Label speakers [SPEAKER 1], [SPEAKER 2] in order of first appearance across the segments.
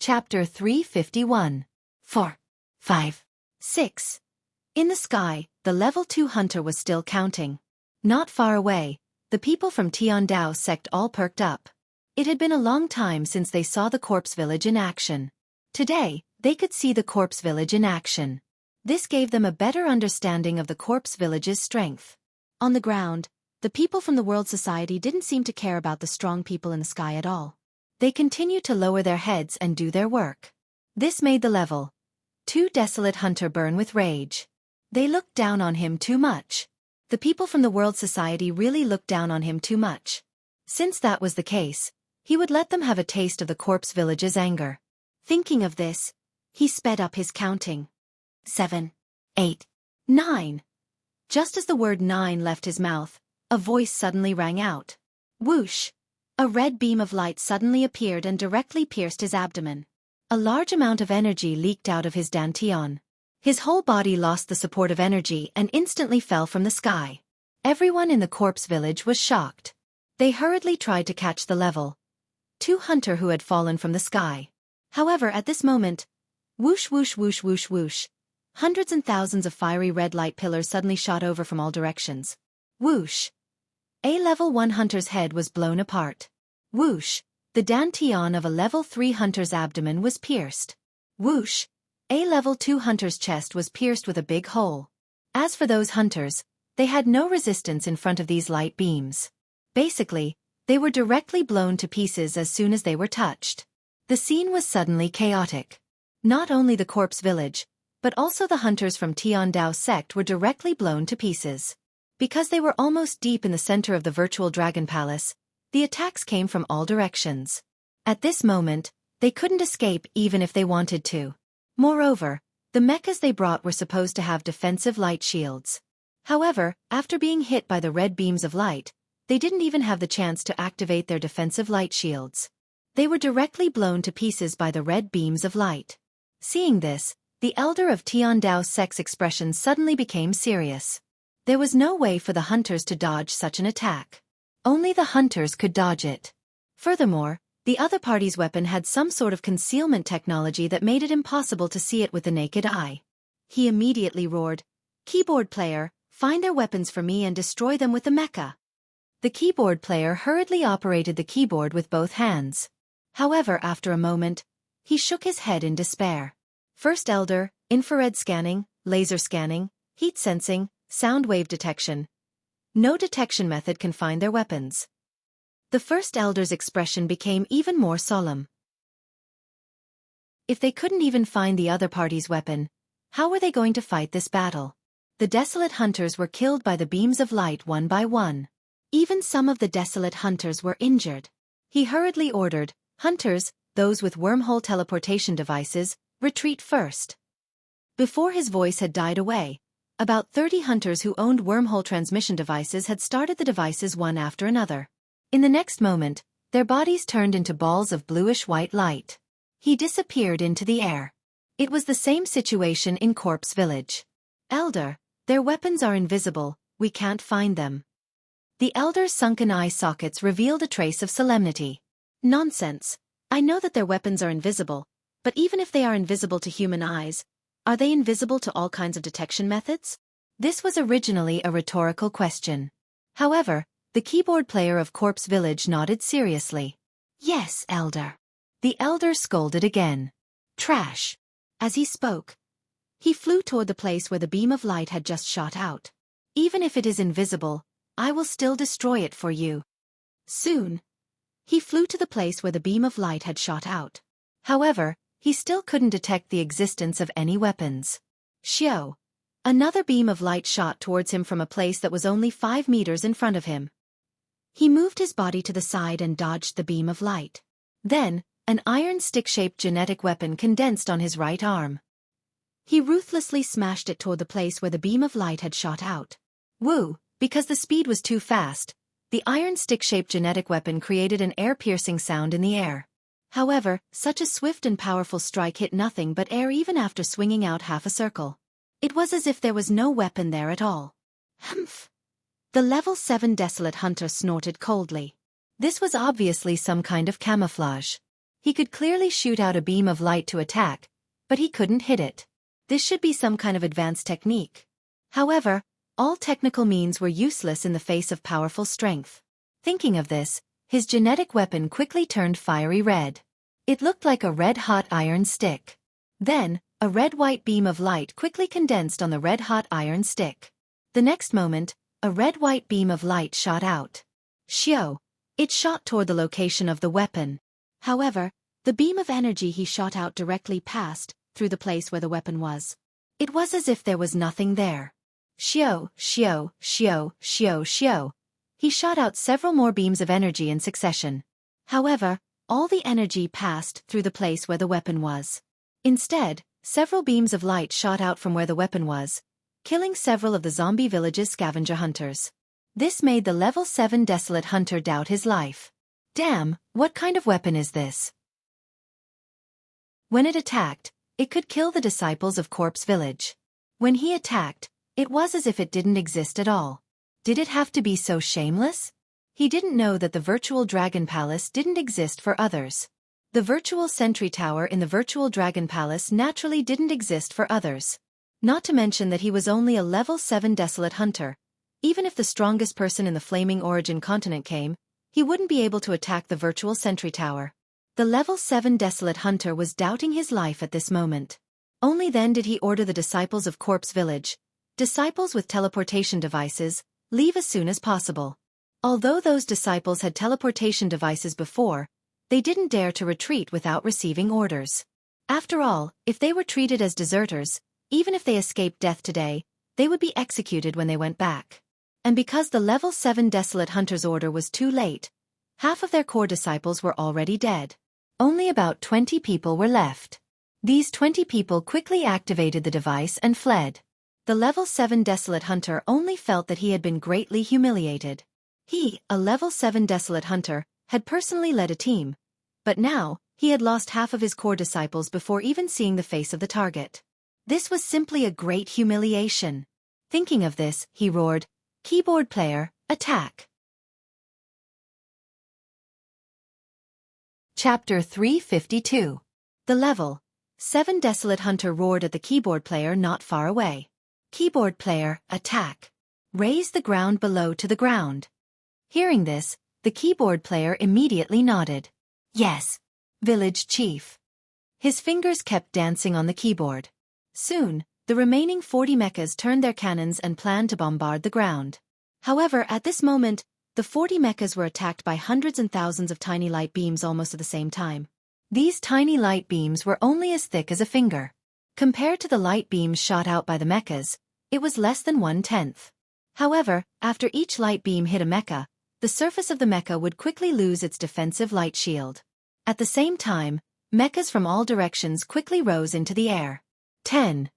[SPEAKER 1] Chapter 351. 4, 5, 6. In the sky, the level 2 hunter was still counting. Not far away, the people from Tiandao sect all perked up. It had been a long time since they saw the corpse village in action. Today, they could see the corpse village in action. This gave them a better understanding of the corpse village's strength. On the ground, the people from the World Society didn't seem to care about the strong people in the sky at all. They continued to lower their heads and do their work. This made the level 2 desolate hunter burn with rage. They looked down on him too much. The people from the World Society really looked down on him too much. Since that was the case, he would let them have a taste of the corpse village's anger. Thinking of this, he sped up his counting. 7, 8, 9. Just as the word 9 left his mouth, a voice suddenly rang out. Whoosh! A red beam of light suddenly appeared and directly pierced his abdomen. A large amount of energy leaked out of his dantian. His whole body lost the support of energy and instantly fell from the sky. Everyone in the corpse village was shocked. They hurriedly tried to catch the level 2 hunter who had fallen from the sky. However, at this moment, whoosh whoosh whoosh whoosh whoosh, hundreds and thousands of fiery red light pillars suddenly shot over from all directions. Whoosh! A level 1 hunter's head was blown apart. Whoosh! The dantian of a level 3 hunter's abdomen was pierced. Whoosh! A level 2 hunter's chest was pierced with a big hole. As for those hunters, they had no resistance in front of these light beams. Basically, they were directly blown to pieces as soon as they were touched. The scene was suddenly chaotic. Not only the corpse village, but also the hunters from Tiandao sect were directly blown to pieces. Because they were almost deep in the center of the virtual dragon palace, the attacks came from all directions. At this moment, they couldn't escape even if they wanted to. Moreover, the mechas they brought were supposed to have defensive light shields. However, after being hit by the red beams of light, they didn't even have the chance to activate their defensive light shields. They were directly blown to pieces by the red beams of light. Seeing this, the elder of Tiandao sect's expression suddenly became serious. There was no way for the hunters to dodge such an attack. Only the hunters could dodge it. Furthermore, the other party's weapon had some sort of concealment technology that made it impossible to see it with the naked eye. He immediately roared, "Keyboard player, find their weapons for me and destroy them with the mecha." The keyboard player hurriedly operated the keyboard with both hands. However, after a moment, he shook his head in despair. First elder, infrared scanning, laser scanning, heat sensing, sound wave detection. No detection method can find their weapons. The first elder's expression became even more solemn. If they couldn't even find the other party's weapon, how were they going to fight this battle? The desolate hunters were killed by the beams of light one by one. Even some of the desolate hunters were injured. He hurriedly ordered, "Hunters, those with wormhole teleportation devices, retreat first." Before his voice had died away, about 30 hunters who owned wormhole transmission devices had started the devices one after another. In the next moment, their bodies turned into balls of bluish-white light. He disappeared into the air. It was the same situation in Corpse Village. "Elder, their weapons are invisible, we can't find them." The elder's sunken eye sockets revealed a trace of solemnity. "Nonsense. I know that their weapons are invisible, but even if they are invisible to human eyes, are they invisible to all kinds of detection methods?" This was originally a rhetorical question. However, the keyboard player of Corpse Village nodded seriously. "Yes, elder." The elder scolded again. "Trash." As he spoke, he flew toward the place where the beam of light had just shot out. "Even if it is invisible, I will still destroy it for you." Soon, he flew to the place where the beam of light had shot out. However, he still couldn't detect the existence of any weapons. Xiao. Another beam of light shot towards him from a place that was only 5 meters in front of him. He moved his body to the side and dodged the beam of light. Then, an iron stick-shaped genetic weapon condensed on his right arm. He ruthlessly smashed it toward the place where the beam of light had shot out. Woo! Because the speed was too fast, the iron stick-shaped genetic weapon created an air-piercing sound in the air. However, such a swift and powerful strike hit nothing but air even after swinging out half a circle. It was as if there was no weapon there at all. Humph! The level 7 desolate hunter snorted coldly. This was obviously some kind of camouflage. He could clearly shoot out a beam of light to attack, but he couldn't hit it. This should be some kind of advanced technique. However, all technical means were useless in the face of powerful strength. Thinking of this, his genetic weapon quickly turned fiery red. It looked like a red-hot iron stick. Then, a red-white beam of light quickly condensed on the red-hot iron stick. The next moment, a red-white beam of light shot out. Xiao! It shot toward the location of the weapon. However, the beam of energy he shot out directly passed through the place where the weapon was. It was as if there was nothing there. Xiao, Xiao, Xiao, Xiao, Xiao. He shot out several more beams of energy in succession. However, all the energy passed through the place where the weapon was. Instead, several beams of light shot out from where the weapon was, killing several of the zombie village's scavenger hunters. This made the level 7 Desolate Hunter doubt his life. Damn, what kind of weapon is this? When it attacked, it could kill the disciples of Corpse Village. When he attacked, it was as if it didn't exist at all. Did it have to be so shameless? He didn't know that the virtual Dragon Palace didn't exist for others. The virtual sentry tower in the virtual Dragon Palace naturally didn't exist for others. Not to mention that he was only a level 7 Desolate Hunter. Even if the strongest person in the Flaming Origin continent came, he wouldn't be able to attack the virtual sentry tower. The level 7 Desolate Hunter was doubting his life at this moment. Only then did he order the disciples of Corpse Village, disciples with teleportation devices, leave as soon as possible. Although those disciples had teleportation devices before, they didn't dare to retreat without receiving orders. After all, if they were treated as deserters, even if they escaped death today, they would be executed when they went back. And because the level 7 Desolate Hunter's order was too late, half of their core disciples were already dead. Only about 20 people were left. These 20 people quickly activated the device and fled. The level 7 Desolate Hunter only felt that he had been greatly humiliated. He, a level 7 Desolate Hunter, had personally led a team, but now, he had lost half of his core disciples before even seeing the face of the target. This was simply a great humiliation. Thinking of this, he roared, "Keyboard player, attack!" Chapter 352. The level 7 Desolate Hunter roared at the keyboard player not far away. "Keyboard player, attack! Raise the ground below to the ground." Hearing this, the keyboard player immediately nodded. "Yes, village chief." His fingers kept dancing on the keyboard. Soon, the remaining 40 mechas turned their cannons and planned to bombard the ground. However, at this moment, the 40 mechas were attacked by hundreds and thousands of tiny light beams almost at the same time. These tiny light beams were only as thick as a finger. Compared to the light beams shot out by the mechas, it was less than 1/10. However, after each light beam hit a mecha, the surface of the mecha would quickly lose its defensive light shield. At the same time, mechas from all directions quickly rose into the air. 10,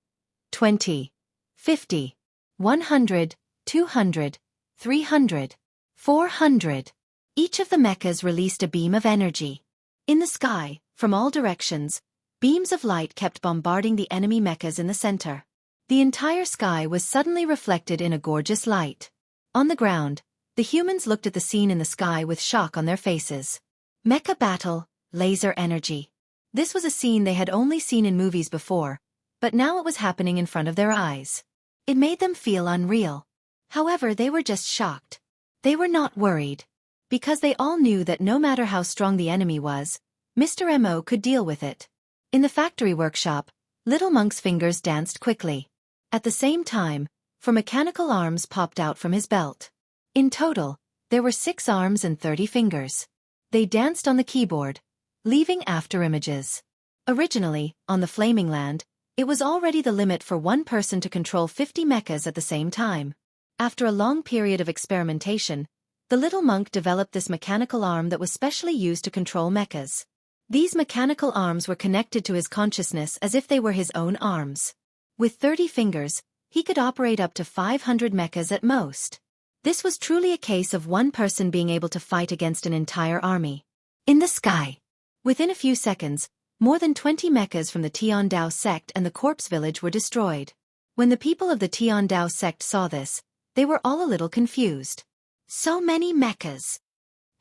[SPEAKER 1] 20, 50, 100, 200, 300, 400. Each of the mechas released a beam of energy. In the sky, from all directions, beams of light kept bombarding the enemy mechas in the center. The entire sky was suddenly reflected in a gorgeous light. On the ground, the humans looked at the scene in the sky with shock on their faces. Mecha battle, laser energy. This was a scene they had only seen in movies before, but now it was happening in front of their eyes. It made them feel unreal. However, they were just shocked. They were not worried, because they all knew that no matter how strong the enemy was, Mr. M.O. could deal with it. In the factory workshop, Little Monk's fingers danced quickly. At the same time, 4 mechanical arms popped out from his belt. In total, there were 6 arms and 30 fingers. They danced on the keyboard, leaving after images. Originally, on the Flaming Land, it was already the limit for one person to control 50 mechas at the same time. After a long period of experimentation, the little monk developed this mechanical arm that was specially used to control mechas. These mechanical arms were connected to his consciousness as if they were his own arms. With 30 fingers, he could operate up to 500 mechas at most. This was truly a case of one person being able to fight against an entire army. In the sky. Within a few seconds, more than 20 mechas from the Tiandao sect and the Corpse Village were destroyed. When the people of the Tiandao sect saw this, they were all a little confused. So many mechas.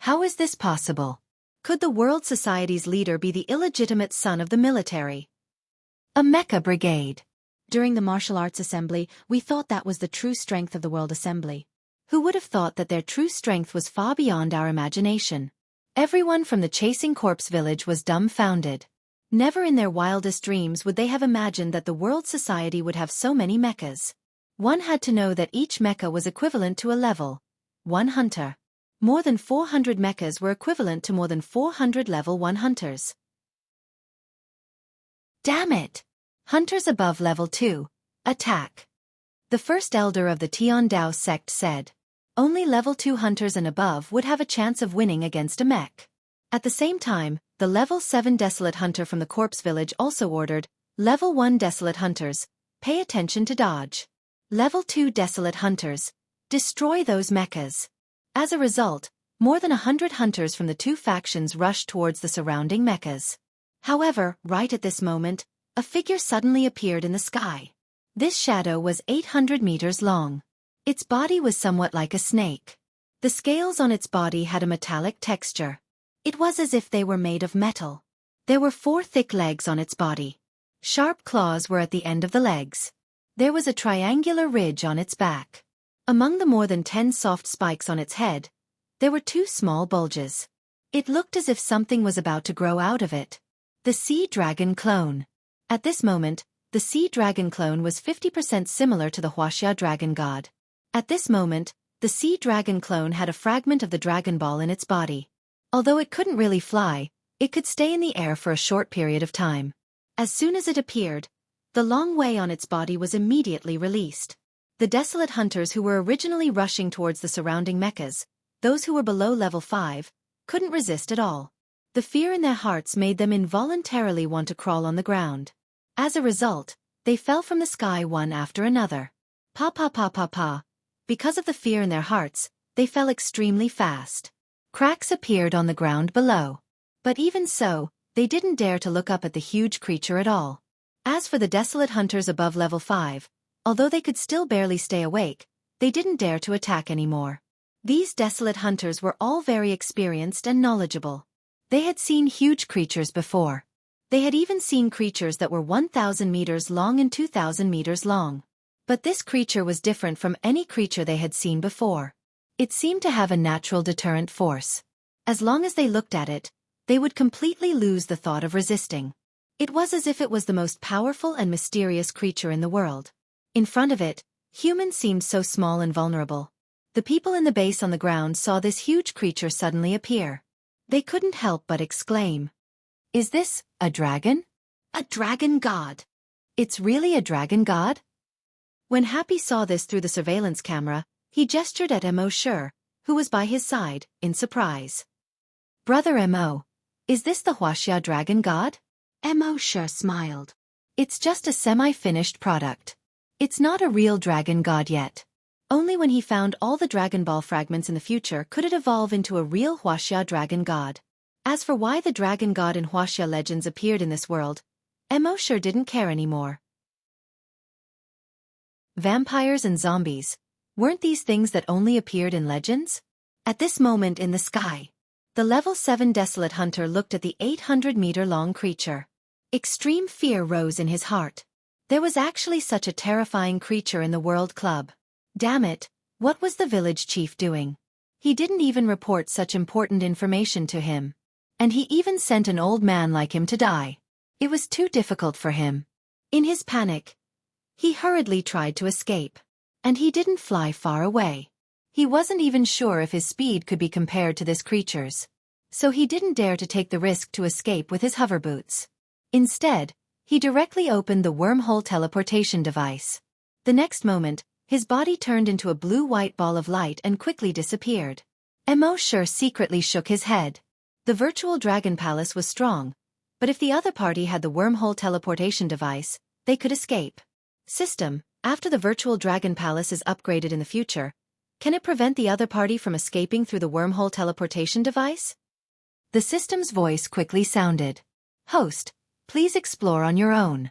[SPEAKER 1] How is this possible? Could the world society's leader be the illegitimate son of the military? A mecha brigade. During the martial arts assembly, we thought that was the true strength of the world assembly. Who would have thought that their true strength was far beyond our imagination? Everyone from the chasing corpse village was dumbfounded. Never in their wildest dreams would they have imagined that the world society would have so many mechas. One had to know that each mecha was equivalent to a level 1 hunter. More than 400 mechas were equivalent to more than 400 level 1 hunters. Damn it! Hunters above level 2, attack. The first elder of the Tiandao sect said, only level 2 hunters and above would have a chance of winning against a mech. At the same time, the level 7 desolate hunter from the corpse village also ordered, level 1 desolate hunters, pay attention to dodge. Level 2 desolate hunters, destroy those mechas. As a result, more than 100 hunters from the two factions rushed towards the surrounding mechas. However, right at this moment, a figure suddenly appeared in the sky. This shadow was 800 meters long. Its body was somewhat like a snake. The scales on its body had a metallic texture. It was as if they were made of metal. There were 4 thick legs on its body. Sharp claws were at the end of the legs. There was a triangular ridge on its back. Among the more than 10 soft spikes on its head, there were 2 small bulges. It looked as if something was about to grow out of it. The sea dragon clone. At this moment, the sea dragon clone was 50% similar to the Wuxia dragon god. At this moment, the sea dragon clone had a fragment of the Dragon Ball in its body. Although it couldn't really fly, it could stay in the air for a short period of time. As soon as it appeared, the long way on its body was immediately released. The desolate hunters who were originally rushing towards the surrounding mechas, those who were below level 5, couldn't resist at all. The fear in their hearts made them involuntarily want to crawl on the ground. As a result, they fell from the sky one after another. Pa pa pa pa pa. Because of the fear in their hearts, they fell extremely fast. Cracks appeared on the ground below. But even so, they didn't dare to look up at the huge creature at all. As for the desolate hunters above level 5, although they could still barely stay awake, they didn't dare to attack anymore. These desolate hunters were all very experienced and knowledgeable. They had seen huge creatures before. They had even seen creatures that were 1,000 meters long and 2,000 meters long. But this creature was different from any creature they had seen before. It seemed to have a natural deterrent force. As long as they looked at it, they would completely lose the thought of resisting. It was as if it was the most powerful and mysterious creature in the world. In front of it, humans seemed so small and vulnerable. The people in the base on the ground saw this huge creature suddenly appear. They couldn't help but exclaim, "Is this a dragon? A dragon god? It's really a dragon god?" When Happy saw this through the surveillance camera, he gestured at Mo Sure, who was by his side, in surprise. "Brother Mo, is this the Wuxia dragon god?" Mo Sure smiled. "It's just a semi-finished product. It's not a real dragon god yet. Only when he found all the Dragon Ball fragments in the future could it evolve into a real Wuxia dragon god. As for why the dragon god in Wuxia legends appeared in this world, Mo Sure didn't care anymore. Vampires and zombies, weren't these things that only appeared in legends? At this moment in the sky, the level 7 desolate hunter looked at the 800-meter-long creature. Extreme fear rose in his heart. There was actually such a terrifying creature in the World Club. Damn it, what was the village chief doing? He didn't even report such important information to him. And he even sent an old man like him to die. It was too difficult for him. In his panic, he hurriedly tried to escape. And he didn't fly far away. He wasn't even sure if his speed could be compared to this creature's. So he didn't dare to take the risk to escape with his hover boots. Instead, he directly opened the wormhole teleportation device. The next moment, his body turned into a blue-white ball of light and quickly disappeared. Mo Sure secretly shook his head. The virtual dragon palace was strong, but if the other party had the wormhole teleportation device, they could escape. System, after the virtual dragon palace is upgraded in the future, can it prevent the other party from escaping through the wormhole teleportation device? The system's voice quickly sounded. Host, please explore on your own.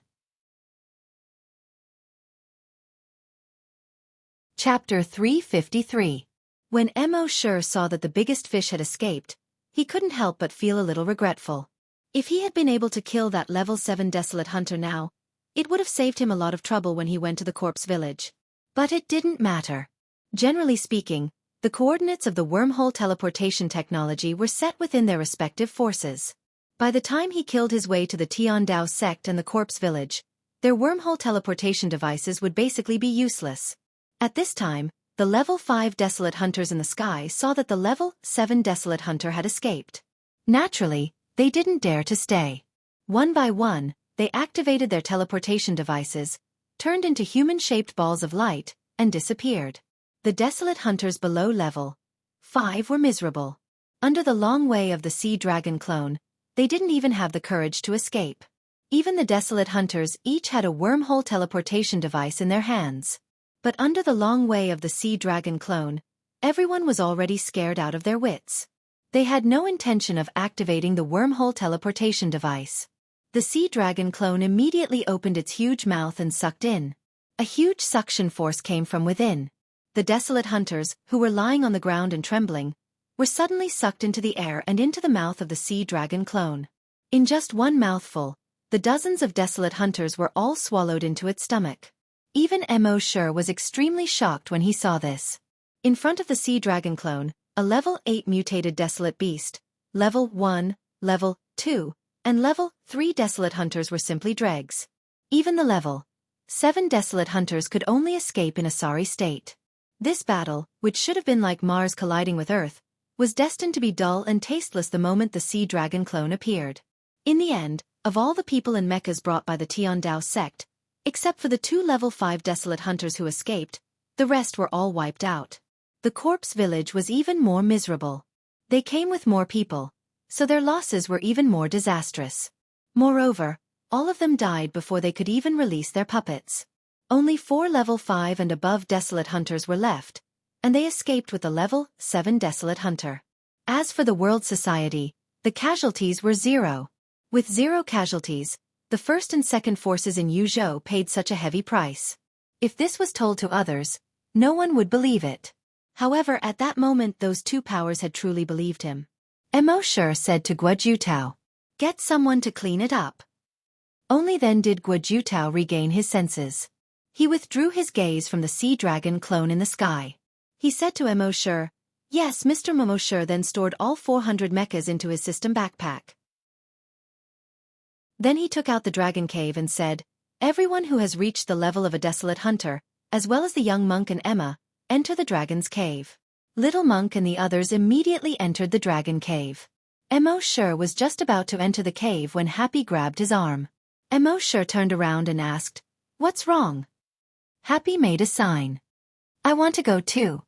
[SPEAKER 1] Chapter 353. When Mo Sure saw that the biggest fish had escaped, he couldn't help but feel a little regretful. If he had been able to kill that level 7 desolate hunter now, it would have saved him a lot of trouble when he went to the corpse village. But it didn't matter. Generally speaking, the coordinates of the wormhole teleportation technology were set within their respective forces. By the time he killed his way to the Tiandao sect and the corpse village, their wormhole teleportation devices would basically be useless. At this time, the level 5 desolate hunters in the sky saw that the level 7 desolate hunter had escaped. Naturally, they didn't dare to stay. One by one, they activated their teleportation devices, turned into human-shaped balls of light, and disappeared. The desolate hunters below level 5 were miserable. Under the long way of the sea dragon clone, they didn't even have the courage to escape. Even the desolate hunters each had a wormhole teleportation device in their hands. But under the long way of the sea dragon clone, everyone was already scared out of their wits. They had no intention of activating the wormhole teleportation device. The sea dragon clone immediately opened its huge mouth and sucked in. A huge suction force came from within. The desolate hunters, who were lying on the ground and trembling, were suddenly sucked into the air and into the mouth of the sea dragon clone. In just one mouthful, the dozens of desolate hunters were all swallowed into its stomach. Even Mo Sure was extremely shocked when he saw this. In front of the sea dragon clone, a level 8 mutated desolate beast, level 1, level 2, and level 3 desolate hunters were simply dregs. Even the level 7 desolate hunters could only escape in a sorry state. This battle, which should have been like Mars colliding with Earth, was destined to be dull and tasteless the moment the sea dragon clone appeared. In the end, of all the people and mechas brought by the Tiandao sect, except for the 2 level 5 desolate hunters who escaped, the rest were all wiped out. The corpse village was even more miserable. They came with more people, so their losses were even more disastrous. Moreover, all of them died before they could even release their puppets. Only 4 level 5 and above desolate hunters were left, and they escaped with the level 7 desolate hunter. As for the world society, the casualties were 0. With 0 casualties, the first and second forces in Yuzhou paid such a heavy price. If this was told to others, no one would believe it. However, at that moment those 2 powers had truly believed him. Mo Sure said to Guo Jutao, "Get someone to clean it up." Only then did Guo Jutao regain his senses. He withdrew his gaze from the sea dragon clone in the sky. He said to Mo Sure, "Yes, Mr. Mo Sure," then stored all 400 mechas into his system backpack. Then he took out the dragon cave and said, "Everyone who has reached the level of a desolate hunter, as well as the young monk and Emma, enter the dragon's cave." Little monk and the others immediately entered the dragon cave. Mo Sure was just about to enter the cave when Happy grabbed his arm. Mo Sure turned around and asked, "What's wrong?" Happy made a sign. "I want to go too."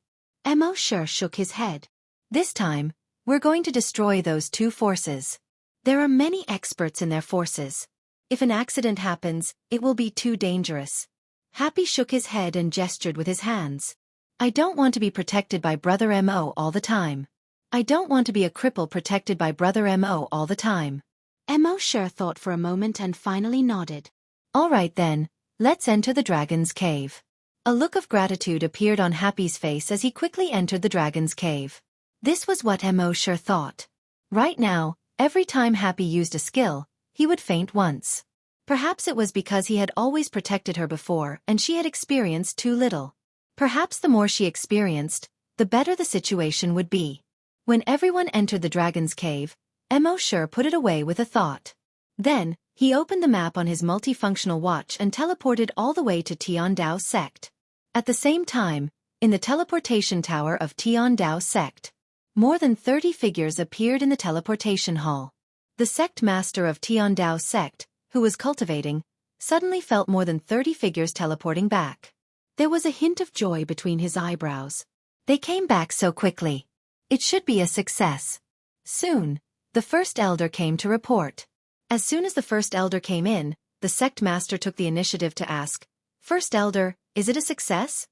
[SPEAKER 1] Mo Sure shook his head. "This time, we're going to destroy those 2 forces. There are many experts in their forces. If an accident happens, it will be too dangerous." Happy shook his head and gestured with his hands. "I don't want to be protected by Brother Mo all the time. I don't want to be a cripple protected by Brother Mo all the time." Mo Sure thought for a moment and finally nodded. "All right then, let's enter the dragon's cave." A look of gratitude appeared on Happy's face as he quickly entered the dragon's cave. This was what Mo Sure thought. Right now, every time Happy used a skill, he would faint once. Perhaps it was because he had always protected her before and she had experienced too little. Perhaps the more she experienced, the better the situation would be. When everyone entered the dragon's cave, Mo Sure put it away with a thought. Then, he opened the map on his multifunctional watch and teleported all the way to Tiandao sect. At the same time, in the teleportation tower of Tiandao sect, more than 30 figures appeared in the teleportation hall. The sect master of Tiandao sect, who was cultivating, suddenly felt more than 30 figures teleporting back. There was a hint of joy between his eyebrows. They came back so quickly. It should be a success. Soon, the first elder came to report. As soon as the first elder came in, the sect master took the initiative to ask, "First elder, is it a success?"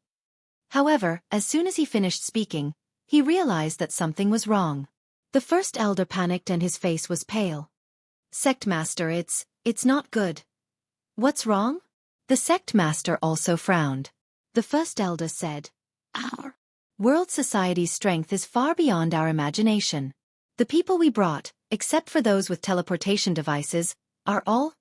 [SPEAKER 1] However, as soon as he finished speaking, he realized that something was wrong. The first elder panicked and his face was pale. "Sect master, it's not good." "What's wrong?" The sect master also frowned. The first elder said, "Our world society's strength is far beyond our imagination. The people we brought, except for those with teleportation devices, are all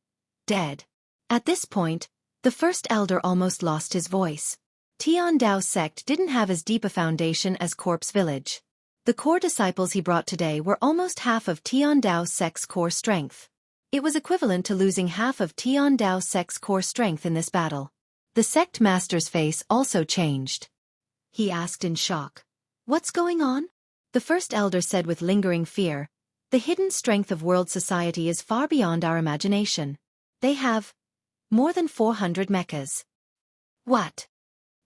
[SPEAKER 1] dead. At this point, the first elder almost lost his voice. Tiandao sect didn't have as deep a foundation as Corpse Village. The core disciples he brought today were almost half of Tiandao sect's core strength. It was equivalent to losing half of Tiandao sect's core strength in this battle. The sect master's face also changed. He asked in shock. What's going on? The first elder said with lingering fear. The hidden strength of world society is far beyond our imagination. They have more than 400 mechas. What?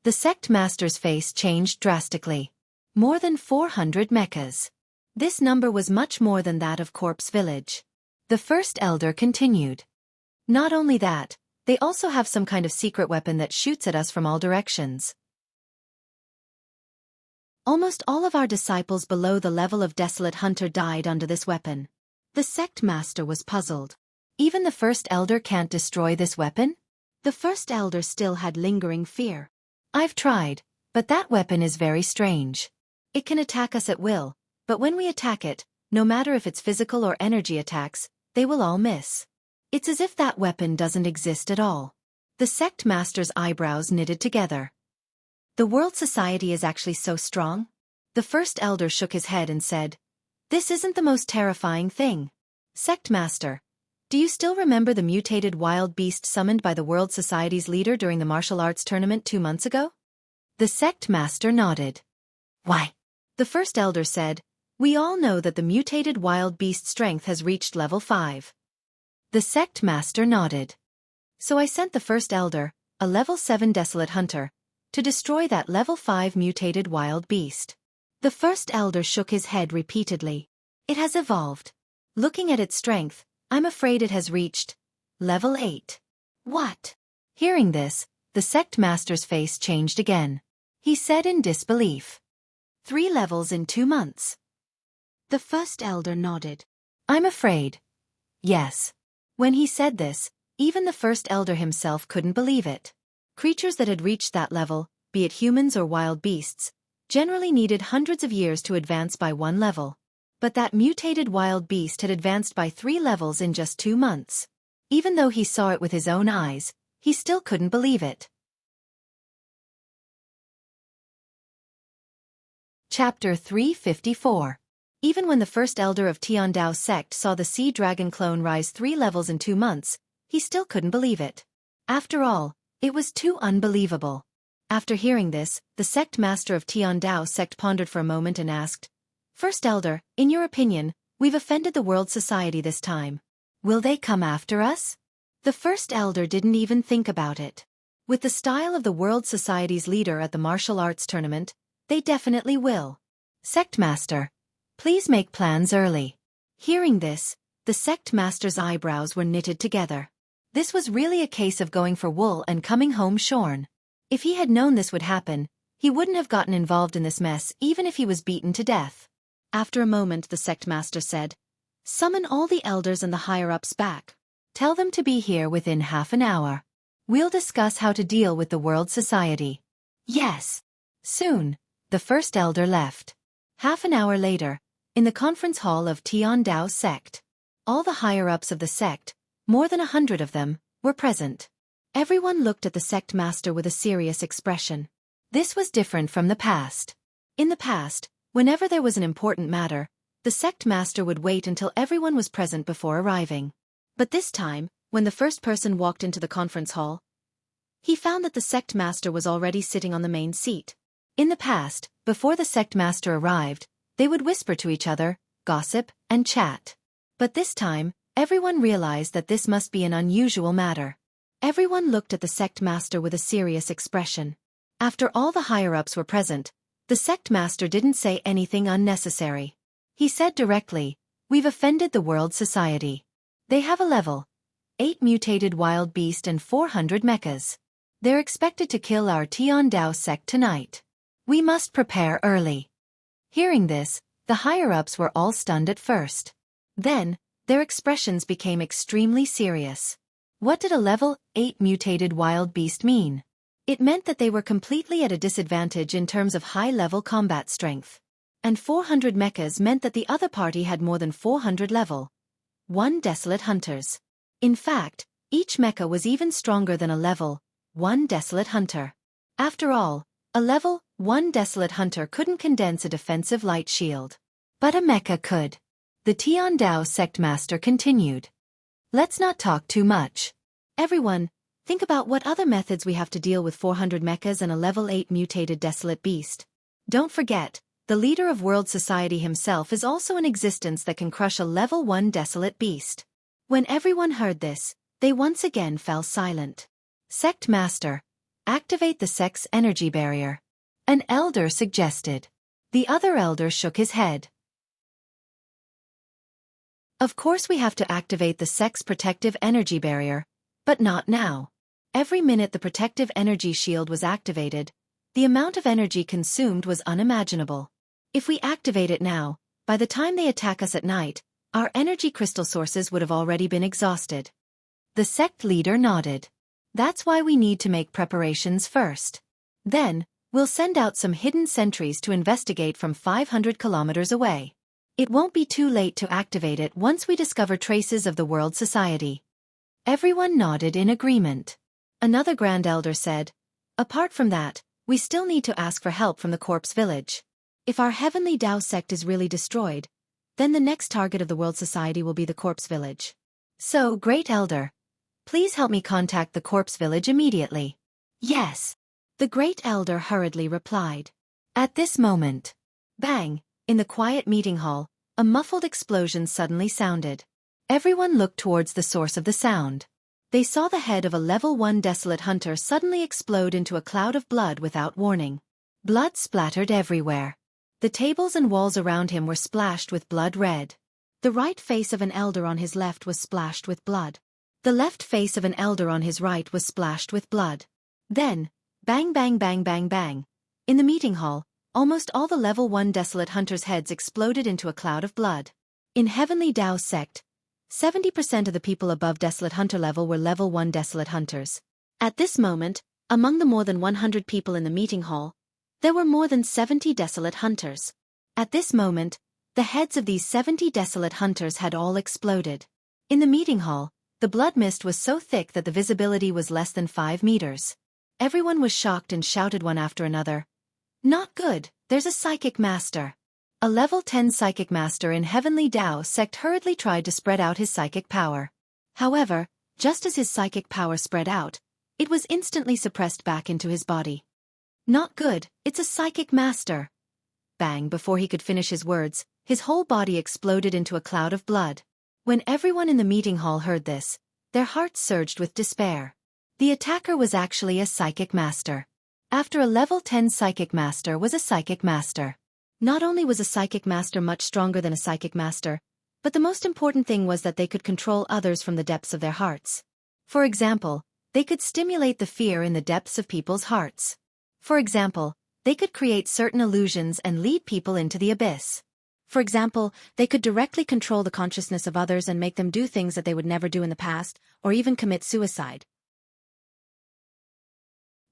[SPEAKER 1] The sect master's face changed drastically. More than 400 mechas. This number was much more than that of Corpse Village. The first elder continued. Not only that, they also have some kind of secret weapon that shoots at us from all directions. Almost all of our disciples below the level of Desolate Hunter died under this weapon. The sect master was puzzled. Even the first elder can't destroy this weapon? The first elder still had lingering fear. I've tried, but that weapon is very strange. It can attack us at will, but when we attack it, no matter if it's physical or energy attacks, they will all miss. It's as if that weapon doesn't exist at all. The sect master's eyebrows knitted together. The world society is actually so strong? The first elder shook his head and said, This isn't the most terrifying thing. Sect master, do you still remember the mutated wild beast summoned by the world society's leader during the martial arts tournament 2 months ago? The sect master nodded. Why? The first elder said, We all know that the mutated wild beast strength has reached level 5. The sect master nodded. So I sent the first elder, a level 7 desolate hunter, to destroy that level 5 mutated wild beast. The first elder shook his head repeatedly. It has evolved. Looking at its strength, I'm afraid it has reached level 8. What? Hearing this, the sect master's face changed again. He said in disbelief. 3 levels in 2 months. The first elder nodded. I'm afraid. Yes. When he said this, even the first elder himself couldn't believe it. Creatures that had reached that level, be it humans or wild beasts, generally needed hundreds of years to advance by 1 level. But that mutated wild beast had advanced by 3 levels in just 2 months. Even though he saw it with his own eyes, he still couldn't believe it. Chapter 354. Even when the first elder of Tiandao sect saw the sea dragon clone rise 3 levels in 2 months, he still couldn't believe it. After all, it was too unbelievable. After hearing this, the sect master of Tiandao sect pondered for a moment and asked, First elder, in your opinion, we've offended the world society this time. Will they come after us? The first elder didn't even think about it. With the style of the world society's leader at the martial arts tournament, they definitely will. Sect master, please make plans early. Hearing this, the sect master's eyebrows were knitted together. This was really a case of going for wool and coming home shorn. If he had known this would happen, he wouldn't have gotten involved in this mess even if he was beaten to death. After a moment the sect master said, Summon all the elders and the higher-ups back. Tell them to be here within half an hour. We'll discuss how to deal with the world society. Yes. Soon, the first elder left. Half an hour later, in the conference hall of Tiandao sect, all the higher-ups of the sect, more than 100 of them, were present. Everyone looked at the sect master with a serious expression. This was different from the past. In the past, whenever there was an important matter, the sect master would wait until everyone was present before arriving. But this time, when the first person walked into the conference hall, he found that the sect master was already sitting on the main seat. In the past, before the sect master arrived, they would whisper to each other, gossip, and chat. But this time, everyone realized that this must be an unusual matter. Everyone looked at the sect master with a serious expression. After all the higher-ups were present, the sect master didn't say anything unnecessary. He said directly, We've offended the world society. They have a level 8 mutated wild beast and 400 mechas. They're expected to kill our Tiandao sect tonight. We must prepare early. Hearing this, the higher-ups were all stunned at first. Then, their expressions became extremely serious. What did a level 8 mutated wild beast mean? It meant that they were completely at a disadvantage in terms of high-level combat strength. And 400 mechas meant that the other party had more than 400 level 1 desolate hunters. In fact, each mecha was even stronger than a level 1 desolate hunter. After all, a level 1 desolate hunter couldn't condense a defensive light shield. But a mecha could. The Tiandao sect master continued. Let's not talk too much. Everyone, think about what other methods we have to deal with 400 mechas and a level 8 mutated desolate beast. Don't forget, the leader of world society himself is also an existence that can crush a level 1 desolate beast. When everyone heard this, they once again fell silent. Sect master, activate the sect's energy barrier. An elder suggested. The other elder shook his head. Of course we have to activate the sect's protective energy barrier, but not now. Every minute the protective energy shield was activated, the amount of energy consumed was unimaginable. If we activate it now, by the time they attack us at night, our energy crystal sources would have already been exhausted. The sect leader nodded. That's why we need to make preparations first. Then, we'll send out some hidden sentries to investigate from 500 kilometers away. It won't be too late to activate it once we discover traces of the world society. Everyone nodded in agreement. Another Grand Elder said, apart from that, we still need to ask for help from the corpse village. If our heavenly Tao sect is really destroyed, then the next target of the world society will be the corpse village. So, Great Elder, please help me contact the corpse village immediately. Yes. The Great Elder hurriedly replied. At this moment, bang, in the quiet meeting hall, a muffled explosion suddenly sounded. Everyone looked towards the source of the sound. They saw the head of a level 1 desolate hunter suddenly explode into a cloud of blood without warning. Blood splattered everywhere. The tables and walls around him were splashed with blood red. The right face of an elder on his left was splashed with blood. The left face of an elder on his right was splashed with blood. Then, bang bang bang bang bang. In the meeting hall, almost all the level 1 desolate hunters' heads exploded into a cloud of blood. In Heavenly Tao sect, 70% of the people above desolate hunter level were level 1 desolate hunters. At this moment, among the more than 100 people in the meeting hall, there were more than 70 desolate hunters. At this moment, the heads of these 70 desolate hunters had all exploded. In the meeting hall, the blood mist was so thick that the visibility was less than 5 meters. Everyone was shocked and shouted one after another. Not good, there's a psychic master. A level 10 psychic master in Heavenly Tao sect hurriedly tried to spread out his psychic power. However, just as his psychic power spread out, it was instantly suppressed back into his body. Not good, it's a psychic master. Bang, before he could finish his words, his whole body exploded into a cloud of blood. When everyone in the meeting hall heard this, their hearts surged with despair. The attacker was actually a psychic master. After a level 10 psychic master was a psychic master. Not only was a psychic master much stronger than a psychic master, but the most important thing was that they could control others from the depths of their hearts. For example, they could stimulate the fear in the depths of people's hearts. For example, they could create certain illusions and lead people into the abyss. For example, they could directly control the consciousness of others and make them do things that they would never do in the past, or even commit suicide.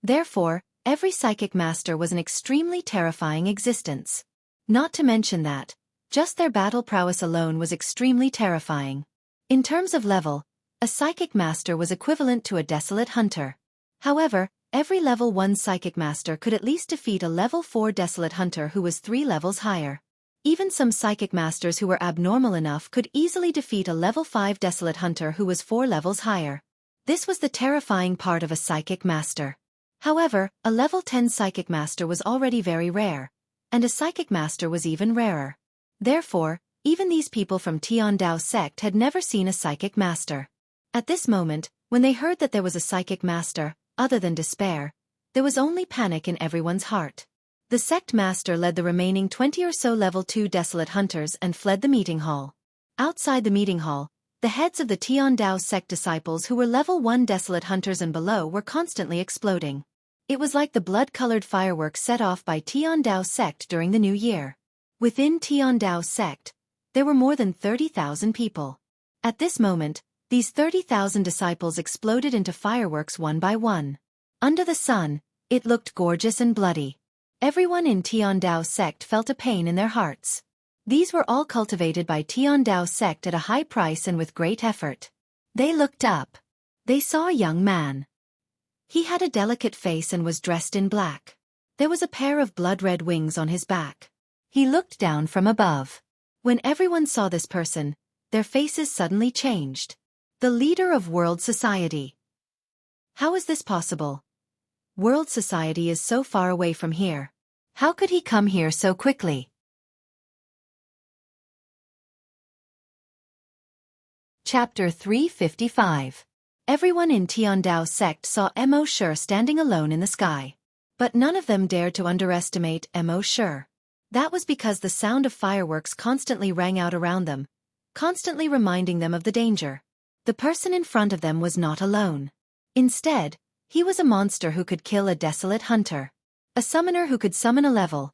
[SPEAKER 1] Therefore, every psychic master was an extremely terrifying existence. Not to mention that, just their battle prowess alone was extremely terrifying. In terms of level, a psychic master was equivalent to a desolate hunter. However, every level 1 psychic master could at least defeat a level 4 desolate hunter who was 3 levels higher. Even some psychic masters who were abnormal enough could easily defeat a level 5 desolate hunter who was 4 levels higher. This was the terrifying part of a psychic master. However, a level 10 psychic master was already very rare, and a psychic master was even rarer. Therefore, even these people from Tiandao sect had never seen a psychic master. At this moment, when they heard that there was a psychic master, other than despair, there was only panic in everyone's heart. The sect master led the remaining 20 or so level 2 desolate hunters and fled the meeting hall. Outside the meeting hall, the heads of the Tiandao sect disciples who were level 1 desolate hunters and below were constantly exploding. It was like the blood-colored fireworks set off by Tiandao sect during the new year. Within Tiandao sect, there were more than 30,000 people. At this moment, these 30,000 disciples exploded into fireworks one by one. Under the sun, it looked gorgeous and bloody. Everyone in Tiandao sect felt a pain in their hearts. These were all cultivated by Tiandao sect at a high price and with great effort. They looked up. They saw a young man. He had a delicate face and was dressed in black. There was a pair of blood-red wings on his back. He looked down from above. When everyone saw this person, their faces suddenly changed. The leader of world society. How is this possible? World society is so far away from here. How could he come here so quickly? Chapter 355. Everyone in Tiandao sect saw Mo Shi standing alone in the sky. But none of them dared to underestimate Mo Shi. That was because the sound of fireworks constantly rang out around them, constantly reminding them of the danger. The person in front of them was not alone. Instead, he was a monster who could kill a desolate hunter, a summoner who could summon a level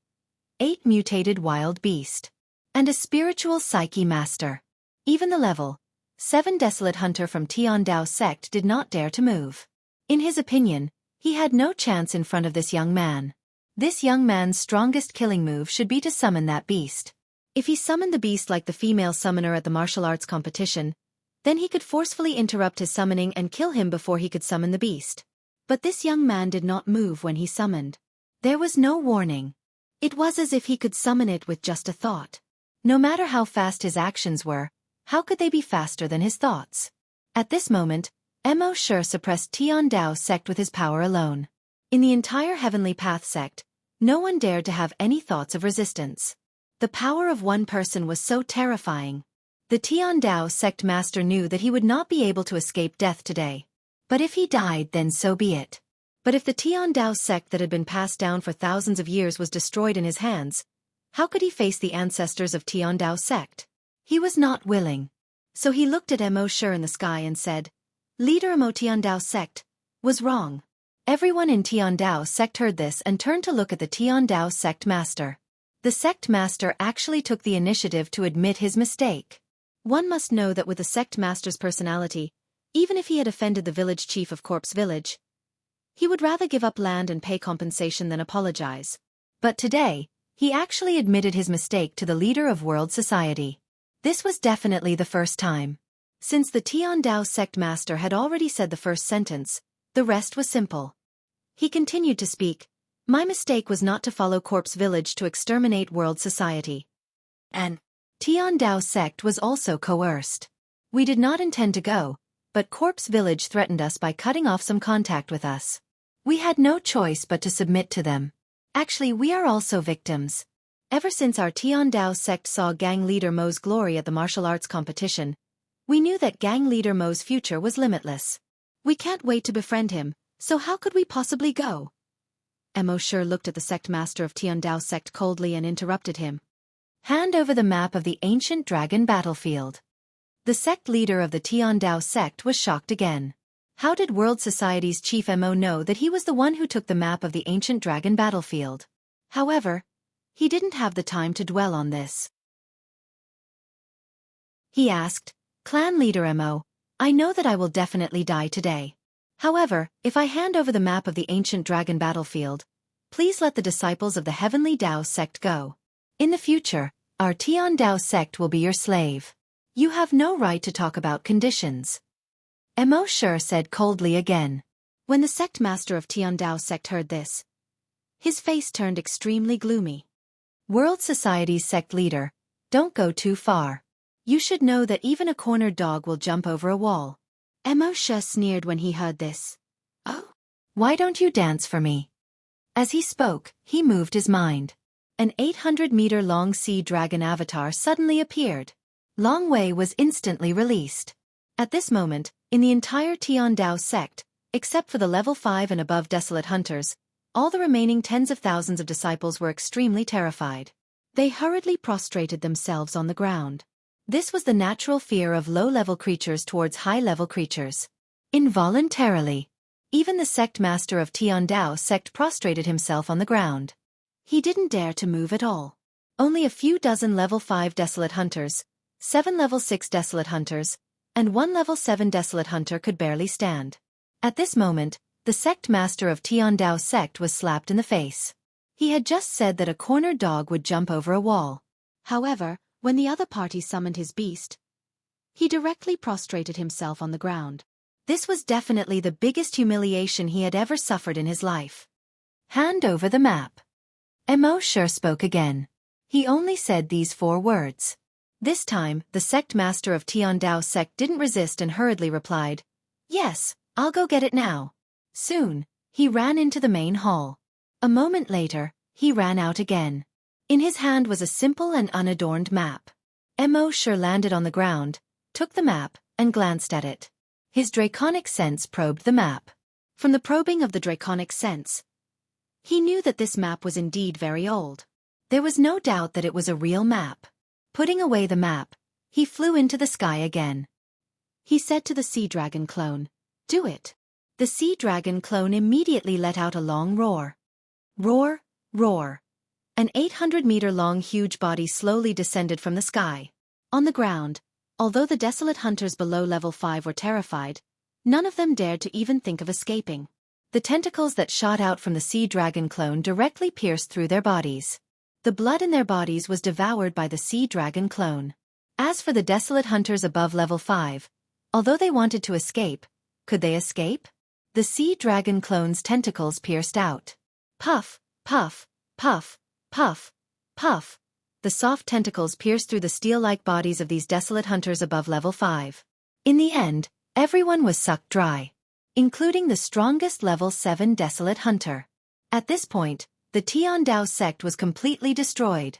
[SPEAKER 1] 8 mutated wild beast, and a spiritual psyche master. Even the level 7 desolate hunter from Tiandao sect did not dare to move. In his opinion, he had no chance in front of this young man. This young man's strongest killing move should be to summon that beast. If he summoned the beast like the female summoner at the martial arts competition, then he could forcefully interrupt his summoning and kill him before he could summon the beast. But this young man did not move when he summoned. There was no warning. It was as if he could summon it with just a thought. No matter how fast his actions were, how could they be faster than his thoughts? At this moment, Mo Shi suppressed Tiandao sect with his power alone. In the entire Heavenly Path sect, no one dared to have any thoughts of resistance. The power of one person was so terrifying. The Tiandao sect master knew that he would not be able to escape death today. But if he died, then so be it. But if the Tiandao sect that had been passed down for thousands of years was destroyed in his hands, how could he face the ancestors of Tiandao sect? He was not willing. So he looked at Mo Shi in the sky and said, "Leader Mo Tiandao sect was wrong." Everyone in Tiandao sect heard this and turned to look at the Tiandao sect master. The sect master actually took the initiative to admit his mistake. One must know that with the sect master's personality, even if he had offended the village chief of Corpse Village, he would rather give up land and pay compensation than apologize. But today, he actually admitted his mistake to the leader of world society. This was definitely the first time. Since the Tiandao sect master had already said the first sentence, the rest was simple. He continued to speak. "My mistake was not to follow Corpse Village to exterminate world society. And Tiandao sect was also coerced. We did not intend to go, but Corpse Village threatened us by cutting off some contact with us. We had no choice but to submit to them. Actually, we are also victims. Ever since our Tiandao sect saw gang leader Mo's glory at the martial arts competition, we knew that gang leader Mo's future was limitless. We can't wait to befriend him, so how could we possibly go?" Mo Shi looked at the sect master of Tiandao sect coldly and interrupted him. "Hand over the map of the ancient dragon battlefield." The sect leader of the Tiandao sect was shocked again. How did World Society's chief Mo know that he was the one who took the map of the ancient dragon battlefield? However, he didn't have the time to dwell on this. He asked, "Clan leader Mo, I know that I will definitely die today. However, if I hand over the map of the ancient dragon battlefield, please let the disciples of the Heavenly Dao sect go. In the future, our Tiandao sect will be your slave. You have no right to talk about conditions." Mo Shi said coldly again. When the sect master of Tiandao sect heard this, his face turned extremely gloomy. "World Society's sect leader, don't go too far. You should know that even a cornered dog will jump over a wall." Mo Shi sneered when he heard this. "Oh, why don't you dance for me?" As he spoke, he moved his mind. An 800-meter-long sea dragon avatar suddenly appeared. Long Wei was instantly released. At this moment, in the entire Tiandao sect, except for the level 5 and above desolate hunters, all the remaining tens of thousands of disciples were extremely terrified. They hurriedly prostrated themselves on the ground. This was the natural fear of low-level creatures towards high-level creatures. Involuntarily, even the sect master of Tiandao sect prostrated himself on the ground. He didn't dare to move at all. Only a few dozen level 5 desolate hunters, 7 level 6 desolate hunters, and 1 level 7 desolate hunter could barely stand. At this moment, the sect master of Tiandao sect was slapped in the face. He had just said that a cornered dog would jump over a wall. However, when the other party summoned his beast, he directly prostrated himself on the ground. This was definitely the biggest humiliation he had ever suffered in his life. Hand over the map. Mo Shi spoke again. He only said these 4 words. This time, the sect master of Tiandao sect didn't resist and hurriedly replied, "Yes, I'll go get it now." Soon, he ran into the main hall. A moment later, he ran out again. In his hand was a simple and unadorned map. Mo Shi landed on the ground, took the map, and glanced at it. His draconic sense probed the map. From the probing of the draconic sense, he knew that this map was indeed very old. There was no doubt that it was a real map. Putting away the map, he flew into the sky again. He said to the sea dragon clone, "Do it." The sea dragon clone immediately let out a long roar. Roar, roar. An 800-meter-long huge body slowly descended from the sky. On the ground, although the desolate hunters below level 5 were terrified, none of them dared to even think of escaping. The tentacles that shot out from the sea dragon clone directly pierced through their bodies. The blood in their bodies was devoured by the sea dragon clone. As for the desolate hunters above level 5, although they wanted to escape, could they escape? The sea dragon clone's tentacles pierced out. Puff, puff, puff, puff, puff. The soft tentacles pierced through the steel-like bodies of these desolate hunters above level 5. In the end, everyone was sucked dry, including the strongest level 7 desolate hunter. At this point, the Tiandao sect was completely destroyed.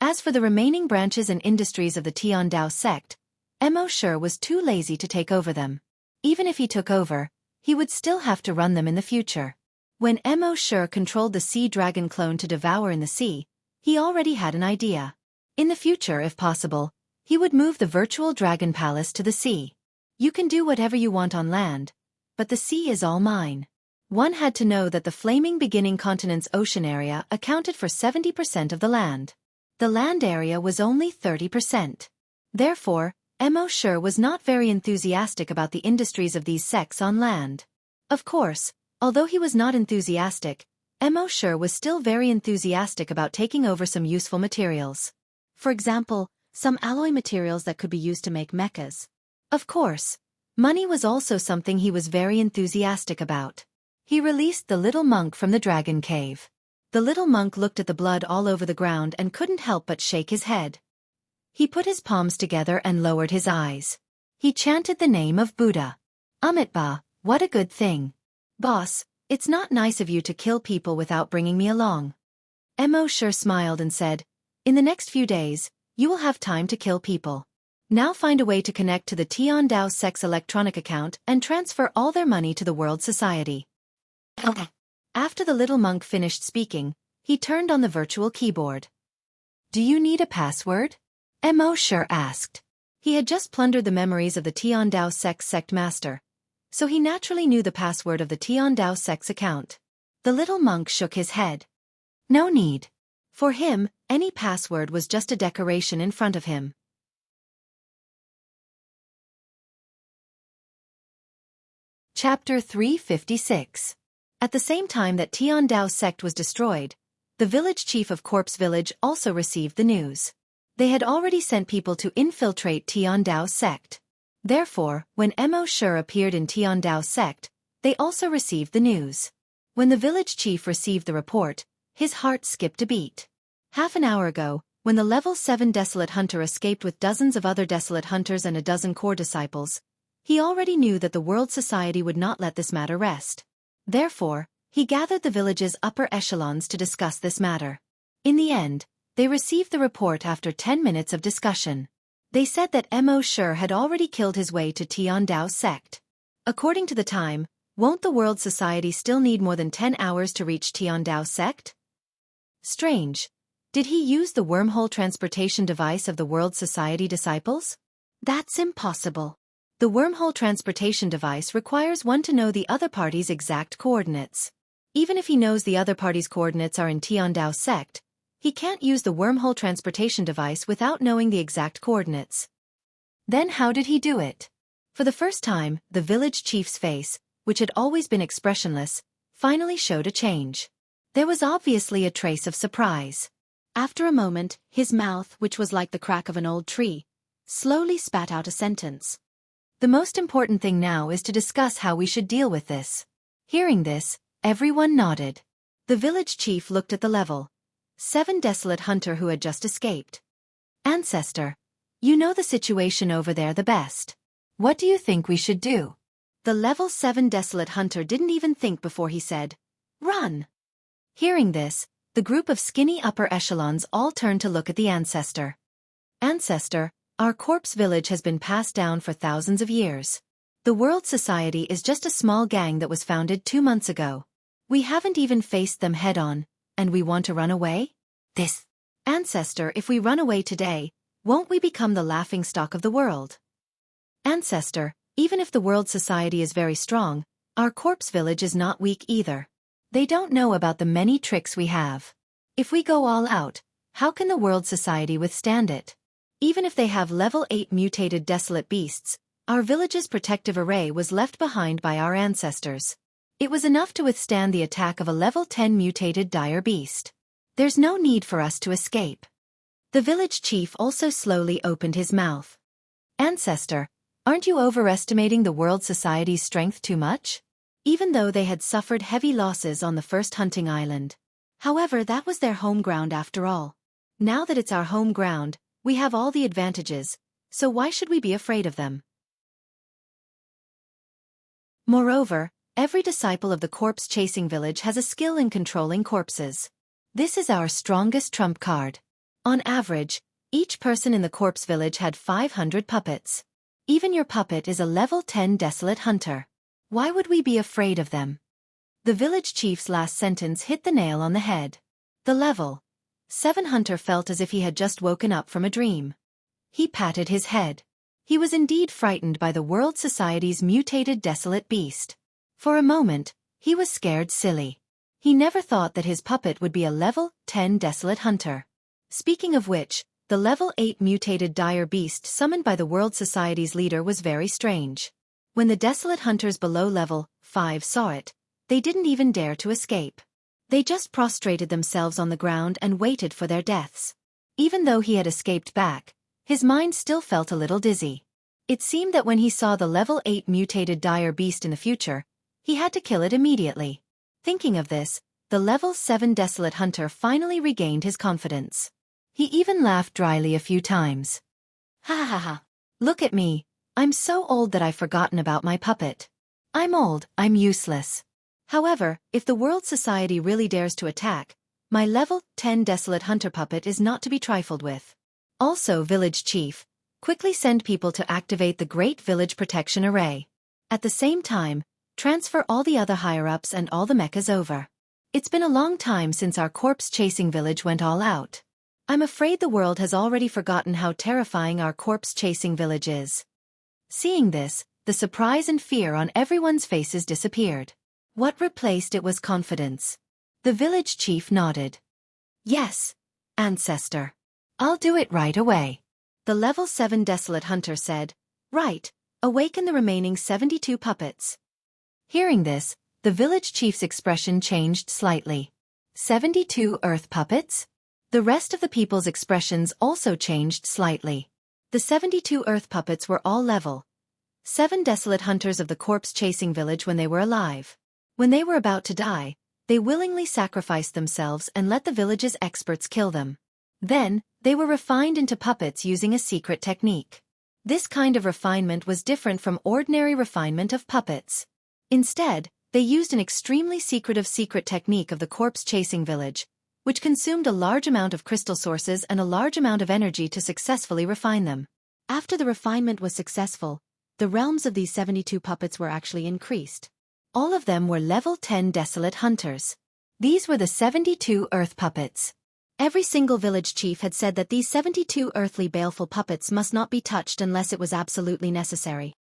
[SPEAKER 1] As for the remaining branches and industries of the Tiandao sect, Mo Shi was too lazy to take over them. Even if he took over, he would still have to run them in the future. When Mo Shi controlled the sea dragon clone to devour in the sea, he already had an idea. In the future, if possible, he would move the virtual dragon palace to the sea. You can do whatever you want on land, but the sea is all mine. One had to know that the flaming beginning continent's ocean area accounted for 70% of the land. The land area was only 30%. Therefore, Mo Shi was not very enthusiastic about the industries of these sects on land. Of course, although he was not enthusiastic, Mo Shi was still very enthusiastic about taking over some useful materials. For example, some alloy materials that could be used to make mechas. Of course, money was also something he was very enthusiastic about. He released the little monk from the dragon cave. The little monk looked at the blood all over the ground and couldn't help but shake his head. He put his palms together and lowered his eyes. He chanted the name of Buddha. Amitabha, what a good thing. Boss, it's not nice of you to kill people without bringing me along. Mo Shi smiled and said, "In the next few days, you will have time to kill people. Now find a way to connect to the Tiandao sect's electronic account and transfer all their money to the World Society." After the little monk finished speaking, he turned on the virtual keyboard. "Do you need a password?" Mo Shi asked. He had just plundered the memories of the Tiandao sect's sect master, so he naturally knew the password of the Tiandao sect's account. The little monk shook his head. No need. For him, any password was just a decoration in front of him. Chapter 356. At the same time that Tiandao sect was destroyed, the village chief of Corpse Village also received the news. They had already sent people to infiltrate Tiandao sect. Therefore, when Mo Shi appeared in Tiandao sect, they also received the news. When the village chief received the report, his heart skipped a beat. Half an hour ago, when the level 7 desolate hunter escaped with dozens of other desolate hunters and a dozen core disciples, he already knew that the World Society would not let this matter rest. Therefore, he gathered the village's upper echelons to discuss this matter. In the end, they received the report after 10 minutes of discussion. They said that Mo Shi had already killed his way to Tiandao sect. According to the time, won't the World Society still need more than 10 hours to reach Tiandao sect? Strange. Did he use the wormhole transportation device of the World Society disciples? That's impossible. The wormhole transportation device requires one to know the other party's exact coordinates. Even if he knows the other party's coordinates are in Tiandao sect, he can't use the wormhole transportation device without knowing the exact coordinates. Then how did he do it? For the first time, the village chief's face, which had always been expressionless, finally showed a change. There was obviously a trace of surprise. After a moment, his mouth, which was like the crack of an old tree, slowly spat out a sentence. The most important thing now is to discuss how we should deal with this. Hearing this, everyone nodded. The village chief looked at the level 7 desolate hunter who had just escaped. Ancestor, you know the situation over there the best. What do you think we should do? The level 7 desolate hunter didn't even think before he said, "Run!" Hearing this, the group of skinny upper echelons all turned to look at the ancestor. Ancestor, our corpse village has been passed down for thousands of years. The World Society is just a small gang that was founded 2 months ago. We haven't even faced them head-on, and we want to run away? This. Ancestor, if we run away today, won't we become the laughingstock of the world? Ancestor, even if the World Society is very strong, our corpse village is not weak either. They don't know about the many tricks we have. If we go all out, how can the World Society withstand it? Even if they have level 8 mutated desolate beasts, our village's protective array was left behind by our ancestors. It was enough to withstand the attack of a level 10 mutated dire beast. There's no need for us to escape. The village chief also slowly opened his mouth. Ancestor, aren't you overestimating the World Society's strength too much? Even though they had suffered heavy losses on the first hunting island. However, that was their home ground after all. Now that it's our home ground, we have all the advantages, so why should we be afraid of them? Moreover, every disciple of the corpse-chasing village has a skill in controlling corpses. This is our strongest trump card. On average, each person in the corpse village had 500 puppets. Even your puppet is a level 10 desolate hunter. Why would we be afraid of them? The village chief's last sentence hit the nail on the head. The level 7 hunter felt as if he had just woken up from a dream. He patted his head. He was indeed frightened by the World Society's mutated desolate beast. For a moment, he was scared silly. He never thought that his puppet would be a level 10 desolate hunter. Speaking of which, the level 8 mutated dire beast summoned by the World Society's leader was very strange. When the desolate hunters below level 5 saw it, they didn't even dare to escape. They just prostrated themselves on the ground and waited for their deaths. Even though he had escaped back, his mind still felt a little dizzy. It seemed that when he saw the level 8 mutated dire beast in the future, he had to kill it immediately. Thinking of this, the level 7 desolate hunter finally regained his confidence. He even laughed dryly a few times. Ha ha ha. Look at me. I'm so old that I've forgotten about my puppet. I'm old, I'm useless. However, if the World Society really dares to attack, my level 10 desolate hunter puppet is not to be trifled with. Also, village chief, quickly send people to activate the Great Village Protection Array. At the same time, transfer all the other higher-ups and all the mechas over. It's been a long time since our corpse-chasing village went all out. I'm afraid the world has already forgotten how terrifying our corpse-chasing village is. Seeing this, the surprise and fear on everyone's faces disappeared. What replaced it was confidence. The village chief nodded. Yes, ancestor. I'll do it right away. The level 7 desolate hunter said, Right, awaken the remaining 72 puppets. Hearing this, the village chief's expression changed slightly. 72 earth puppets? The rest of the people's expressions also changed slightly. The 72 earth puppets were all level 7 desolate hunters of the corpse-chasing village when they were alive. When they were about to die, they willingly sacrificed themselves and let the village's experts kill them. Then, they were refined into puppets using a secret technique. This kind of refinement was different from ordinary refinement of puppets. Instead, they used an extremely secret technique of the corpse-chasing village, which consumed a large amount of crystal sources and a large amount of energy to successfully refine them. After the refinement was successful, the realms of these 72 puppets were actually increased. All of them were level 10 desolate hunters. These were the 72 earth puppets. Every single village chief had said that these 72 earthly baleful puppets must not be touched unless it was absolutely necessary.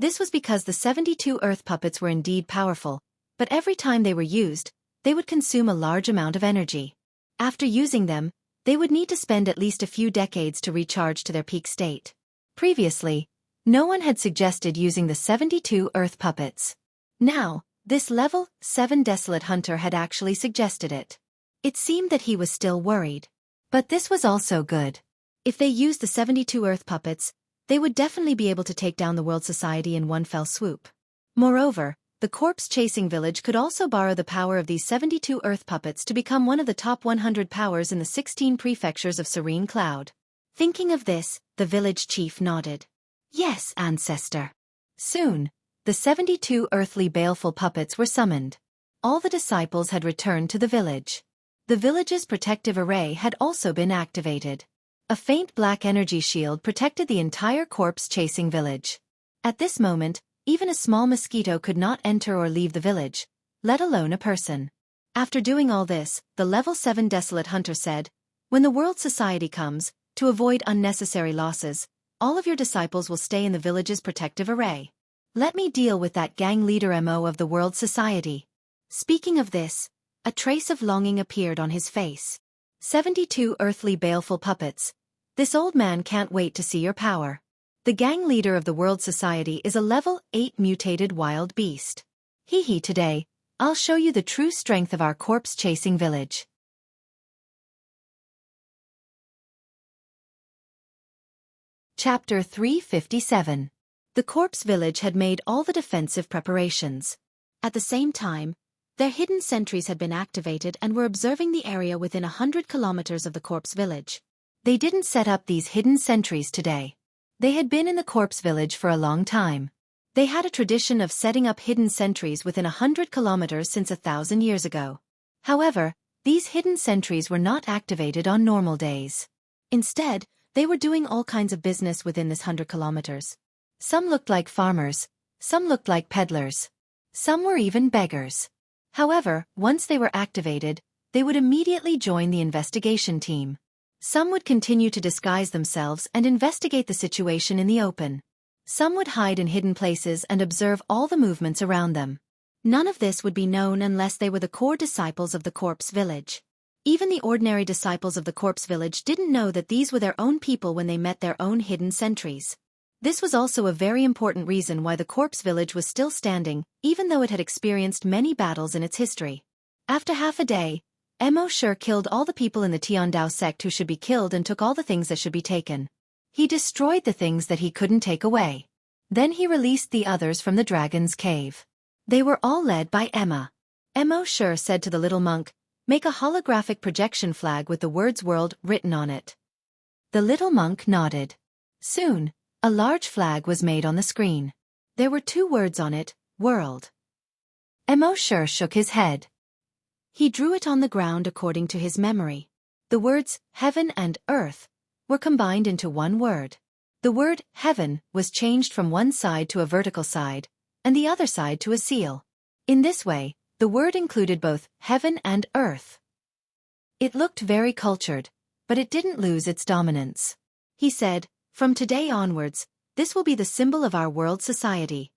[SPEAKER 1] This was because the 72 earth puppets were indeed powerful, but every time they were used, they would consume a large amount of energy. After using them, they would need to spend at least a few decades to recharge to their peak state. Previously, no one had suggested using the 72 earth puppets. Now, this level 7 desolate hunter had actually suggested it. It seemed that he was still worried. But this was also good. If they used the 72 earth puppets, they would definitely be able to take down the world society in one fell swoop. Moreover, the corpse-chasing village could also borrow the power of these 72 earth puppets to become one of the top 100 powers in the 16 prefectures of Serene Cloud. Thinking of this, the village chief nodded. Yes, ancestor. Soon, the 72 earthly baleful puppets were summoned. All the disciples had returned to the village. The village's protective array had also been activated. A faint black energy shield protected the entire corpse-chasing village. At this moment, even a small mosquito could not enter or leave the village, let alone a person. After doing all this, the level 7 desolate hunter said, "When the world society comes, to avoid unnecessary losses, all of your disciples will stay in the village's protective array. Let me deal with that gang leader MO of the world society." Speaking of this, a trace of longing appeared on his face. 72 earthly baleful puppets. This old man can't wait to see your power. The gang leader of the world society is a level 8 mutated wild beast. Today, I'll show you the true strength of our corpse-chasing village. Chapter 357. The corpse village had made all the defensive preparations. At the same time, their hidden sentries had been activated and were observing the area within 100 kilometers of the corpse village. They didn't set up these hidden sentries today. They had been in the corpse village for a long time. They had a tradition of setting up hidden sentries within 100 kilometers since 1,000 years ago. However, these hidden sentries were not activated on normal days. Instead, they were doing all kinds of business within this 100 kilometers. Some looked like farmers, some looked like peddlers. Some were even beggars. However, once they were activated, they would immediately join the investigation team. Some would continue to disguise themselves and investigate the situation in the open. Some would hide in hidden places and observe all the movements around them. None of this would be known unless they were the core disciples of the corpse village. Even the ordinary disciples of the corpse village didn't know that these were their own people when they met their own hidden sentries. This was also a very important reason why the corpse village was still standing, even though it had experienced many battles in its history. After half a day, Mo Sure killed all the people in the Tiandao sect who should be killed and took all the things that should be taken. He destroyed the things that he couldn't take away. Then he released the others from the dragon's cave. They were all led by Emma. Mo Sure said to the little monk, "Make a holographic projection flag with the words world written on it." The little monk nodded. Soon, a large flag was made on the screen. There were 2 words on it, world. Mo Sure shook his head. He drew it on the ground according to his memory. The words heaven and earth were combined into one word. The word heaven was changed from one side to a vertical side, and the other side to a seal. In this way, the word included both heaven and earth. It looked very cultured, but it didn't lose its dominance. He said, "From today onwards, this will be the symbol of our world society."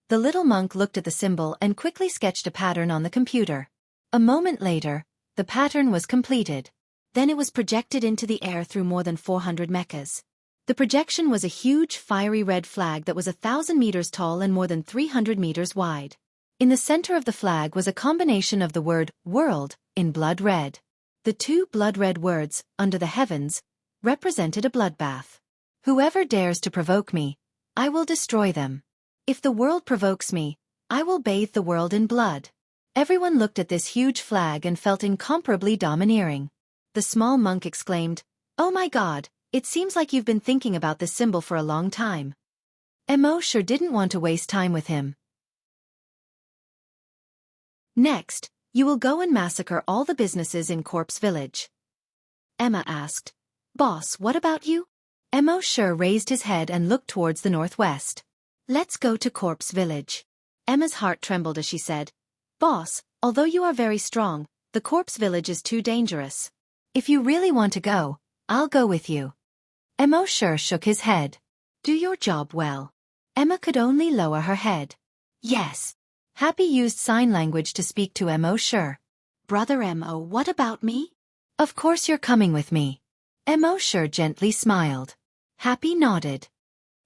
[SPEAKER 1] The little monk looked at the symbol and quickly sketched a pattern on the computer. A moment later, the pattern was completed. Then it was projected into the air through more than 400 mechas. The projection was a huge fiery red flag that was 1,000 meters tall and more than 300 meters wide. In the center of the flag was a combination of the word world in blood red. The 2 blood red words, under the heavens, represented a bloodbath. "Whoever dares to provoke me, I will destroy them. If the world provokes me, I will bathe the world in blood." Everyone looked at this huge flag and felt incomparably domineering. The small monk exclaimed, "Oh my God, it seems like you've been thinking about this symbol for a long time." Mo sure didn't want to waste time with him. "Next, you will go and massacre all the businesses in Corpse Village." Emma asked, "Boss, what about you?" Mo sure raised his head and looked towards the northwest. "Let's go to Corpse Village." Emma's heart trembled as she said, "Boss, although you are very strong, the Corpse Village is too dangerous. If you really want to go, I'll go with you." Mo sure shook his head. "Do your job well." Emma could only lower her head. "Yes." Happy used sign language to speak to Mo sure. "Brother Mo, what about me?" "Of course you're coming with me." Mo sure gently smiled. Happy nodded.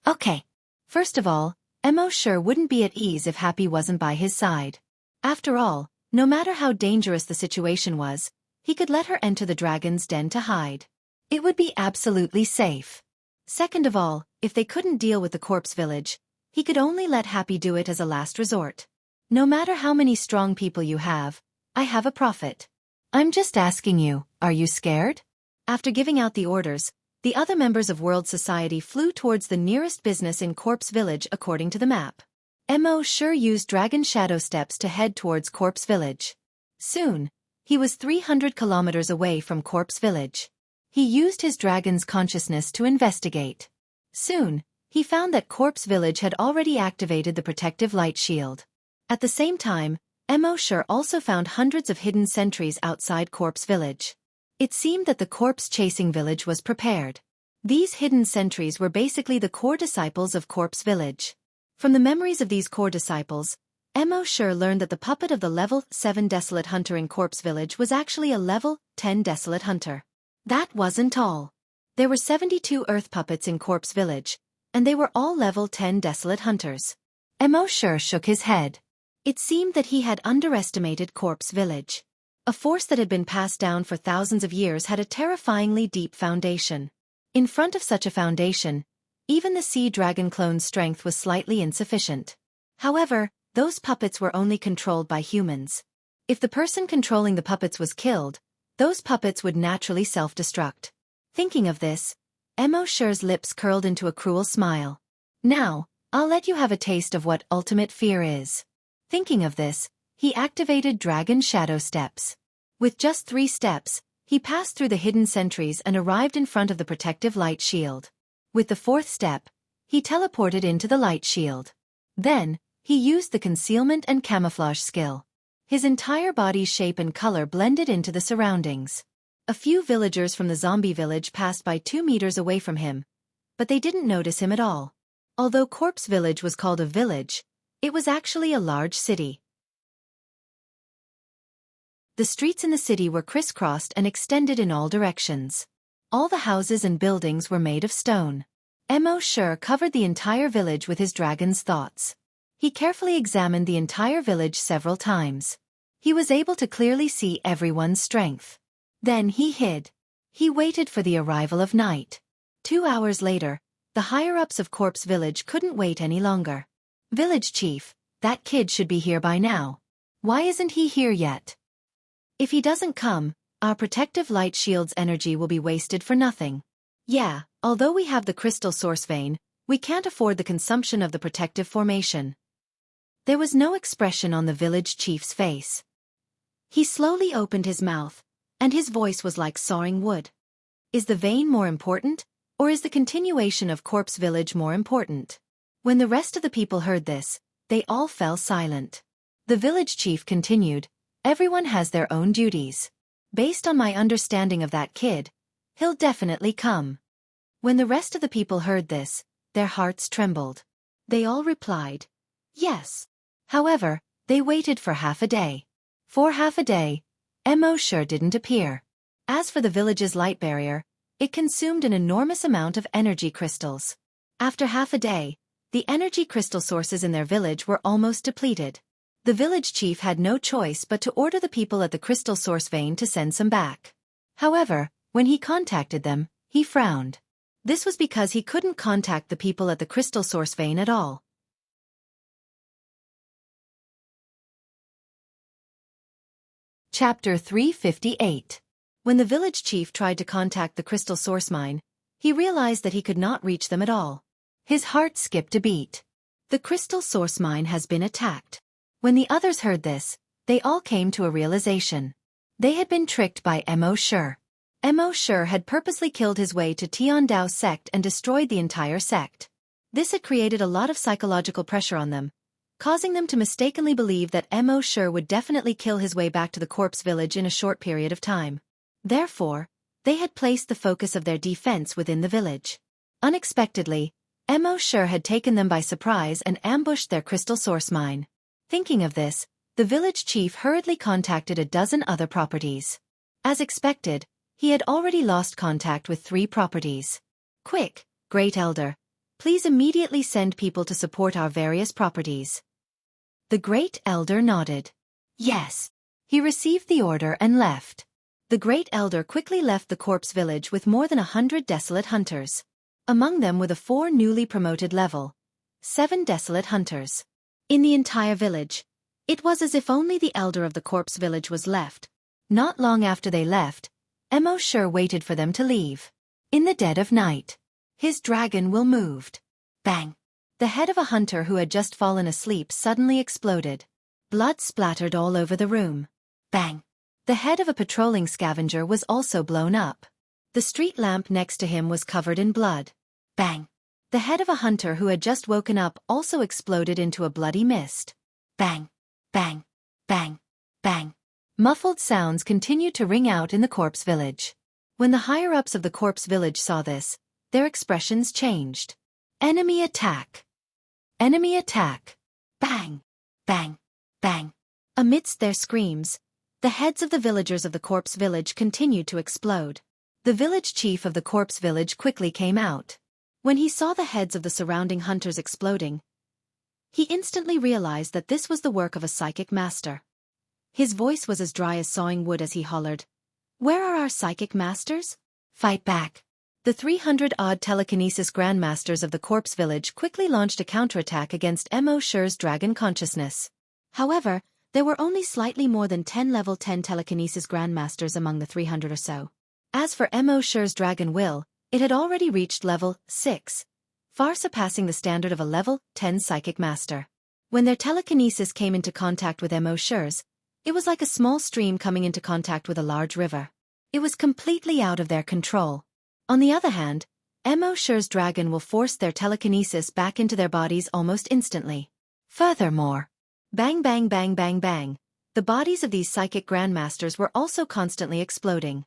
[SPEAKER 1] "Okay. First of all, Mo sure wouldn't be at ease if Happy wasn't by his side. After all, no matter how dangerous the situation was, he could let her enter the dragon's den to hide. It would be absolutely safe. Second of all, if they couldn't deal with the corpse village, he could only let Happy do it as a last resort. No matter how many strong people you have, I have a prophet. I'm just asking you, are you scared? After giving out the orders, the other members of World Society flew towards the nearest business in Corpse Village according to the map. Mo sure used Dragon Shadow Steps to head towards Corpse Village. Soon, he was 300 kilometers away from Corpse Village. He used his dragon's consciousness to investigate. Soon, he found that Corpse Village had already activated the protective light shield. At the same time, Mo sure also found hundreds of hidden sentries outside Corpse Village. It seemed that the corpse-chasing village was prepared. These hidden sentries were basically the core disciples of Corpse Village. From the memories of these core disciples, Mo sure learned that the puppet of the level 7 Desolate Hunter in Corpse Village was actually a level 10 Desolate Hunter. That wasn't all. There were 72 earth puppets in Corpse Village, and they were all level 10 Desolate Hunters. Mo sure shook his head. It seemed that he had underestimated Corpse Village. A force that had been passed down for thousands of years had a terrifyingly deep foundation. In front of such a foundation, even the sea dragon clone's strength was slightly insufficient. However, those puppets were only controlled by humans. If the person controlling the puppets was killed, those puppets would naturally self-destruct. Thinking of this, Mo sure's lips curled into a cruel smile. Now, I'll let you have a taste of what ultimate fear is. Thinking of this, he activated Dragon Shadow Steps. With just 3 steps, he passed through the hidden sentries and arrived in front of the protective light shield. With the 4th step, he teleported into the light shield. Then, he used the concealment and camouflage skill. His entire body's shape and color blended into the surroundings. A few villagers from the zombie village passed by 2 meters away from him, but they didn't notice him at all. Although Corpse Village was called a village, it was actually a large city. The streets in the city were crisscrossed and extended in all directions. All the houses and buildings were made of stone. Mo sure covered the entire village with his dragon's thoughts. He carefully examined the entire village several times. He was able to clearly see everyone's strength. Then he hid. He waited for the arrival of night. 2 hours later, the higher-ups of Corpse Village couldn't wait any longer. Village Chief, that kid should be here by now. Why isn't he here yet? If he doesn't come, our protective light shield's energy will be wasted for nothing. Yeah, although we have the crystal source vein, we can't afford the consumption of the protective formation. There was no expression on the village chief's face. He slowly opened his mouth, and his voice was like sawing wood. Is the vein more important, or is the continuation of Corpse Village more important? When the rest of the people heard this, they all fell silent. The village chief continued, everyone has their own duties. Based on my understanding of that kid, he'll definitely come. When the rest of the people heard this, their hearts trembled. They all replied, yes. However, they waited for half a day. For half a day, Mo sure didn't appear. As for the village's light barrier, it consumed an enormous amount of energy crystals. After half a day, the energy crystal sources in their village were almost depleted. The village chief had no choice but to order the people at the crystal source vein to send some back. However, when he contacted them, he frowned. This was because he couldn't contact the people at the crystal source vein at all. Chapter 358. When the village chief tried to contact the crystal source mine, he realized that he could not reach them at all. His heart skipped a beat. The crystal source mine has been attacked. When the others heard this, they all came to a realization. They had been tricked by Mo sure. Mo sure had purposely killed his way to Tiandao sect and destroyed the entire sect. This had created a lot of psychological pressure on them, causing them to mistakenly believe that Mo sure would definitely kill his way back to the corpse village in a short period of time. Therefore, they had placed the focus of their defense within the village. Unexpectedly, Mo sure had taken them by surprise and ambushed their crystal source mine. Thinking of this, the village chief hurriedly contacted a dozen other properties. As expected, he had already lost contact with 3 properties. Quick, Great Elder, Please immediately send people to support our various properties. The Great Elder nodded. Yes. He received the order and left. The Great Elder quickly left the corpse village with more than 100 desolate hunters. Among them were the 4 newly promoted level 7 desolate hunters. In the entire village, it was as if only the elder of the corpse village was left. Not long after they left, Mo Sure waited for them to leave. In the dead of night, his dragon will moved. Bang! The head of a hunter who had just fallen asleep suddenly exploded. Blood splattered all over the room. Bang! The head of a patrolling scavenger was also blown up. The street lamp next to him was covered in blood. Bang! The head of a hunter who had just woken up also exploded into a bloody mist. Bang! Bang! Bang! Bang! Muffled sounds continued to ring out in the corpse village. When the higher-ups of the corpse village saw this, their expressions changed. Enemy attack! Enemy attack! Bang! Bang! Bang! Amidst their screams, the heads of the villagers of the corpse village continued to explode. The village chief of the corpse village quickly came out. When he saw the heads of the surrounding hunters exploding, he instantly realized that this was the work of a psychic master. His voice was as dry as sawing wood as he hollered, "Where are our psychic masters? Fight back!" The 300-odd telekinesis grandmasters of the corpse village quickly launched a counterattack against Mo Sure's dragon consciousness. However, there were only slightly more than 10 level 10 telekinesis grandmasters among the 300 or so. As for Mo Sure's dragon will, it had already reached level 6, far surpassing the standard of a level 10 psychic master. When their telekinesis came into contact with Mo Sure's, it was like a small stream coming into contact with a large river. It was completely out of their control. On the other hand, Mo Sure's dragon will force their telekinesis back into their bodies almost instantly. Furthermore, bang bang bang bang bang, the bodies of these psychic grandmasters were also constantly exploding.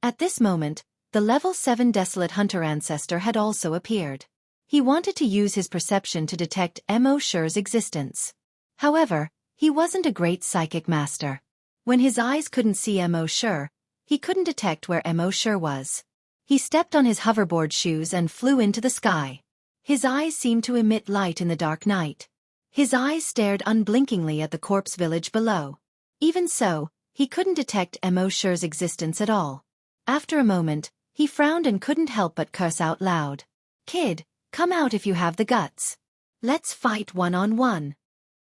[SPEAKER 1] At this moment, the level 7 desolate hunter ancestor had also appeared. He wanted to use his perception to detect Mo Sure's existence. However, he wasn't a great psychic master. When his eyes couldn't see Mo Sure, he couldn't detect where Mo Sure was. He stepped on his hoverboard shoes and flew into the sky. His eyes seemed to emit light in the dark night. His eyes stared unblinkingly at the corpse village below. Even so, he couldn't detect Mo Sure's existence at all. After a moment, he frowned and couldn't help but curse out loud. "Kid, come out if you have the guts. Let's fight one-on-one."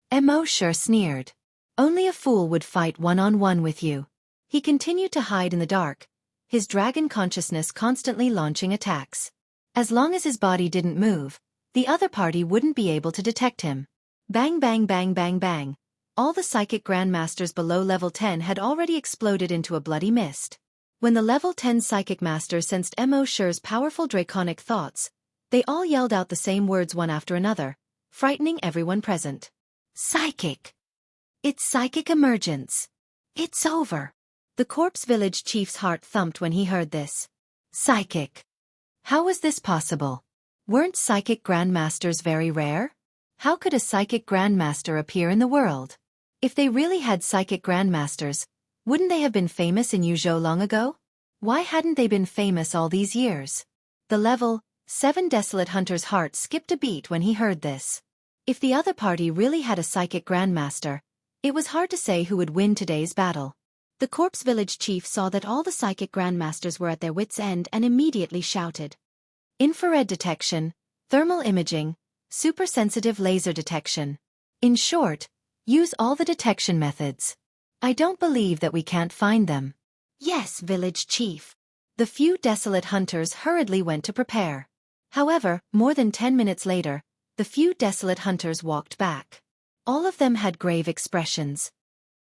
[SPEAKER 1] Mo Sure sneered. "Only a fool would fight one-on-one with you." He continued to hide in the dark, his dragon consciousness constantly launching attacks. As long as his body didn't move, the other party wouldn't be able to detect him. Bang bang bang bang bang. All the psychic grandmasters below level 10 had already exploded into a bloody mist. When the level 10 psychic masters sensed Mo Sure's powerful draconic thoughts, they all yelled out the same words one after another, frightening everyone present. "Psychic! It's psychic emergence! It's over!" The corpse village chief's heart thumped when he heard this. Psychic! How was this possible? Weren't psychic grandmasters very rare? How could a psychic grandmaster appear in the world? If they really had psychic grandmasters, wouldn't they have been famous in Yuzhou long ago? Why hadn't they been famous all these years? The level 7 desolate hunter's heart skipped a beat when he heard this. If the other party really had a psychic grandmaster, it was hard to say who would win today's battle. The corpse village chief saw that all the psychic grandmasters were at their wits' end and immediately shouted. Infrared detection, thermal imaging, super-sensitive laser detection. In short, use all the detection methods. I don't believe that we can't find them. Yes, village chief. The few desolate hunters hurriedly went to prepare. However, more than 10 minutes later, the few desolate hunters walked back. All of them had grave expressions.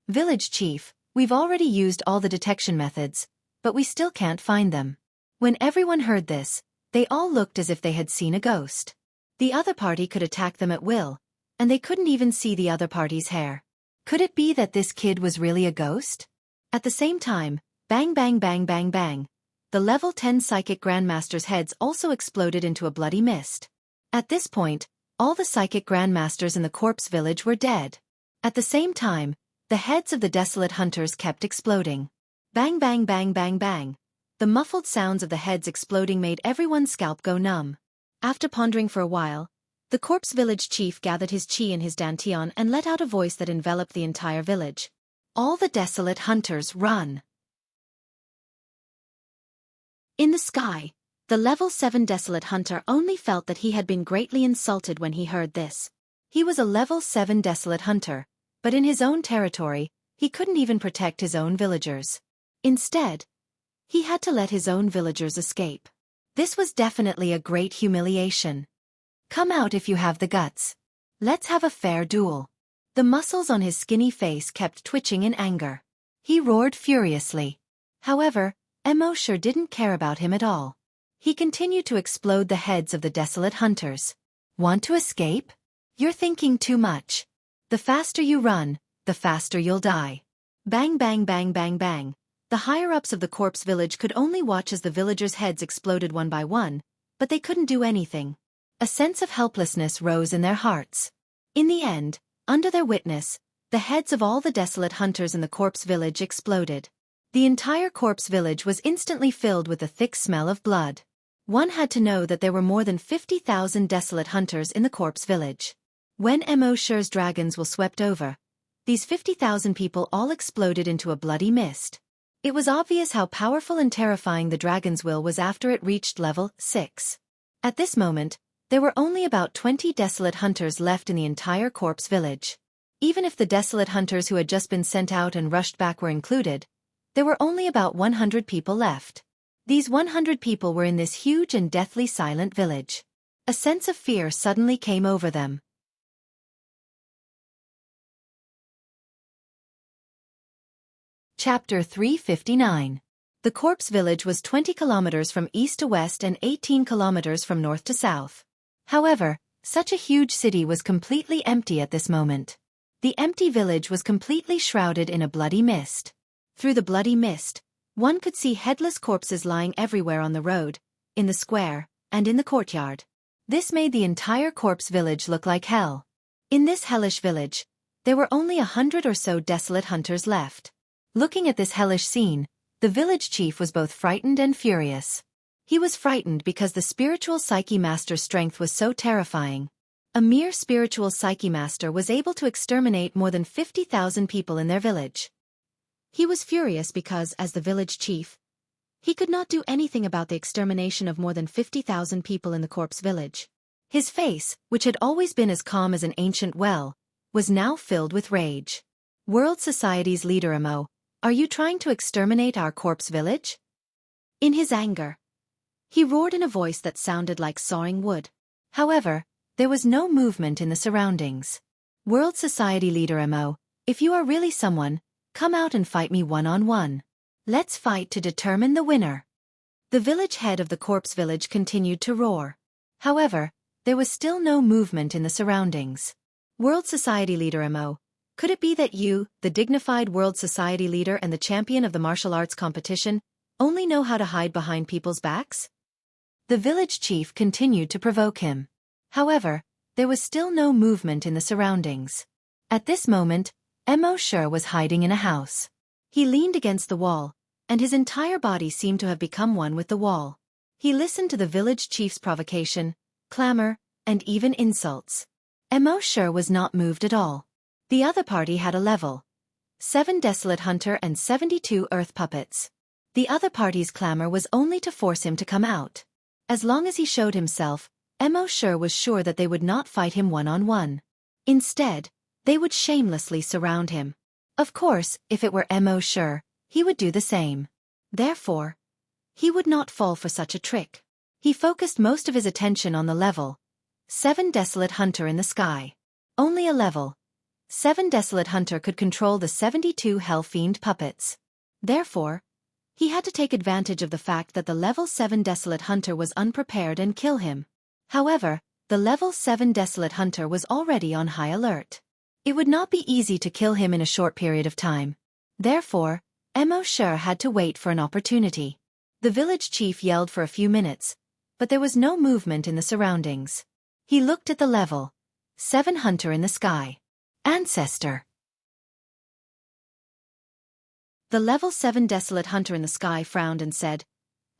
[SPEAKER 1] Village chief, we've already used all the detection methods, but we still can't find them. When everyone heard this, they all looked as if they had seen a ghost. The other party could attack them at will, and they couldn't even see the other party's hair. Could it be that this kid was really a ghost? At the same time, bang bang bang bang bang, the level 10 psychic grandmasters' heads also exploded into a bloody mist. At this point, all the psychic grandmasters in the corpse village were dead. At the same time, the heads of the desolate hunters kept exploding. Bang bang bang bang bang. The muffled sounds of the heads exploding made everyone's scalp go numb. After pondering for a while, the corpse village chief gathered his chi and his dantian and let out a voice that enveloped the entire village. All the desolate hunters run! In the sky, the level 7 desolate hunter only felt that he had been greatly insulted when he heard this. He was a level 7 desolate hunter, but in his own territory, he couldn't even protect his own villagers. Instead, he had to let his own villagers escape. This was definitely a great humiliation. Come out if you have the guts. Let's have a fair duel. The muscles on his skinny face kept twitching in anger. He roared furiously. However, Mo sure didn't care about him at all. He continued to explode the heads of the desolate hunters. Want to escape? You're thinking too much. The faster you run, the faster you'll die. Bang bang bang bang bang. The higher-ups of the corpse village could only watch as the villagers' heads exploded one by one, but they couldn't do anything. A sense of helplessness rose in their hearts. In the end, under their witness, the heads of all the desolate hunters in the corpse village exploded. The entire corpse village was instantly filled with a thick smell of blood. One had to know that there were more than 50,000 desolate hunters in the corpse village. When Mo Sher's dragons were swept over, these 50,000 people all exploded into a bloody mist. It was obvious how powerful and terrifying the dragon's will was after it reached level 6. At this moment, there were only about 20 desolate hunters left in the entire corpse village. Even if the desolate hunters who had just been sent out and rushed back were included, there were only about 100 people left. These 100 people were in this huge and deathly silent village. A sense of fear suddenly came over them. Chapter 359. The corpse village was 20 kilometers from east to west and 18 kilometers from north to south. However, such a huge city was completely empty at this moment. The empty village was completely shrouded in a bloody mist. Through the bloody mist, one could see headless corpses lying everywhere on the road, in the square, and in the courtyard. This made the entire corpse village look like hell. In this hellish village, there were only 100 or so desolate hunters left. Looking at this hellish scene, the village chief was both frightened and furious. He was frightened because the spiritual psyche master's strength was so terrifying. A mere spiritual psyche master was able to exterminate more than 50,000 people in their village. He was furious because, as the village chief, he could not do anything about the extermination of more than 50,000 people in the corpse village. His face, which had always been as calm as an ancient well, was now filled with rage. World Society's leader Mo, are you trying to exterminate our corpse village? In his anger, he roared in a voice that sounded like sawing wood. However, there was no movement in the surroundings. World Society leader Mo, if you are really someone, come out and fight me one-on-one. Let's fight to determine the winner. The village head of the corpse village continued to roar. However, there was still no movement in the surroundings. World Society leader Mo, could it be that you, the dignified World Society leader and the champion of the martial arts competition, only know how to hide behind people's backs? The village chief continued to provoke him. However, there was still no movement in the surroundings. At this moment, Mo Sher was hiding in a house. He leaned against the wall, and his entire body seemed to have become one with the wall. He listened to the village chief's provocation, clamor, and even insults. Mo Sher was not moved at all. The other party had a level 7 desolate hunter and 72 earth puppets. The other party's clamor was only to force him to come out. As long as he showed himself, Mo Sher was sure that they would not fight him one-on-one. Instead, they would shamelessly surround him. Of course, if it were Mo Sher, he would do the same. Therefore, he would not fall for such a trick. He focused most of his attention on the level 7 desolate hunter in the sky. Only a level 7 desolate hunter could control the 72 hell-fiend puppets. Therefore, he had to take advantage of the fact that the level 7 desolate hunter was unprepared and kill him. However, the level 7 desolate hunter was already on high alert. It would not be easy to kill him in a short period of time. Therefore, Mo Sher had to wait for an opportunity. The village chief yelled for a few minutes, but there was no movement in the surroundings. He looked at the level 7 hunter in the sky. Ancestor. The level 7 desolate hunter in the sky frowned and said,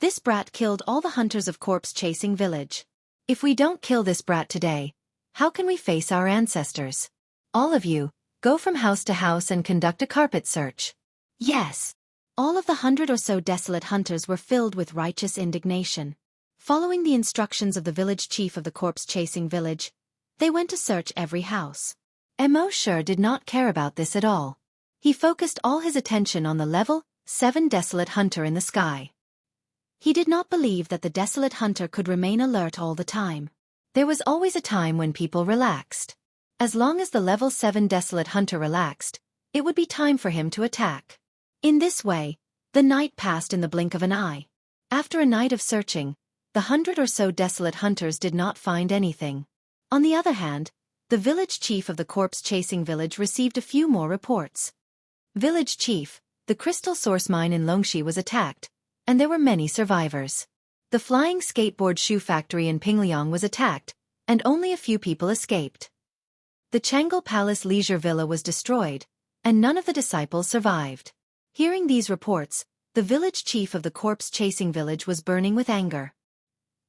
[SPEAKER 1] This brat killed all the hunters of corpse-chasing village. If we don't kill this brat today, how can we face our ancestors? All of you, go from house to house and conduct a carpet search. Yes. All of the 100 or so desolate hunters were filled with righteous indignation. Following the instructions of the village chief of the corpse-chasing village, they went to search every house. Mo sure did not care about this at all. He focused all his attention on the level 7 desolate hunter in the sky. He did not believe that the desolate hunter could remain alert all the time. There was always a time when people relaxed. As long as the level 7 desolate hunter relaxed, it would be time for him to attack. In this way, the night passed in the blink of an eye. After a night of searching, the 100 or so desolate hunters did not find anything. On the other hand, the village chief of the corpse-chasing village received a few more reports. Village chief, the crystal source mine in Longxi was attacked, and there were many survivors. The flying skateboard shoe factory in Pingliang was attacked, and only a few people escaped. The Chang'an Palace leisure villa was destroyed, and none of the disciples survived. Hearing these reports, the village chief of the corpse-chasing village was burning with anger.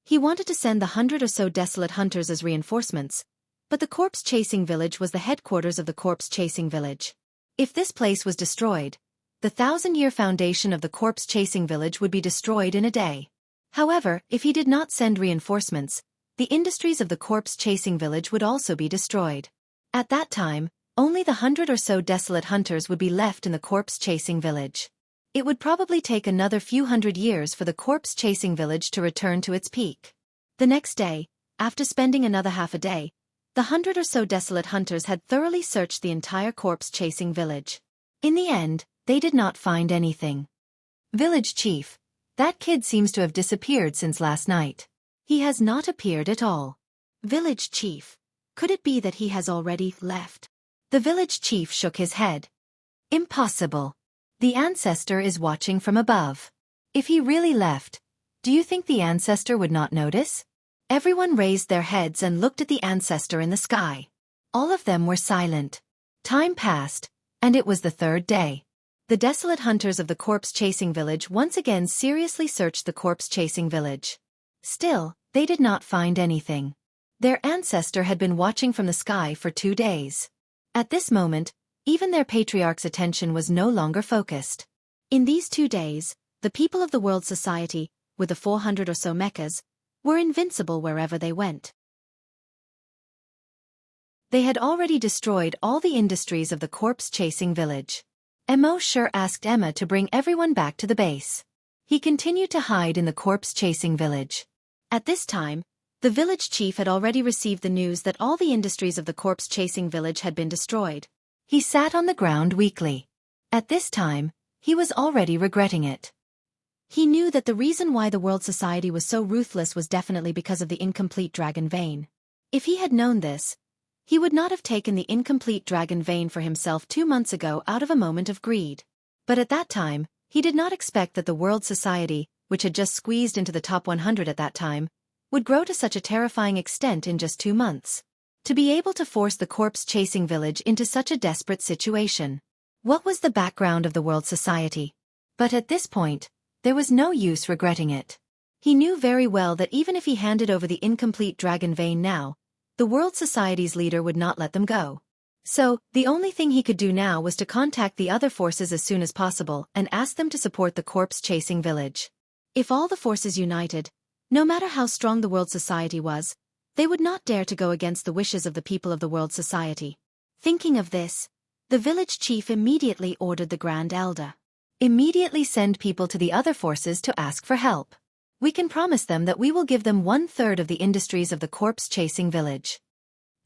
[SPEAKER 1] He wanted to send the 100 or so desolate hunters as reinforcements, but the corpse-chasing village was the headquarters of the corpse-chasing village. If this place was destroyed, the 1,000-year foundation of the corpse-chasing village would be destroyed in a day. However, if he did not send reinforcements, the industries of the corpse-chasing village would also be destroyed. At that time, only the 100 or so desolate hunters would be left in the corpse-chasing village. It would probably take another few hundred years for the corpse-chasing village to return to its peak. The next day, after spending another half a day, the 100 or so desolate hunters had thoroughly searched the entire corpse-chasing village. In the end, they did not find anything. Village chief, that kid seems to have disappeared since last night. He has not appeared at all. Village chief, could it be that he has already left? The village chief shook his head. Impossible. The ancestor is watching from above. If he really left, do you think the ancestor would not notice? Everyone raised their heads and looked at the ancestor in the sky. All of them were silent. Time passed, and it was the 3rd day. The desolate hunters of the corpse-chasing village once again seriously searched the corpse-chasing village. Still, they did not find anything. Their ancestor had been watching from the sky for 2 days. At this moment, even their patriarch's attention was no longer focused. In these 2 days, the people of the world society, with the 400 or so mechas, were invincible wherever they went. They had already destroyed all the industries of the corpse-chasing village. Mo sure asked Emma to bring everyone back to the base. He continued to hide in the corpse-chasing village. At this time, the village chief had already received the news that all the industries of the corpse-chasing village had been destroyed. He sat on the ground weakly. At this time, he was already regretting it. He knew that the reason why the world society was so ruthless was definitely because of the incomplete dragon vein. If he had known this, he would not have taken the incomplete dragon vein for himself 2 months ago out of a moment of greed. But at that time, he did not expect that the world society, which had just squeezed into the top 100 at that time, would grow to such a terrifying extent in just 2 months. To be able to force the corpse-chasing village into such a desperate situation. What was the background of the world society? But at this point, there was no use regretting it. He knew very well that even if he handed over the incomplete dragon vein now, the world society's leader would not let them go. So, the only thing he could do now was to contact the other forces as soon as possible and ask them to support the corpse-chasing village. If all the forces united, no matter how strong the world society was, they would not dare to go against the wishes of the people of the world society. Thinking of this, the village chief immediately ordered the Grand Elder. Immediately send people to the other forces to ask for help. We can promise them that we will give them 1/3 of the industries of the corpse-chasing village.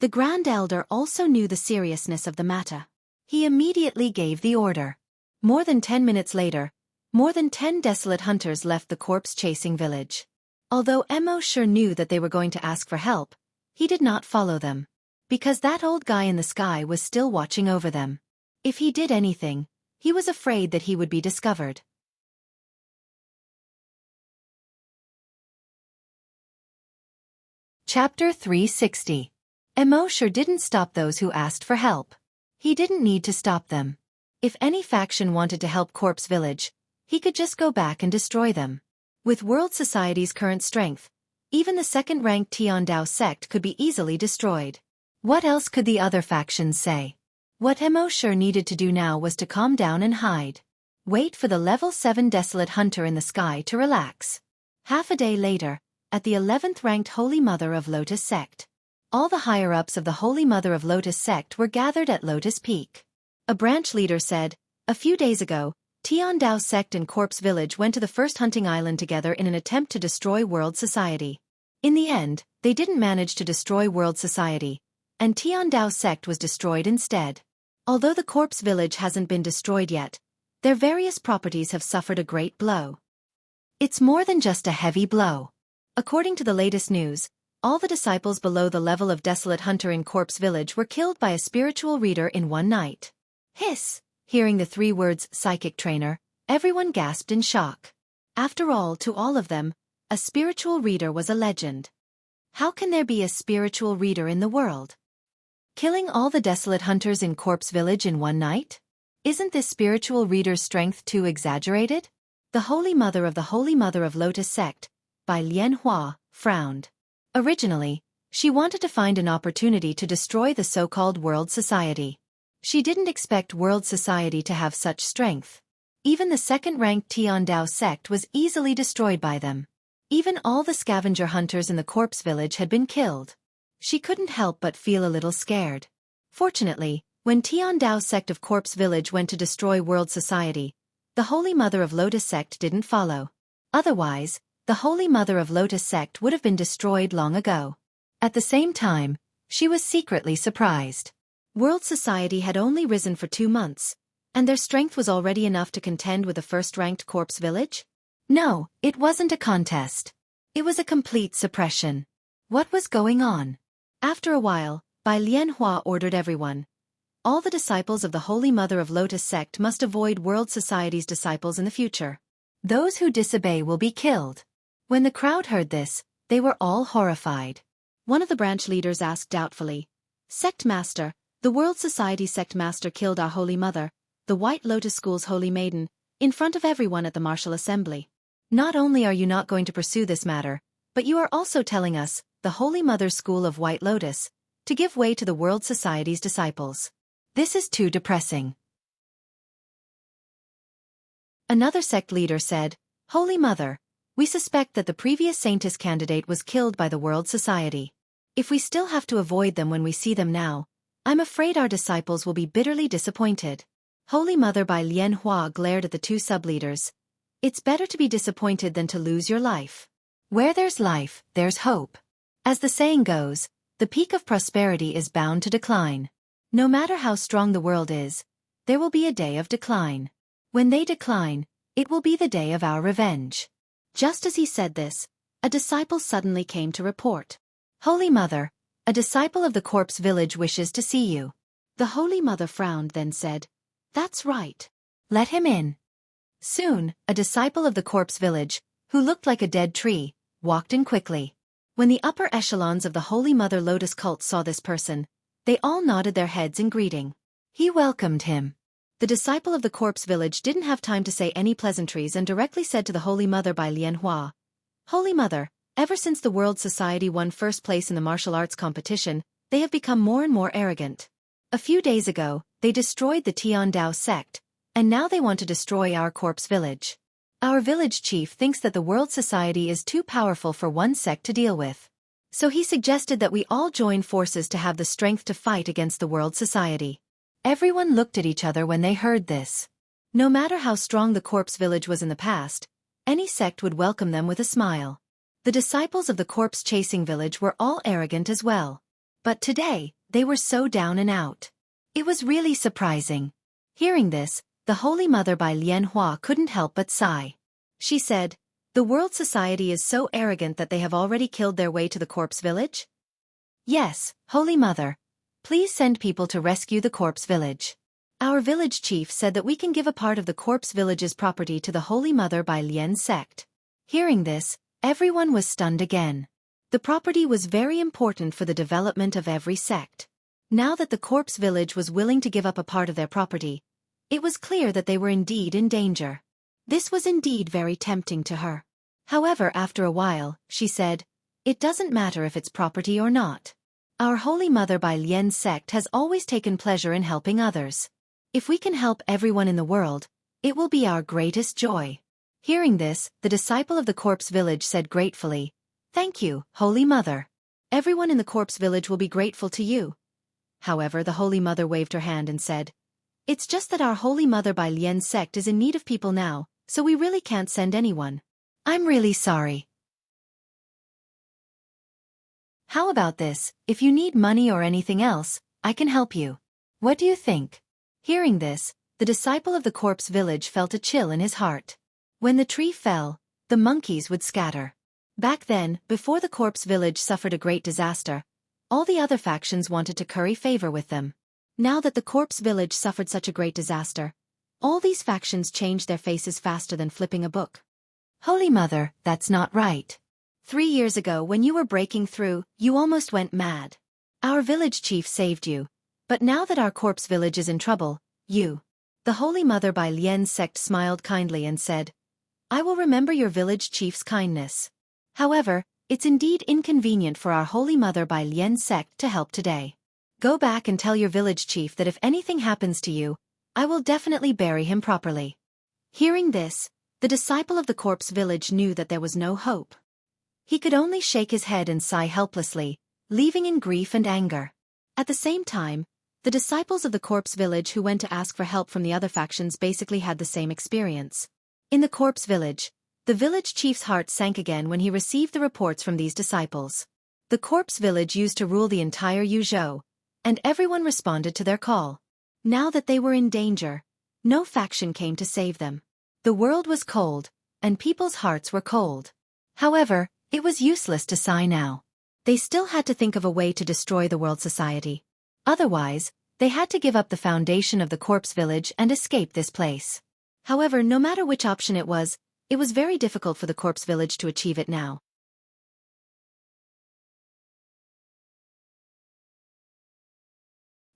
[SPEAKER 1] The Grand Elder also knew the seriousness of the matter. He immediately gave the order. More than 10 minutes later, more than 10 desolate hunters left the corpse-chasing village. Although Mo sure knew that they were going to ask for help, he did not follow them. Because that old guy in the sky was still watching over them. If he did anything, he was afraid that he would be discovered. Chapter 360. Mo sure didn't stop those who asked for help. He didn't need to stop them. If any faction wanted to help Corpse Village, he could just go back and destroy them. With world society's current strength, even the second-ranked Tiandao sect could be easily destroyed. What else could the other factions say? What Mo sure needed to do now was to calm down and hide. Wait for the level 7 Desolate Hunter in the sky to relax. Half a day later, at the 11th ranked Holy Mother of Lotus sect. All the higher-ups of the Holy Mother of Lotus sect were gathered at Lotus Peak. A branch leader said, "A few days ago, Tiandao sect and Corpse Village went to the first hunting island together in an attempt to destroy world society. In the end, they didn't manage to destroy world society, and Tiandao sect was destroyed instead. Although the Corpse Village hasn't been destroyed yet, their various properties have suffered a great blow. It's more than just a heavy blow. According to the latest news, all the disciples below the level of Desolate Hunter in Corpse Village were killed by a spiritual reader in one night." Hiss! Hearing the 3 words psychic trainer, everyone gasped in shock. After all, to all of them, a spiritual reader was a legend. How can there be a spiritual reader in the world? Killing all the Desolate Hunters in Corpse Village in one night? Isn't this spiritual reader's strength too exaggerated? The Holy Mother of Lotus sect, by Lianhua, frowned. Originally, she wanted to find an opportunity to destroy the so-called world society. She didn't expect world society to have such strength. Even the second-ranked Tiandao sect was easily destroyed by them. Even all the scavenger hunters in the Corpse Village had been killed. She couldn't help but feel a little scared. Fortunately, when Tiandao sect of Corpse Village went to destroy world society, the Holy Mother of Lotus sect didn't follow. Otherwise, the Holy Mother of Lotus sect would have been destroyed long ago. At the same time, she was secretly surprised. World society had only risen for 2 months, and their strength was already enough to contend with the first-ranked Corpse Village? No, it wasn't a contest. It was a complete suppression. What was going on? After a while, Bai Lianhua ordered everyone. All the disciples of the Holy Mother of Lotus sect must avoid world society's disciples in the future. Those who disobey will be killed. When the crowd heard this, they were all horrified. One of the branch leaders asked doubtfully, "Sect Master, the World Society Sect Master killed our Holy Mother, the White Lotus School's Holy Maiden, in front of everyone at the Martial Assembly. Not only are you not going to pursue this matter, but you are also telling us, the Holy Mother's School of White Lotus, to give way to the World Society's disciples. This is too depressing." Another sect leader said, "Holy Mother, we suspect that the previous Saintess candidate was killed by the World Society. If we still have to avoid them when we see them now, I'm afraid our disciples will be bitterly disappointed." Holy Mother by Lianhua glared at the 2 sub-leaders. "It's better to be disappointed than to lose your life. Where there's life, there's hope. As the saying goes, the peak of prosperity is bound to decline. No matter how strong the world is, there will be a day of decline. When they decline, it will be the day of our revenge." Just as he said this, a disciple suddenly came to report. "Holy Mother, a disciple of the Corpse Village wishes to see you." The Holy Mother frowned, then said, "That's right. Let him in." Soon, a disciple of the Corpse Village, who looked like a dead tree, walked in quickly. When the upper echelons of the Holy Mother Lotus cult saw this person, they all nodded their heads in greeting. He welcomed him. The disciple of the Corpse Village didn't have time to say any pleasantries and directly said to the Holy Mother by Lianhua, "Holy Mother, ever since the World Society won first place in the martial arts competition, they have become more and more arrogant. A few days ago, they destroyed the Tiandao sect, and now they want to destroy our Corpse Village. Our village chief thinks that the World Society is too powerful for one sect to deal with. So he suggested that we all join forces to have the strength to fight against the World Society." Everyone looked at each other when they heard this. No matter how strong the Corpse Village was in the past, any sect would welcome them with a smile. The disciples of the Corpse Chasing Village were all arrogant as well. But today, they were so down and out. It was really surprising. Hearing this, the Holy Mother by Lianhua couldn't help but sigh. She said, "The World Society is so arrogant that they have already killed their way to the Corpse Village?" "Yes, Holy Mother. Please send people to rescue the Corpse Village. Our village chief said that we can give a part of the Corpse Village's property to the Holy Mother by Lian's sect." Hearing this, everyone was stunned again. The property was very important for the development of every sect. Now that the Corpse Village was willing to give up a part of their property, it was clear that they were indeed in danger. This was indeed very tempting to her. However, after a while, she said, "It doesn't matter if it's property or not. Our Holy Mother by Lian's sect has always taken pleasure in helping others. If we can help everyone in the world, it will be our greatest joy." Hearing this, the disciple of the corpse village said gratefully, "Thank you, Holy Mother. Everyone in the corpse village will be grateful to you." However, the Holy Mother waved her hand and said, "It's just that our Holy Mother by Lian's sect is in need of people now, so we really can't send anyone. I'm really sorry. How about this? If you need money or anything else, I can help you. What do you think?" Hearing this, the disciple of the corpse village felt a chill in his heart. When the tree fell, the monkeys would scatter. Back then, before the corpse village suffered a great disaster, all the other factions wanted to curry favor with them. Now that the corpse village suffered such a great disaster, all these factions changed their faces faster than flipping a book. "Holy Mother, that's not right. 3 years ago when you were breaking through, you almost went mad. Our village chief saved you, but now that our corpse village is in trouble, you..." The Holy Mother by Lian's sect smiled kindly and said, "I will remember your village chief's kindness. However, it's indeed inconvenient for our Holy Mother by Lian's sect to help today. Go back and tell your village chief that if anything happens to you, I will definitely bury him properly." Hearing this, the disciple of the corpse village knew that there was no hope. He could only shake his head and sigh helplessly, leaving in grief and anger. At the same time, the disciples of the corpse village who went to ask for help from the other factions basically had the same experience. In the corpse village, the village chief's heart sank again when he received the reports from these disciples. The corpse village used to rule the entire Yuzhou, and everyone responded to their call. Now that they were in danger, no faction came to save them. The world was cold, and people's hearts were cold. However, it was useless to sigh now. They still had to think of a way to destroy the world society. Otherwise, they had to give up the foundation of the corpse village and escape this place. However, no matter which option it was very difficult for the corpse village to achieve it now.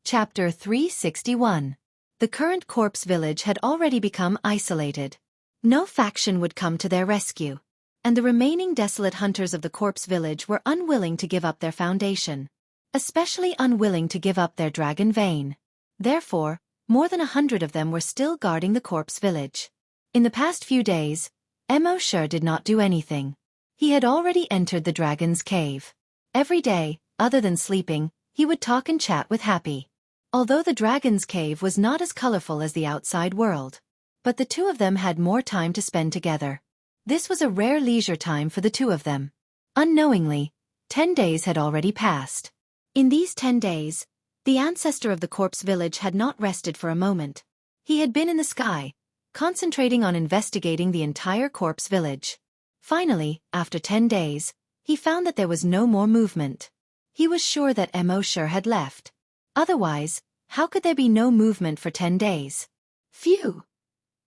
[SPEAKER 1] Chapter 361. The current corpse village had already become isolated. No faction would come to their rescue, and the remaining desolate hunters of the corpse village were unwilling to give up their foundation, especially unwilling to give up their dragon vein. Therefore, more than 100 of them were still guarding the corpse village. In the past few days, Wuxia did not do anything. He had already entered the dragon's cave. Every day, other than sleeping, he would talk and chat with Happy. Although the dragon's cave was not as colorful as the outside world, but the two of them had more time to spend together. This was a rare leisure time for the two of them. Unknowingly, 10 days had already passed. In these 10 days, the ancestor of the corpse village had not rested for a moment. He had been in the sky, concentrating on investigating the entire corpse village. Finally, after 10 days, he found that there was no more movement. He was sure that Wuxia had left. Otherwise, how could there be no movement for 10 days? Phew!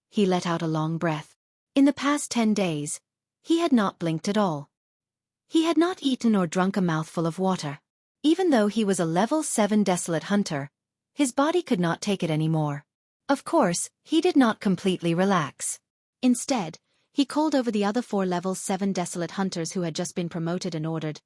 [SPEAKER 1] He let out a long breath. In the past 10 days, he had not blinked at all. He had not eaten or drunk a mouthful of water. Even though he was a level 7 desolate hunter, his body could not take it anymore. Of course, he did not completely relax. Instead, he called over the other 4 level 7 desolate hunters who had just been promoted and ordered,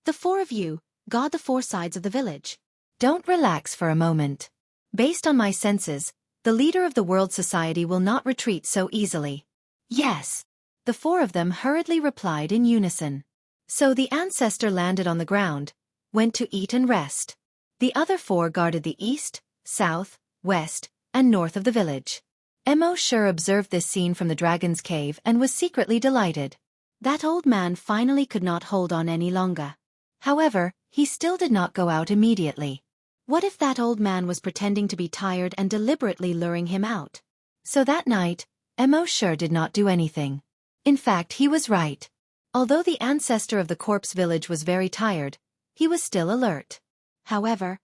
[SPEAKER 1] "The 4 of you, guard the 4 sides of the village. Don't relax for a moment. Based on my senses, the leader of the world society will not retreat so easily." "Yes." The 4 of them hurriedly replied in unison. So the ancestor landed on the ground, went to eat and rest. The other 4 guarded the east, south, west, and north of the village. Wuxia observed this scene from the dragon's cave and was secretly delighted. That old man finally could not hold on any longer. However, he still did not go out immediately. What if that old man was pretending to be tired and deliberately luring him out? So that night, Wuxia did not do anything. In fact, he was right. Although the ancestor of the corpse village was very tired, he was still alert. However,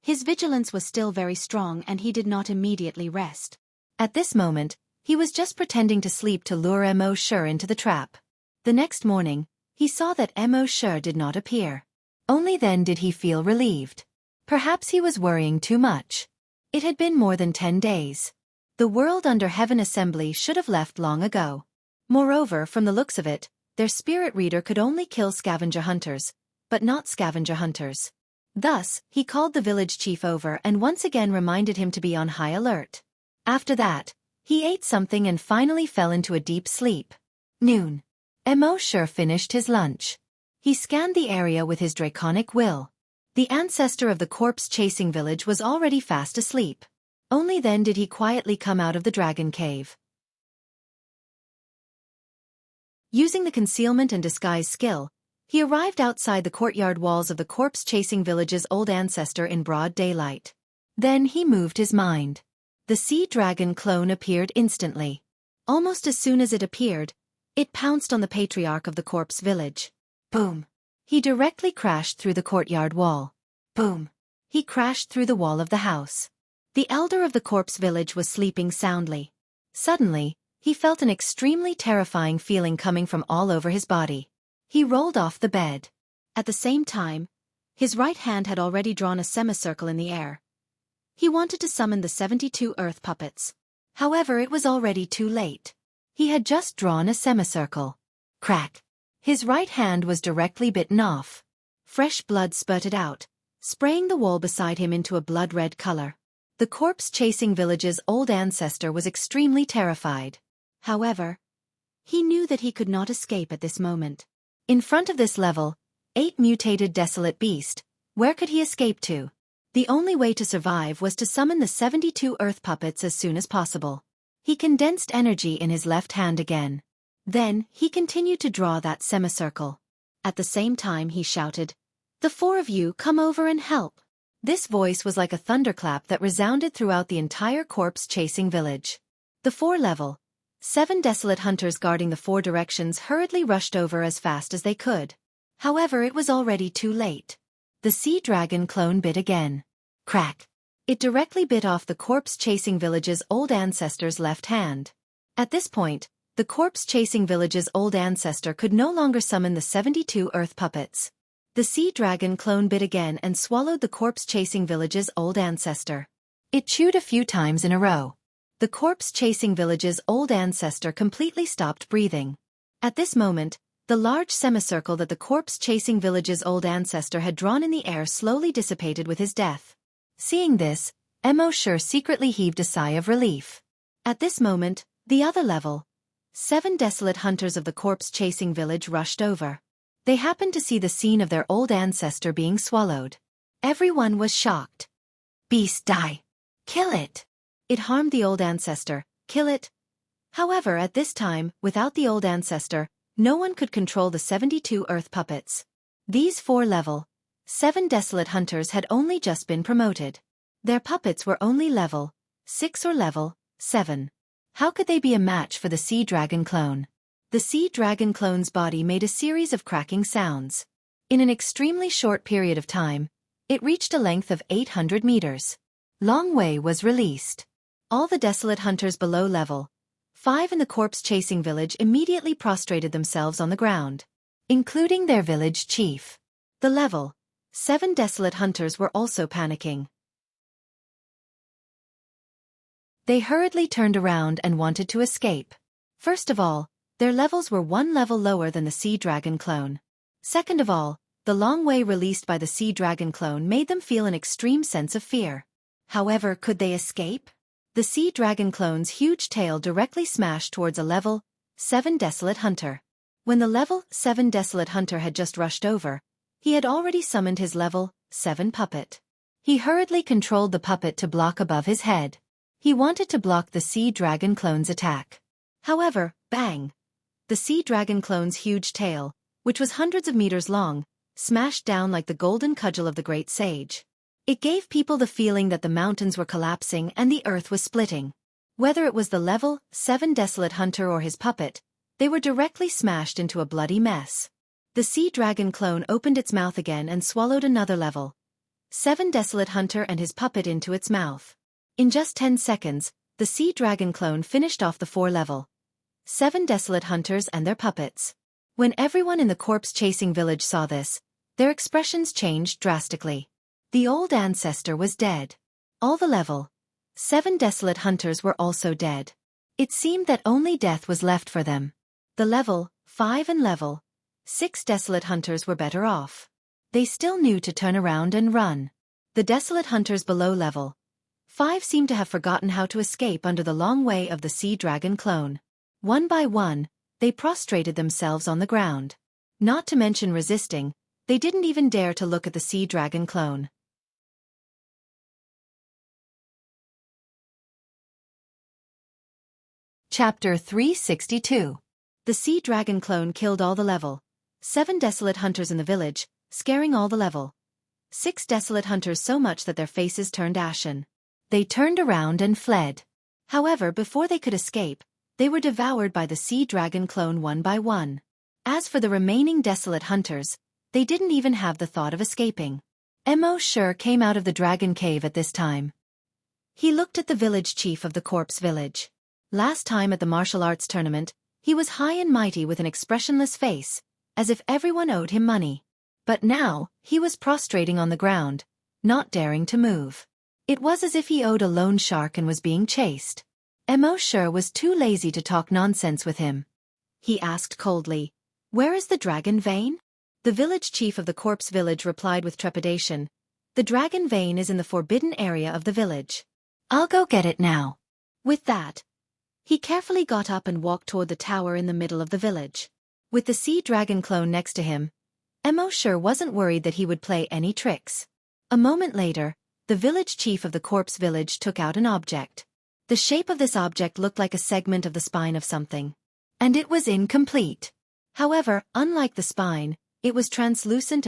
[SPEAKER 1] his vigilance was still very strong and he did not immediately rest. At this moment, he was just pretending to sleep to lure Wuxia into the trap. The next morning, he saw that Wuxia did not appear. Only then did he feel relieved. Perhaps he was worrying too much. It had been more than 10 days. The world under heaven assembly should have left long ago. Moreover, from the looks of it, their spirit reader could only kill scavenger hunters, but not scavenger hunters. Thus, he called the village chief over and once again reminded him to be on high alert. After that, he ate something and finally fell into a deep sleep. Noon. Mo Shi finished his lunch. He scanned the area with his draconic will. The ancestor of the corpse-chasing village was already fast asleep. Only then did he quietly come out of the dragon cave. Using the concealment and disguise skill, he arrived outside the courtyard walls of the corpse-chasing village's old ancestor in broad daylight. Then he moved his mind. The sea dragon clone appeared instantly. Almost as soon as it appeared, it pounced on the patriarch of the corpse village. Boom! He directly crashed through the courtyard wall. Boom! He crashed through the wall of the house. The elder of the corpse village was sleeping soundly. Suddenly, he felt an extremely terrifying feeling coming from all over his body. He rolled off the bed. At the same time, his right hand had already drawn a semicircle in the air. He wanted to summon the 72 earth puppets. However, it was already too late. He had just drawn a semicircle. Crack! His right hand was directly bitten off. Fresh blood spurted out, spraying the wall beside him into a blood-red color. The corpse-chasing village's old ancestor was extremely terrified. However, he knew that he could not escape at this moment. In front of this level, 8 mutated desolate beast, where could he escape to? The only way to survive was to summon the 72 earth puppets as soon as possible. He condensed energy in his left hand again. Then, he continued to draw that semicircle. At the same time he shouted, "The 4 of you come over and help." This voice was like a thunderclap that resounded throughout the entire corpse-chasing village. The 4 level, 7 desolate hunters guarding the 4 directions hurriedly rushed over as fast as they could. However, it was already too late. The sea dragon clone bit again. Crack! It directly bit off the corpse-chasing village's old ancestor's left hand. At this point, the corpse-chasing village's old ancestor could no longer summon the 72 earth puppets. The sea dragon clone bit again and swallowed the corpse-chasing village's old ancestor. It chewed a few times in a row. The corpse-chasing village's old ancestor completely stopped breathing. At this moment, the large semicircle that the corpse-chasing village's old ancestor had drawn in the air slowly dissipated with his death. Seeing this, Mo Shi secretly heaved a sigh of relief. At this moment, the other level, 7 desolate hunters of the corpse-chasing village rushed over. They happened to see the scene of their old ancestor being swallowed. Everyone was shocked. "Beast, die! Kill it!" It harmed the old ancestor. Kill it! However, at this time, without the old ancestor, no one could control the 72 earth puppets. These 4 level, 7 desolate hunters had only just been promoted. Their puppets were only level 6 or level 7. How could they be a match for the sea dragon clone? The sea dragon clone's body made a series of cracking sounds. In an extremely short period of time, it reached a length of 800 meters. Long Wei was released. All the desolate hunters below level 5 in the corpse-chasing village immediately prostrated themselves on the ground, including their village chief. The level 7 desolate hunters were also panicking. They hurriedly turned around and wanted to escape. First of all, their levels were 1 level lower than the sea dragon clone. Second of all, the long way released by the sea dragon clone made them feel an extreme sense of fear. However, could they escape? The sea dragon clone's huge tail directly smashed towards a level 7 desolate hunter. When the level 7 desolate hunter had just rushed over, he had already summoned his level 7 puppet. He hurriedly controlled the puppet to block above his head. He wanted to block the sea dragon clone's attack. However, bang! The sea dragon clone's huge tail, which was hundreds of meters long, smashed down like the golden cudgel of the great sage. It gave people the feeling that the mountains were collapsing and the earth was splitting. Whether it was the level 7 desolate hunter or his puppet, they were directly smashed into a bloody mess. The sea dragon clone opened its mouth again and swallowed another level 7 desolate hunter and his puppet into its mouth. In just 10 seconds, the sea dragon clone finished off the 4 level 7 desolate hunters and their puppets. When everyone in the corpse-chasing village saw this, their expressions changed drastically. The old ancestor was dead. All the level 7 desolate hunters were also dead. It seemed that only death was left for them. The level 5 and level 6 desolate hunters were better off. They still knew to turn around and run. The desolate hunters below level 5 seemed to have forgotten how to escape under the long way of the sea dragon clone. One by one, they prostrated themselves on the ground. Not to mention resisting, they didn't even dare to look at the sea dragon clone. Chapter 362. The sea dragon clone killed all the level 7 desolate hunters in the village, scaring all the level 6 desolate hunters so much that their faces turned ashen. They turned around and fled. However, before they could escape, they were devoured by the sea dragon clone one by one. As for the remaining desolate hunters, they didn't even have the thought of escaping. Mo Shi came out of the dragon cave at this time. He looked at the village chief of the corpse village. Last time at the martial arts tournament, he was high and mighty with an expressionless face, as if everyone owed him money. But now, he was prostrating on the ground, not daring to move. It was as if he owed a loan shark and was being chased. Mo Shi was too lazy to talk nonsense with him. He asked coldly, "Where is the dragon vein?" The village chief of the corpse village replied with trepidation, "The dragon vein is in the forbidden area of the village. I'll go get it now." With that, he carefully got up and walked toward the tower in the middle of the village. With the sea dragon clone next to him, Mo Shi wasn't worried that he would play any tricks. A moment later, the village chief of the corpse village took out an object. The shape of this object looked like a segment of the spine of something. And it was incomplete. However, unlike the spine, it was translucent,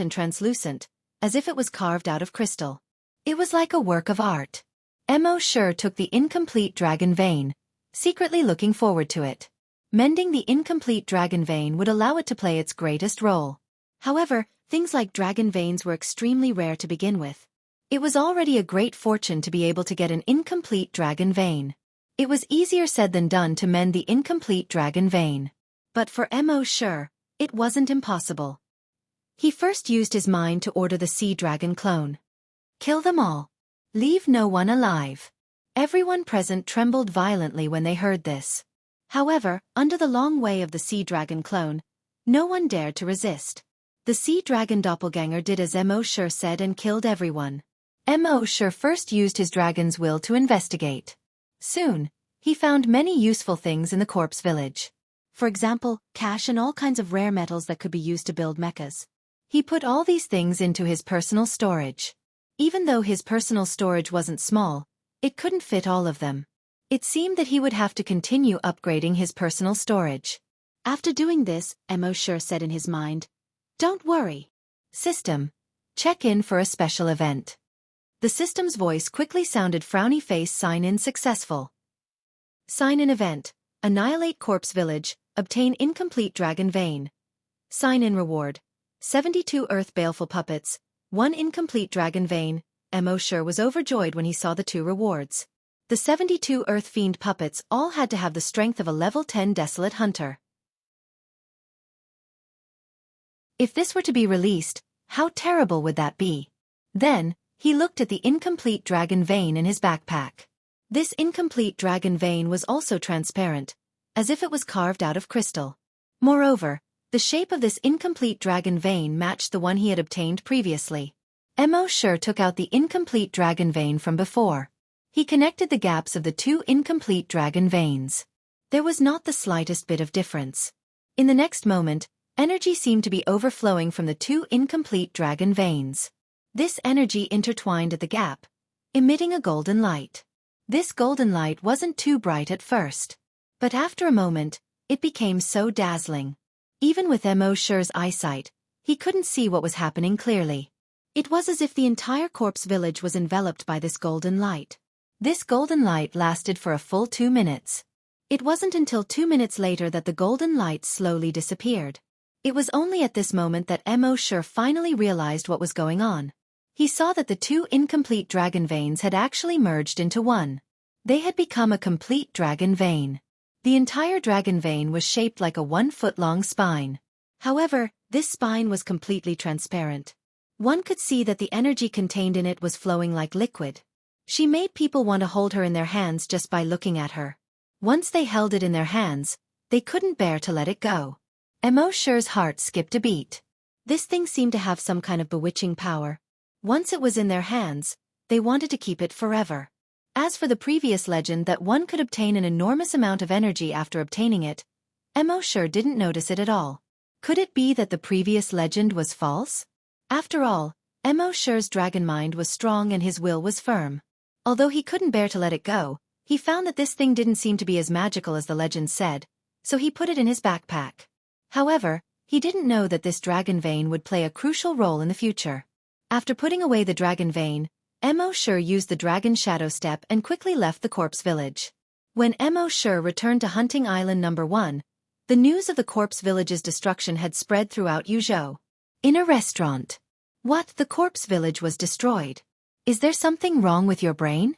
[SPEAKER 1] as if it was carved out of crystal. It was like a work of art. Mo Shi took the incomplete dragon vein, secretly looking forward to it. Mending the incomplete dragon vein would allow it to play its greatest role. However, things like dragon veins were extremely rare to begin with. It was already a great fortune to be able to get an incomplete dragon vein. It was easier said than done to mend the incomplete dragon vein. But for Mo Shi, it wasn't impossible. He first used his mind to order the sea dragon clone. "Kill them all. Leave no one alive." Everyone present trembled violently when they heard this. However, under the long way of the sea dragon clone, no one dared to resist. The sea dragon doppelganger did as Mo Shi said and killed everyone. Mo Shi first used his dragon's will to investigate. Soon, he found many useful things in the corpse village. For example, cash and all kinds of rare metals that could be used to build mechas. He put all these things into his personal storage. Even though his personal storage wasn't small, it couldn't fit all of them. It seemed that he would have to continue upgrading his personal storage. After doing this, Mo Shi said in his mind, "Don't worry. System, check in for a special event." The system's voice quickly sounded frowny face sign in successful. Sign in event, annihilate corpse village, obtain incomplete dragon vein. Sign in reward, 72 earth baleful puppets, 1 incomplete dragon vein. Mo Shi was overjoyed when he saw the 2 rewards. The 72 earth fiend puppets all had to have the strength of a level 10 desolate hunter. If this were to be released, how terrible would that be? Then, he looked at the incomplete dragon vein in his backpack. This incomplete dragon vein was also transparent, as if it was carved out of crystal. Moreover, the shape of this incomplete dragon vein matched the one he had obtained previously. Mo Shi took out the incomplete dragon vein from before. He connected the gaps of the 2 incomplete dragon veins. There was not the slightest bit of difference. In the next moment, energy seemed to be overflowing from the 2 incomplete dragon veins. This energy intertwined at the gap, emitting a golden light. This golden light wasn't too bright at first. But after a moment, it became so dazzling. Even with Mo Shi's eyesight, he couldn't see what was happening clearly. It was as if the entire corpse village was enveloped by this golden light. This golden light lasted for a full 2 minutes. It wasn't until 2 minutes later that the golden light slowly disappeared. It was only at this moment that Mo Shi finally realized what was going on. He saw that the 2 incomplete dragon veins had actually merged into one. They had become a complete dragon vein. The entire dragon vein was shaped like a 1-foot-long spine. However, this spine was completely transparent. One could see that the energy contained in it was flowing like liquid. She made people want to hold her in their hands just by looking at her. Once they held it in their hands, they couldn't bear to let it go. Mo Shi's heart skipped a beat. This thing seemed to have some kind of bewitching power. Once it was in their hands, they wanted to keep it forever. As for the previous legend that one could obtain an enormous amount of energy after obtaining it, Mo Shi didn't notice it at all. Could it be that the previous legend was false? After all, Mo Shi's dragon mind was strong and his will was firm. Although he couldn't bear to let it go, he found that this thing didn't seem to be as magical as the legend said, so he put it in his backpack. However, he didn't know that this dragon vein would play a crucial role in the future. After putting away the dragon vein, Mo Shi used the dragon shadow step and quickly left the corpse village. When Mo Shi returned to Hunting Island No. 1, the news of the corpse village's destruction had spread throughout Yuzhou. In a restaurant. What? The corpse village was destroyed. Is there something wrong with your brain?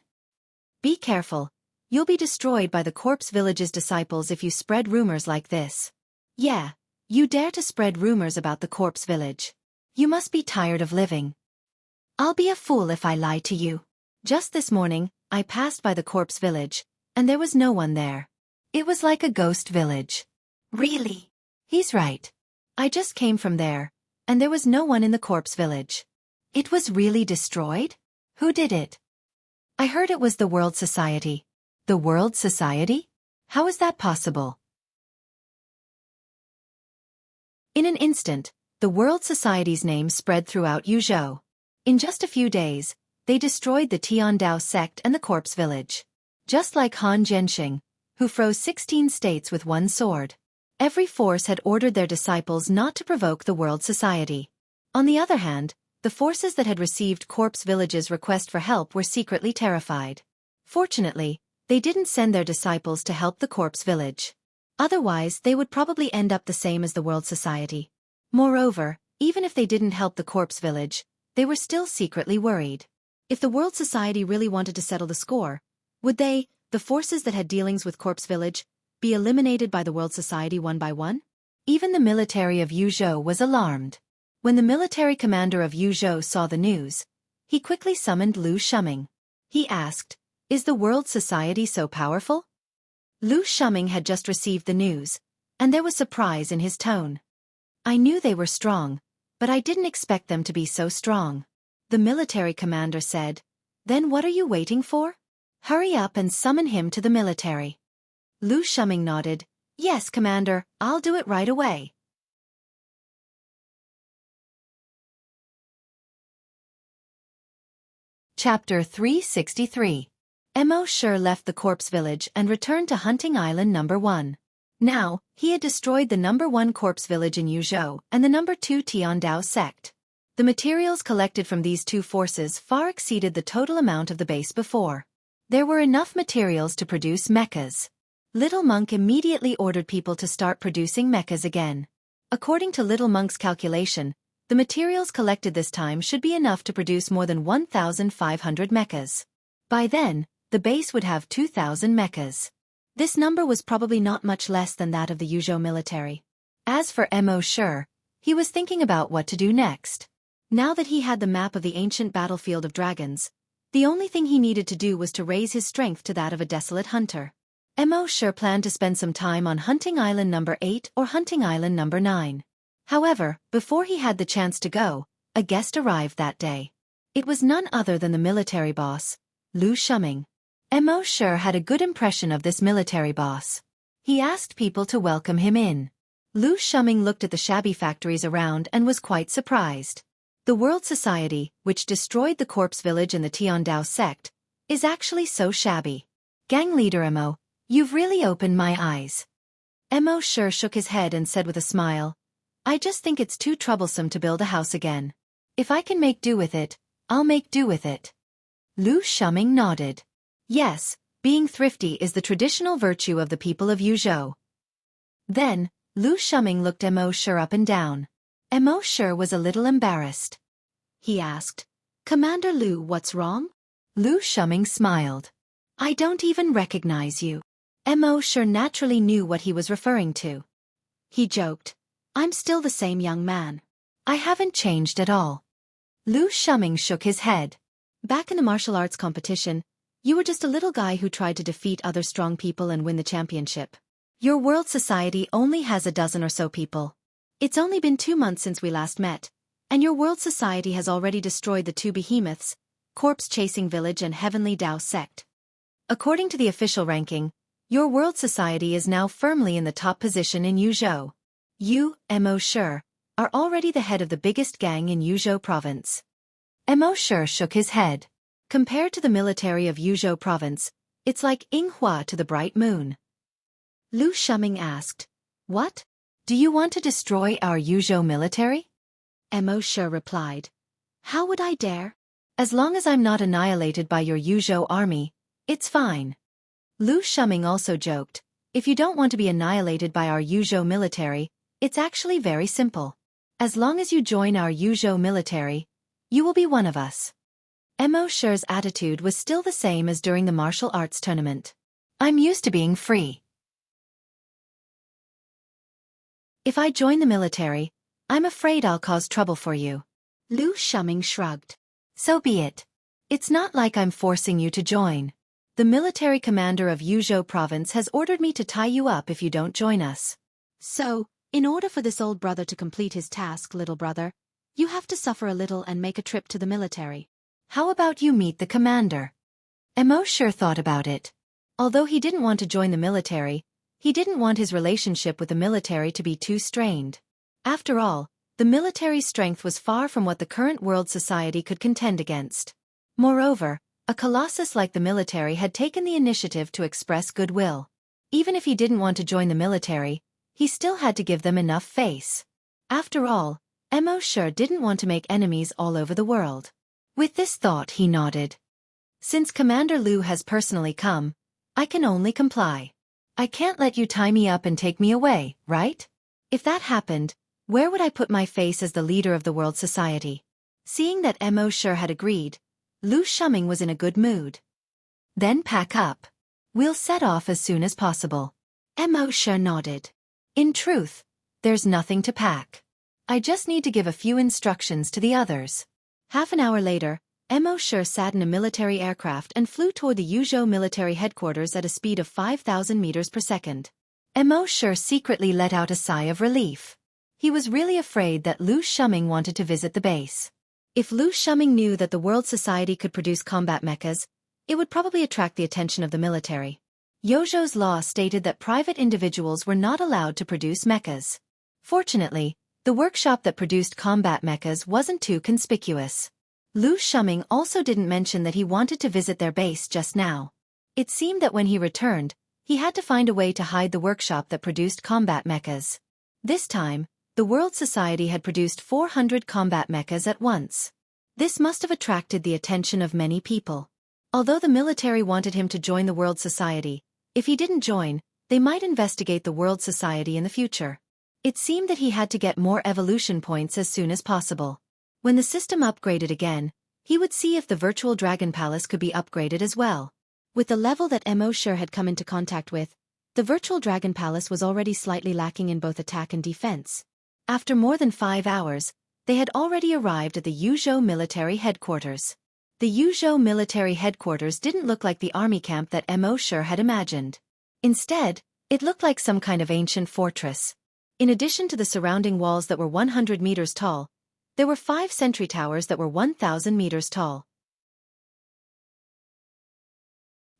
[SPEAKER 1] Be careful. You'll be destroyed by the corpse village's disciples if you spread rumors like this. Yeah, you dare to spread rumors about the corpse village. You must be tired of living. I'll be a fool if I lie to you. Just this morning, I passed by the corpse village, and there was no one there. It was like a ghost village. Really? He's right. I just came from there, and there was no one in the corpse village. It was really destroyed? Who did it? I heard it was the World Society. The World Society? How is that possible? In an instant, the World Society's name spread throughout Yuzhou. In just a few days, they destroyed the Tiandao sect and the corpse village. Just like Han Zhenxing, who froze 16 states with one sword. Every force had ordered their disciples not to provoke the World Society. On the other hand, the forces that had received corpse village's request for help were secretly terrified. Fortunately, they didn't send their disciples to help the corpse village. Otherwise, they would probably end up the same as the World Society. Moreover, even if they didn't help the corpse village, they were still secretly worried. If the World Society really wanted to settle the score, would they, the forces that had dealings with corpse village, be eliminated by the World Society one by one? Even the military of Yuzhou was alarmed. When the military commander of Yuzhou saw the news, he quickly summoned Lu Shuming. He asked, "Is the World Society so powerful?" Lu Shuming had just received the news, and there was surprise in his tone. "I knew they were strong, but I didn't expect them to be so strong." The military commander said, "Then what are you waiting for? Hurry up and summon him to the military." Lu Shuming nodded, "Yes, Commander, I'll do it right away." Chapter 363. Mo Shi left the corpse village and returned to Hunting Island No. 1. Now, he had destroyed the No. 1 corpse village in Yuzhou and the No. 2 Tiandao sect. The materials collected from these two forces far exceeded the total amount of the base before. There were enough materials to produce mechas. Little Monk immediately ordered people to start producing mechas again. According to Little Monk's calculation, the materials collected this time should be enough to produce more than 1,500 mechas. By then, the base would have 2,000 mechas. This number was probably not much less than that of the Yuzhou military. As for Mo Shi, he was thinking about what to do next. Now that he had the map of the ancient battlefield of dragons, the only thing he needed to do was to raise his strength to that of a desolate hunter. Mo Shi planned to spend some time on Hunting Island No. 8 or Hunting Island No. 9. However, before he had the chance to go, a guest arrived that day. It was none other than the military boss, Lu Shuming. Mo Shi had a good impression of this military boss. He asked people to welcome him in. Lu Shuming looked at the shabby factories around and was quite surprised. The World Society, which destroyed the corpse village and the Tiandao sect, is actually so shabby. Gang leader Mo, you've really opened my eyes. Mo Shi shook his head and said with a smile, "I just think it's too troublesome to build a house again. If I can make do with it, I'll make do with it." Lu Shuming nodded. Yes, being thrifty is the traditional virtue of the people of Yuzhou. Then, Lu Shuming looked Mo Shi up and down. Mo Shi was a little embarrassed. He asked, "Commander Lu, what's wrong?" Lu Shuming smiled. "I don't even recognize you." Mo Shi naturally knew what he was referring to. He joked, "I'm still the same young man. I haven't changed at all." Lu Shuming shook his head. "Back in the martial arts competition, you were just a little guy who tried to defeat other strong people and win the championship. Your world society only has a dozen or so people. It's only been 2 months since we last met, and your world society has already destroyed the 2 behemoths, corpse-chasing village and heavenly Tao sect. According to the official ranking, your world society is now firmly in the top position in Yuzhou. You, Mo Shi, are already the head of the biggest gang in Yuzhou province. Mo Shi shook his head. Compared to the military of Yuzhou province, it's like Yinghua to the bright moon. Lu Shuming asked, "What? Do you want to destroy our Yuzhou military?" Mo Shi replied, "How would I dare? As long as I'm not annihilated by your Yuzhou army, it's fine." Lu Shuming also joked, "If you don't want to be annihilated by our Yuzhou military, it's actually very simple. As long as you join our Yuzhou military, you will be one of us." Mo Shi's attitude was still the same as during the martial arts tournament. "I'm used to being free. If I join the military, I'm afraid I'll cause trouble for you." Lu Shuming shrugged. "So be it. It's not like I'm forcing you to join. The military commander of Yuzhou province has ordered me to tie you up if you don't join us. So, in order for this old brother to complete his task, little brother, you have to suffer a little and make a trip to the military. How about you meet the commander?" Mo Shi thought about it. Although he didn't want to join the military, he didn't want his relationship with the military to be too strained. After all, the military's strength was far from what the current world society could contend against. Moreover, a colossus like the military had taken the initiative to express goodwill. Even if he didn't want to join the military, he still had to give them enough face. After all, Mo Shi didn't want to make enemies all over the world. With this thought he nodded. "Since Commander Lu has personally come, I can only comply. I can't let you tie me up and take me away, right? If that happened, where would I put my face as the leader of the world society?" Seeing that Mo Shi had agreed, Lu Shuming was in a good mood. "Then pack up. We'll set off as soon as possible." Mo Shi nodded. "In truth, there's nothing to pack. I just need to give a few instructions to the others." Half an hour later, Mo Shi sat in a military aircraft and flew toward the Yuzhou military headquarters at a speed of 5,000 meters per second. Mo Shi secretly let out a sigh of relief. He was really afraid that Lu Shuming wanted to visit the base. If Lu Shuming knew that the world society could produce combat mechas, it would probably attract the attention of the military. Yozhou's law stated that private individuals were not allowed to produce mechas. Fortunately, the workshop that produced combat mechas wasn't too conspicuous. Lu Shuming also didn't mention that he wanted to visit their base just now. It seemed that when he returned, he had to find a way to hide the workshop that produced combat mechas. This time, the World Society had produced 400 combat mechas at once. This must have attracted the attention of many people. Although the military wanted him to join the World Society, if he didn't join, they might investigate the World Society in the future. It seemed that he had to get more evolution points as soon as possible. When the system upgraded again, he would see if the virtual dragon palace could be upgraded as well. With the level that Mo Shi had come into contact with, the virtual dragon palace was already slightly lacking in both attack and defense. After more than 5 hours, they had already arrived at the Yuzhou military headquarters. The Yuzhou military headquarters didn't look like the army camp that Mo Shi had imagined. Instead, it looked like some kind of ancient fortress. In addition to the surrounding walls that were 100 meters tall, there were 5 sentry towers that were 1,000 meters tall.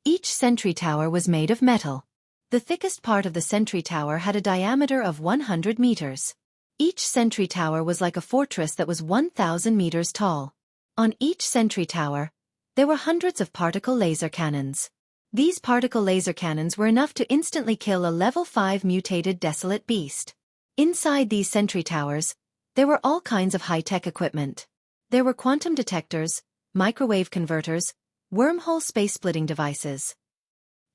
[SPEAKER 1] Each sentry tower was made of metal. The thickest part of the sentry tower had a diameter of 100 meters. Each sentry tower was like a fortress that was 1,000 meters tall. On each sentry tower, there were hundreds of particle laser cannons. These particle laser cannons were enough to instantly kill a level 5 mutated desolate beast. Inside these sentry towers, there were all kinds of high-tech equipment. There were quantum detectors, microwave converters, wormhole space-splitting devices.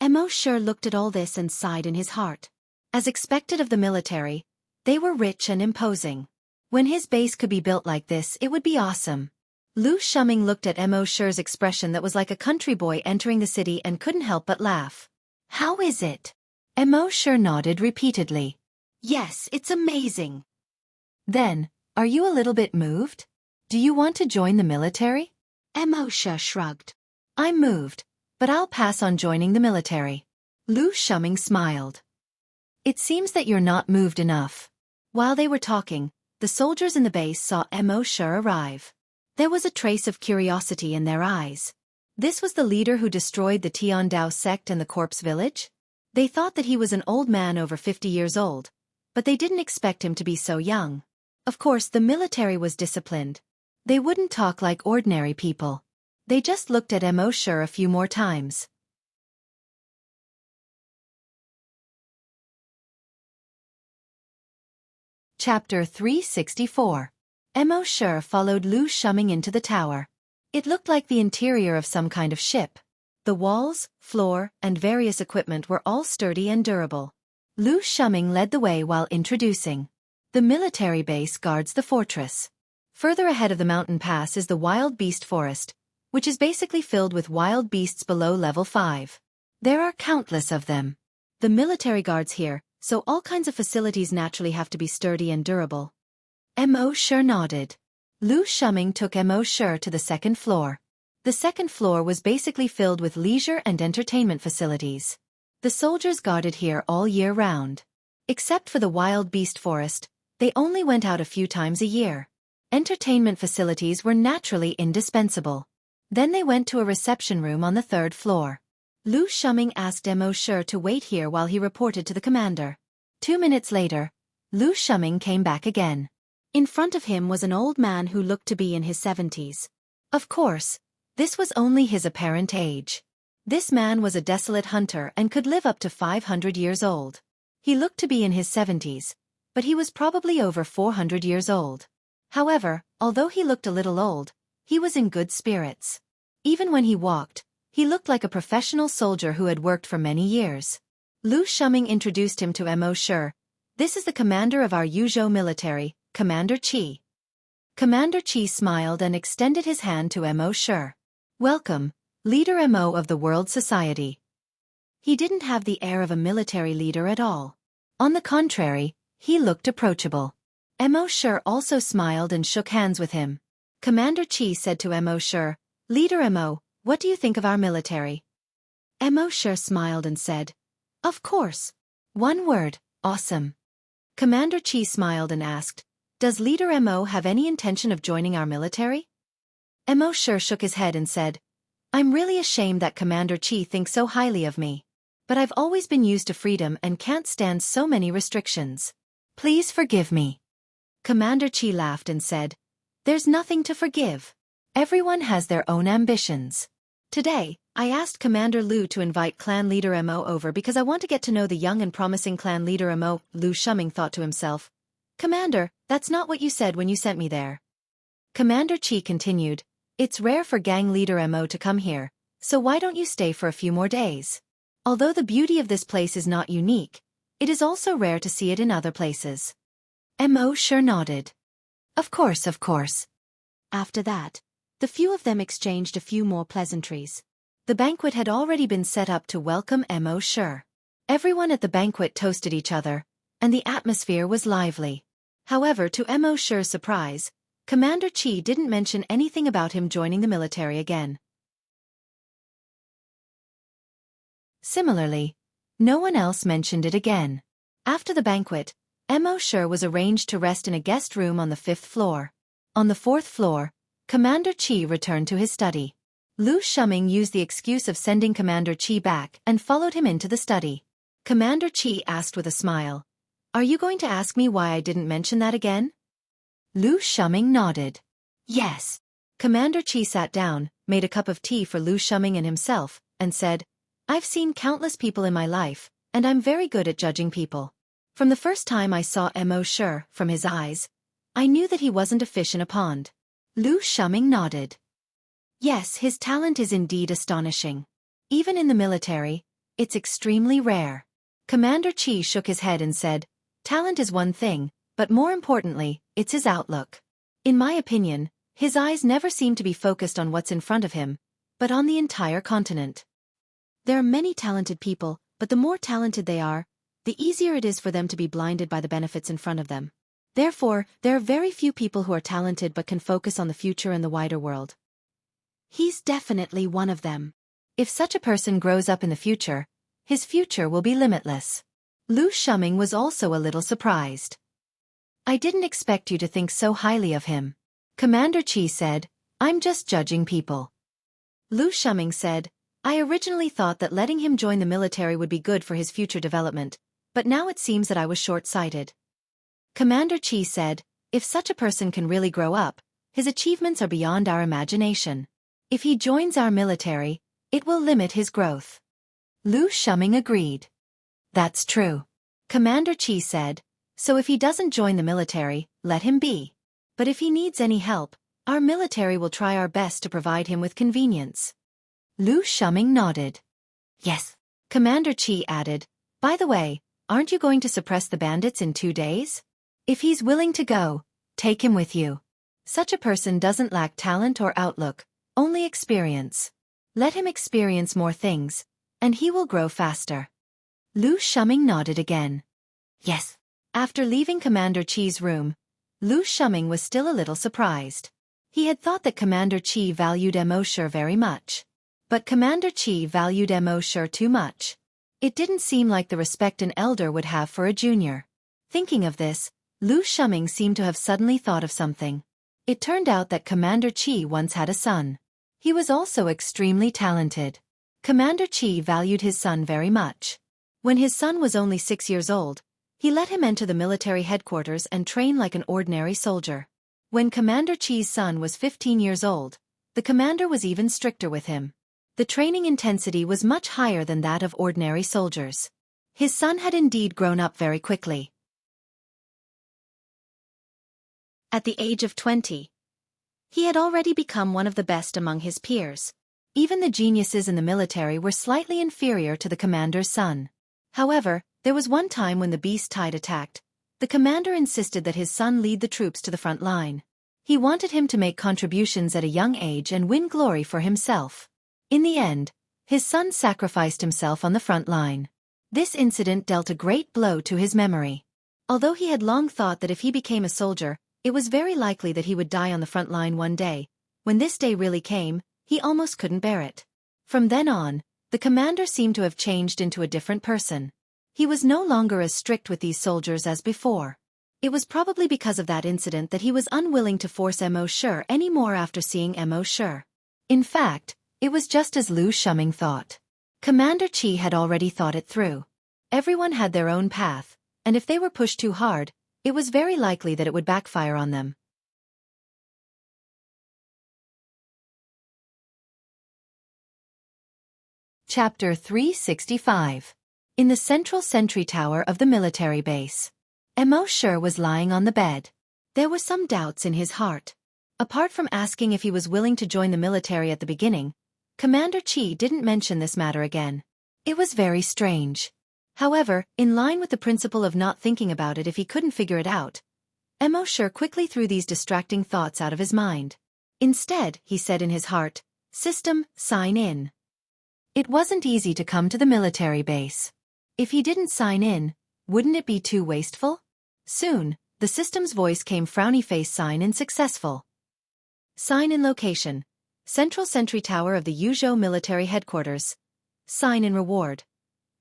[SPEAKER 1] Mo Shi looked at all this and sighed in his heart. As expected of the military, they were rich and imposing. When his base could be built like this, it would be awesome. Lu Shuming looked at Mo Shi's expression that was like a country boy entering the city and couldn't help but laugh. "How is it?" Mo Shi nodded repeatedly. "Yes, it's amazing." "Then, are you a little bit moved? Do you want to join the military?" Mo Shi shrugged. "I'm moved, but I'll pass on joining the military." Lu Shuming smiled. It seems that you're not moved enough. While they were talking, the soldiers in the base saw Mo Shi arrive. There was a trace of curiosity in their eyes. This was the leader who destroyed the Tiandao sect and the corpse village? They thought that he was an old man over 50 years old, but they didn't expect him to be so young. Of course, the military was disciplined. They wouldn't talk like ordinary people. They just looked at Mo Shi a few more times. Chapter 364. Mo Shi followed Lu Shuming into the tower. It looked like the interior of some kind of ship. The walls, floor, and various equipment were all sturdy and durable. Lu Shuming led the way while introducing. The military base guards the fortress. Further ahead of the mountain pass is the wild beast forest, which is basically filled with wild beasts below level 5. There are countless of them. The military guards here, so all kinds of facilities naturally have to be sturdy and durable. Mo Shi nodded. Lu Shuming took Mo Shi to the second floor. The second floor was basically filled with leisure and entertainment facilities. The soldiers guarded here all year round. Except for the wild beast forest, they only went out a few times a year. Entertainment facilities were naturally indispensable. Then they went to a reception room on the third floor. Lu Shuming asked Mo Shi to wait here while he reported to the commander. 2 minutes later, Lu Shuming came back again. In front of him was an old man who looked to be in his 70s. Of course, this was only his apparent age. This man was a desolate hunter and could live up to 500 years old. He looked to be in his 70s, but he was probably over 400 years old. However, although he looked a little old, he was in good spirits. Even when he walked, he looked like a professional soldier who had worked for many years. Lu Shuming introduced him to Mo Shi. This is the commander of our Yuzhou military, Commander Qi. Commander Qi smiled and extended his hand to Mo Shi. Welcome, Leader Mo of the World Society. He didn't have the air of a military leader at all. On the contrary, he looked approachable. Mo Shi also smiled and shook hands with him. Commander Qi said to Mo Shi, Leader Mo, what do you think of our military? Mo Shi smiled and said, Of course. One word, awesome. Commander Qi smiled and asked, Does Leader Mo have any intention of joining our military? Mo Shi shook his head and said, I'm really ashamed that Commander Qi thinks so highly of me. But I've always been used to freedom and can't stand so many restrictions. Please forgive me. Commander Qi laughed and said, There's nothing to forgive. Everyone has their own ambitions. Today, I asked Commander Lu to invite clan leader Mo over because I want to get to know the young and promising clan leader Mo. Lu Shuming thought to himself, Commander, that's not what you said when you sent me there. Commander Qi continued, It's rare for gang leader Mo to come here, so why don't you stay for a few more days? Although the beauty of this place is not unique, it is also rare to see it in other places. Mo Shi nodded. Of course, of course. After that, the few of them exchanged a few more pleasantries. The banquet had already been set up to welcome Mo Shi. Everyone at the banquet toasted each other, and the atmosphere was lively. However, to Mo Shi's surprise, Commander Qi didn't mention anything about him joining the military again. Similarly, no one else mentioned it again. After the banquet, Mo Shi was arranged to rest in a guest room on the 5th floor. On the 4th floor, Commander Qi returned to his study. Lu Shuming used the excuse of sending Commander Qi back and followed him into the study. Commander Qi asked with a smile, Are you going to ask me why I didn't mention that again? Lu Shuming nodded. Yes. Commander Qi sat down, made a cup of tea for Lu Shuming and himself, and said, I've seen countless people in my life, and I'm very good at judging people. From the first time I saw Mo Shi, from his eyes, I knew that he wasn't a fish in a pond. Lu Shuming nodded. Yes, his talent is indeed astonishing. Even in the military, it's extremely rare. Commander Qi shook his head and said, Talent is one thing, but more importantly, it's his outlook. In my opinion, his eyes never seem to be focused on what's in front of him, but on the entire continent. There are many talented people, but the more talented they are, the easier it is for them to be blinded by the benefits in front of them. Therefore, there are very few people who are talented but can focus on the future and the wider world. He's definitely one of them. If such a person grows up in the future, his future will be limitless. Lu Shuming was also a little surprised. I didn't expect you to think so highly of him. Commander Qi said, I'm just judging people. Lu Shuming said, I originally thought that letting him join the military would be good for his future development, but now it seems that I was short-sighted. Commander Qi said, if such a person can really grow up, his achievements are beyond our imagination. If he joins our military, it will limit his growth. Lu Shuming agreed. That's true. Commander Qi said, so if he doesn't join the military, let him be. But if he needs any help, our military will try our best to provide him with convenience. Lu Shuming nodded. Yes. Commander Qi added, by the way, aren't you going to suppress the bandits in 2 days? If he's willing to go, take him with you. Such a person doesn't lack talent or outlook, only experience. Let him experience more things, and he will grow faster. Lu Shuming nodded again. Yes. After leaving Commander Qi's room, Lu Shuming was still a little surprised. He had thought that Commander Qi valued Mo Shi very much. But Commander Qi valued Mo Shi too much. It didn't seem like the respect an elder would have for a junior. Thinking of this, Lu Shuming seemed to have suddenly thought of something. It turned out that Commander Qi once had a son. He was also extremely talented. Commander Qi valued his son very much. When his son was only 6 years old, he let him enter the military headquarters and train like an ordinary soldier. When Commander Qi's son was 15 years old, the commander was even stricter with him. The training intensity was much higher than that of ordinary soldiers. His son had indeed grown up very quickly. At the age of 20, he had already become one of the best among his peers. Even the geniuses in the military were slightly inferior to the commander's son. However, there was one time when the beast tide attacked. The commander insisted that his son lead the troops to the front line. He wanted him to make contributions at a young age and win glory for himself. In the end, his son sacrificed himself on the front line. This incident dealt a great blow to his memory. Although he had long thought that if he became a soldier, it was very likely that he would die on the front line one day, when this day really came, he almost couldn't bear it. From then on, the commander seemed to have changed into a different person. He was no longer as strict with these soldiers as before. It was probably because of that incident that he was unwilling to force Mo Shi any more after seeing Mo Shi. In fact, it was just as Lu Shuming thought. Commander Qi had already thought it through. Everyone had their own path, and if they were pushed too hard, it was very likely that it would backfire on them. Chapter 365. In the central sentry tower of the military base. Mo Shi was lying on the bed. There were some doubts in his heart. Apart from asking if he was willing to join the military at the beginning, Commander Qi didn't mention this matter again. It was very strange. However, in line with the principle of not thinking about it if he couldn't figure it out, Mo Shi quickly threw these distracting thoughts out of his mind. Instead, he said in his heart, "System, sign in." It wasn't easy to come to the military base. If he didn't sign in, wouldn't it be too wasteful? Soon, the system's voice came, frowny face, sign in successful. Sign in location. Central Sentry Tower of the Yuzhou Military Headquarters. Sign in reward.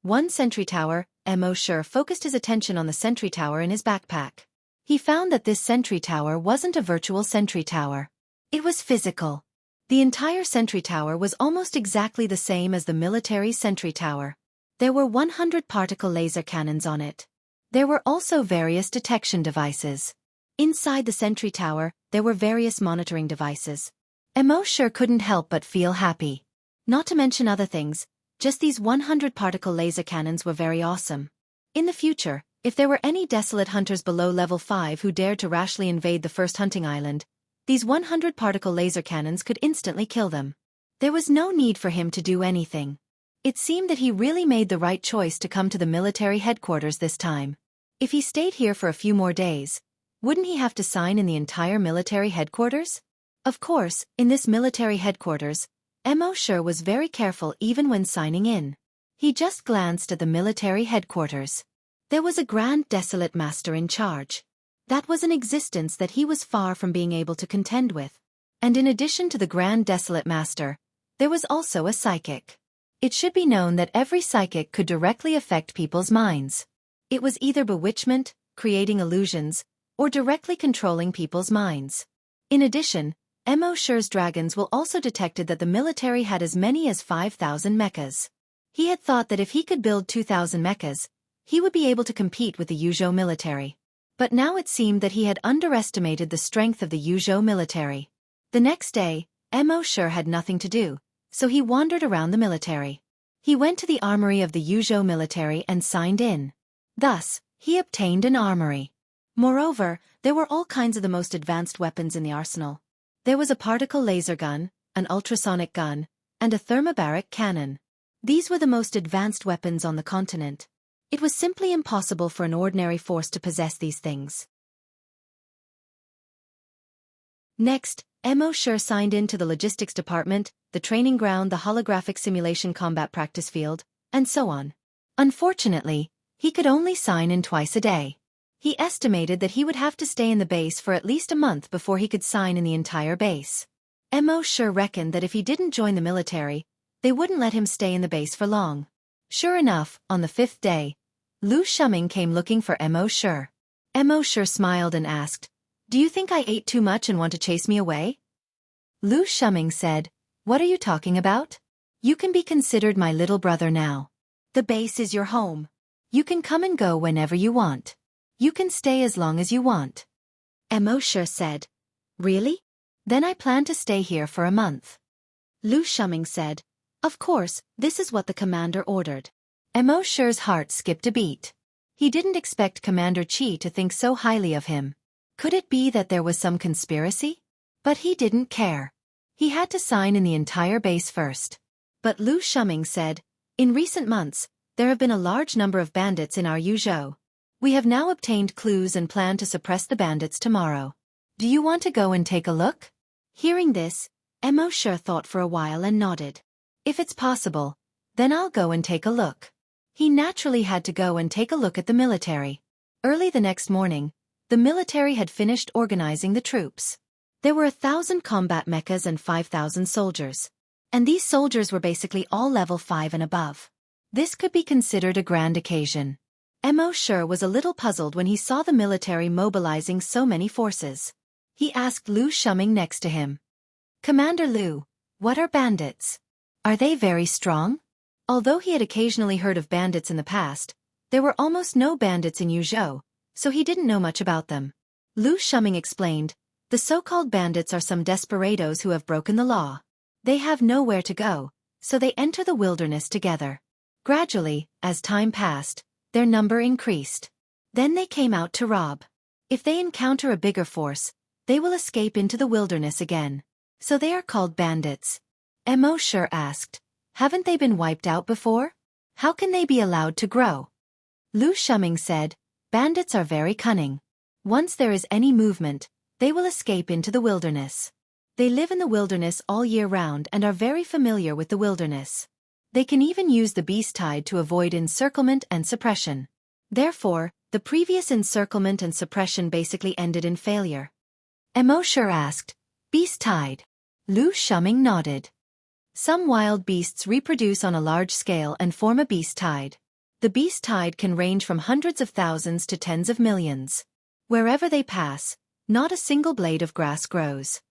[SPEAKER 1] 1 Sentry Tower. Mo Shi focused his attention on the sentry tower in his backpack. He found that this sentry tower wasn't a virtual sentry tower. It was physical. The entire sentry tower was almost exactly the same as the military sentry tower. There were 100 particle laser cannons on it. There were also various detection devices. Inside the sentry tower, there were various monitoring devices. Mo Shi couldn't help but feel happy. Not to mention other things, just these 100 particle laser cannons were very awesome. In the future, if there were any desolate hunters below level 5 who dared to rashly invade the first hunting island, these 100 particle laser cannons could instantly kill them. There was no need for him to do anything. It seemed that he really made the right choice to come to the military headquarters this time. If he stayed here for a few more days, wouldn't he have to sign in the entire military headquarters? Of course, in this military headquarters, Mo Shi was very careful even when signing in. He just glanced at the military headquarters. There was a Grand Desolate Master in charge. That was an existence that he was far from being able to contend with. And in addition to the Grand Desolate Master, there was also a psychic. It should be known that every psychic could directly affect people's minds. It was either bewitchment, creating illusions, or directly controlling people's minds. In addition, Mo Shi's dragons will also detected that the military had as many as 5,000 mechas. He had thought that if he could build 2,000 mechas, he would be able to compete with the Yuzhou military. But now it seemed that he had underestimated the strength of the Yuzhou military. The next day, Mo Shi had nothing to do, so he wandered around the military. He went to the armory of the Yuzhou military and signed in. Thus, he obtained an armory. Moreover, there were all kinds of the most advanced weapons in the arsenal. There was a particle laser gun, an ultrasonic gun, and a thermobaric cannon. These were the most advanced weapons on the continent. It was simply impossible for an ordinary force to possess these things. Next, Mo Shi signed in to the logistics department, the training ground, the holographic simulation combat practice field, and so on. Unfortunately, he could only sign in twice a day. He estimated that he would have to stay in the base for at least a month before he could sign in the entire base. Mo Shi reckoned that if he didn't join the military, they wouldn't let him stay in the base for long. Sure enough, on the 5th day, Lu Shuming came looking for Mo Shi. Mo Shi smiled and asked, "Do you think I ate too much and want to chase me away?" Lu Shuming said, "What are you talking about? You can be considered my little brother now. The base is your home. You can come and go whenever you want. You can stay as long as you want." Mo Shi said, "Really? Then I plan to stay here for a month." Lu Shuming said, "Of course, this is what the commander ordered." Mo Shi's heart skipped a beat. He didn't expect Commander Qi to think so highly of him. Could it be that there was some conspiracy? But he didn't care. He had to sign in the entire base first. But Lu Shuming said, "In recent months, there have been a large number of bandits in our Yuzhou. We have now obtained clues and plan to suppress the bandits tomorrow. Do you want to go and take a look?" Hearing this, Mo Shi thought for a while and nodded. "If it's possible, then I'll go and take a look." He naturally had to go and take a look at the military. Early the next morning, the military had finished organizing the troops. There were 1,000 combat mechas and 5,000 soldiers. And these soldiers were basically all level 5 and above. This could be considered a grand occasion. Mo Shi was a little puzzled when he saw the military mobilizing so many forces. He asked Lu Shuming next to him, "Commander Lu, what are bandits? Are they very strong?" Although he had occasionally heard of bandits in the past, there were almost no bandits in Yuzhou, so he didn't know much about them. Lu Shuming explained, "The so-called bandits are some desperados who have broken the law. They have nowhere to go, so they enter the wilderness together. Gradually, as time passed, their number increased. Then they came out to rob. If they encounter a bigger force, they will escape into the wilderness again. So they are called bandits." Mo Shi asked, "Haven't they been wiped out before? How can they be allowed to grow?" Lu Shuming said, "Bandits are very cunning. Once there is any movement, they will escape into the wilderness. They live in the wilderness all year round and are very familiar with the wilderness. They can even use the beast tide to avoid encirclement and suppression. Therefore, the previous encirclement and suppression basically ended in failure." Mo Shi asked, "Beast tide?" Lu Shuming nodded. Some wild beasts reproduce on a large scale and form a beast tide. The beast tide can range from hundreds of thousands to tens of millions. Wherever they pass, not a single blade of grass grows.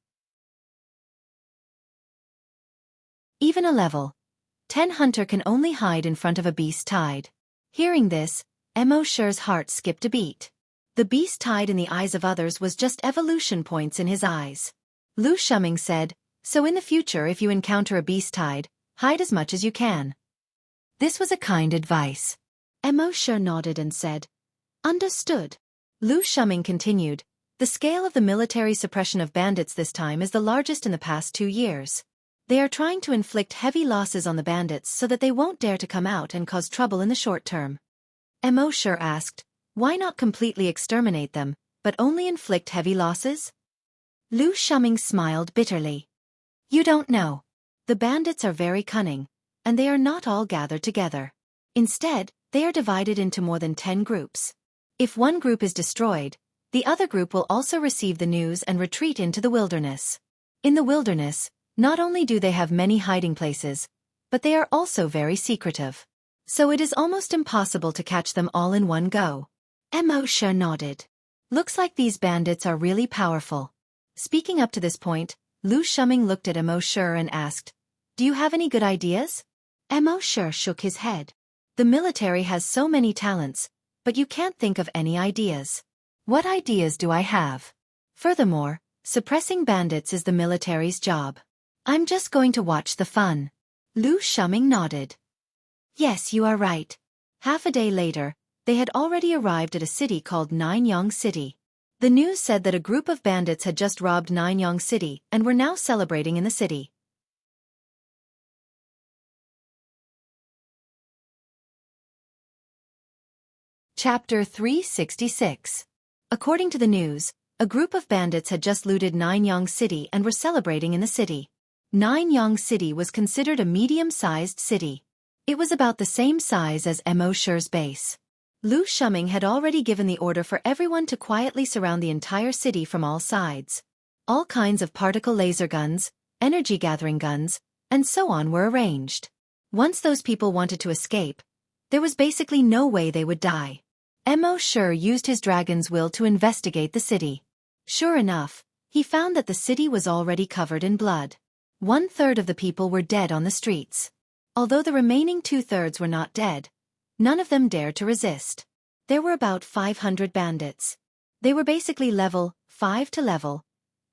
[SPEAKER 1] Even a level 10 hunter can only hide in front of a beast tide. Hearing this, Mo Shi's heart skipped a beat. The beast tide in the eyes of others was just evolution points in his eyes. Lu Shuming said, "So in the future if you encounter a beast tide, hide as much as you can." This was a kind advice. Mo Shi nodded and said, "Understood." Lu Shuming continued, "The scale of the military suppression of bandits this time is the largest in the past 2 years. They are trying to inflict heavy losses on the bandits so that they won't dare to come out and cause trouble in the short term." Mo Shi asked, "Why not completely exterminate them, but only inflict heavy losses?" Lu Shuming smiled bitterly. "You don't know. The bandits are very cunning, and they are not all gathered together. Instead, they are divided into more than 10 groups. If one group is destroyed, the other group will also receive the news and retreat into the wilderness. In the wilderness, not only do they have many hiding places, but they are also very secretive. So it is almost impossible to catch them all in one go. Mo Shi nodded. Looks like these bandits are really powerful. Speaking up to this point, Lu Shuming looked at Mo Shi and asked, "Do you have any good ideas?" Mo Shi shook his head. "The military has so many talents, but you can't think of any ideas." "What ideas do I have? Furthermore, suppressing bandits is the military's job. I'm just going to watch the fun." Lu Shuming nodded. "Yes, you are right." Half a day later, they had already arrived at a city called Nianyang City. The news said that a group of bandits had just robbed Nianyang City and were now celebrating in the city. Chapter 366. According to the news, a group of bandits had just looted Nianyang City and were celebrating in the city. Nianyang City was considered a medium-sized city. It was about the same size as Mo Shi's base. Lu Shuming had already given the order for everyone to quietly surround the entire city from all sides. All kinds of particle laser guns, energy-gathering guns, and so on were arranged. Once those people wanted to escape, there was basically no way they would die. Mo Shi used his dragon's will to investigate the city. Sure enough, he found that the city was already covered in blood. 1/3 of the people were dead on the streets. Although the remaining 2/3 were not dead, none of them dared to resist. There were about 500 bandits. They were basically level 5 to level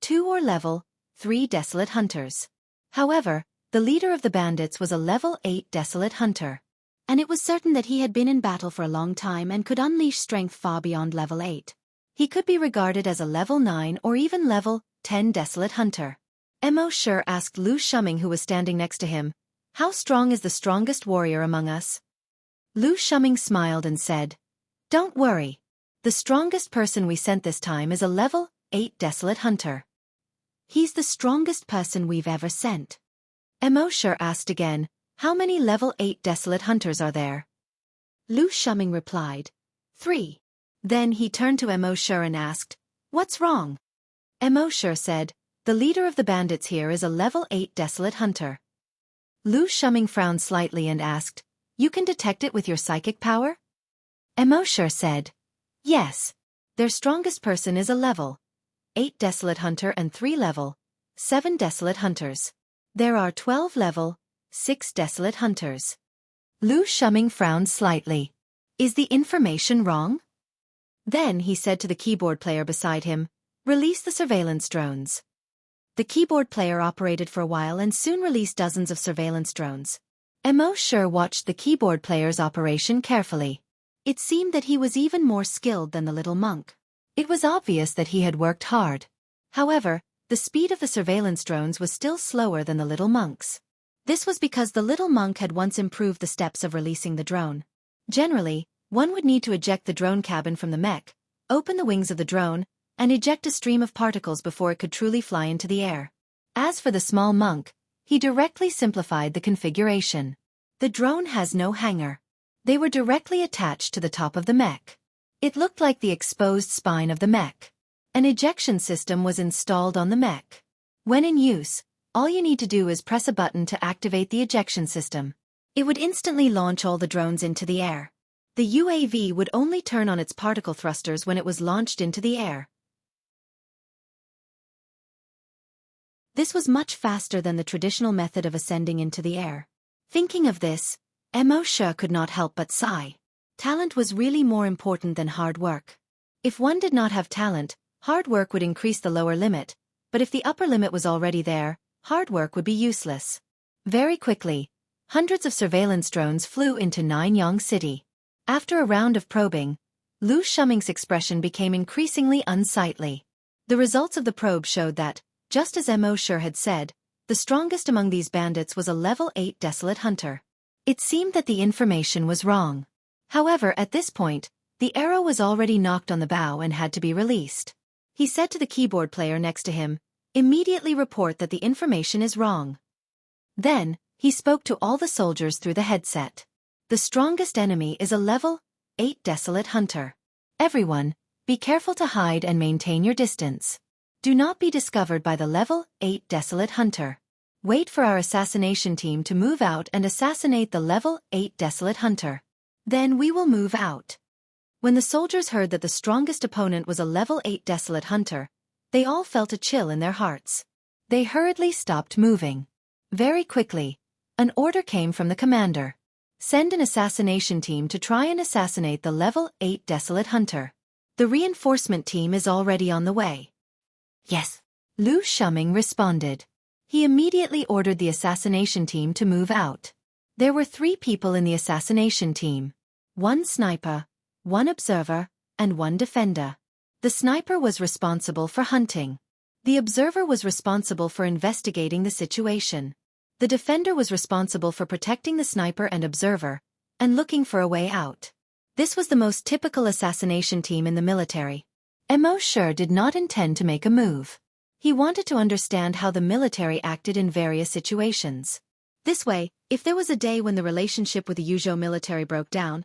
[SPEAKER 1] 2 or level 3 desolate hunters. However, the leader of the bandits was a level 8 desolate hunter. And it was certain that he had been in battle for a long time and could unleash strength far beyond level 8. He could be regarded as a level 9 or even level 10 desolate hunter. Mo Shi asked Lu Shuming, who was standing next to him, "How strong is the strongest warrior among us?" Lu Shuming smiled and said, "Don't worry. The strongest person we sent this time is a level 8 desolate hunter. He's the strongest person we've ever sent." Mo Shi asked again, "How many level 8 desolate hunters are there?" Lu Shuming replied, 3. Then he turned to Mo Shi and asked, "What's wrong?" Mo Shi said, "The leader of the bandits here is a level 8 desolate hunter." Lu Shuming frowned slightly and asked, "You can detect it with your psychic power?" Mo Shi said, "Yes. Their strongest person is a level 8 desolate hunter and 3 level 7 desolate hunters. There are 12 level 6 desolate hunters." Lu Shuming frowned slightly. "Is the information wrong?" Then he said to the keyboard player beside him, "Release the surveillance drones." The keyboard player operated for a while and soon released dozens of surveillance drones. Mo Shi watched the keyboard player's operation carefully. It seemed that he was even more skilled than the little monk. It was obvious that he had worked hard. However, the speed of the surveillance drones was still slower than the little monk's. This was because the little monk had once improved the steps of releasing the drone. Generally, one would need to eject the drone cabin from the mech, open the wings of the drone, and eject a stream of particles before it could truly fly into the air. As for the small monk, he directly simplified the configuration. The drone has no hanger. They were directly attached to the top of the mech. It looked like the exposed spine of the mech. An ejection system was installed on the mech. When in use, all you need to do is press a button to activate the ejection system. It would instantly launch all the drones into the air. The UAV would only turn on its particle thrusters when it was launched into the air. This was much faster than the traditional method of ascending into the air. Thinking of this, Mo Shi could not help but sigh. Talent was really more important than hard work. If one did not have talent, hard work would increase the lower limit, but if the upper limit was already there, hard work would be useless. Very quickly, hundreds of surveillance drones flew into Nianyang City. After a round of probing, Lu Shuming's expression became increasingly unsightly. The results of the probe showed that, just as Mo Shi had said, the strongest among these bandits was a level 8 desolate hunter. It seemed that the information was wrong. However, at this point, the arrow was already knocked on the bow and had to be released. He said to the keyboard player next to him, "Immediately report that the information is wrong." Then, he spoke to all the soldiers through the headset. "The strongest enemy is a level 8 desolate hunter. Everyone, be careful to hide and maintain your distance. Do not be discovered by the level 8 desolate hunter. Wait for our assassination team to move out and assassinate the level 8 Desolate Hunter. Then we will move out. When the soldiers heard that the strongest opponent was a level 8 Desolate Hunter, they all felt a chill in their hearts. They hurriedly stopped moving. Very quickly, an order came from the commander. Send an assassination team to try and assassinate the level 8 Desolate Hunter. The reinforcement team is already on the way. Yes. Lu Shuming responded. He immediately ordered the assassination team to move out. There were 3 people in the assassination team. 1 sniper, 1 observer, and 1 defender. The sniper was responsible for hunting. The observer was responsible for investigating the situation. The defender was responsible for protecting the sniper and observer, and looking for a way out. This was the most typical assassination team in the military. Mo Shi did not intend to make a move. He wanted to understand how the military acted in various situations. This way, if there was a day when the relationship with the Yuzhou military broke down,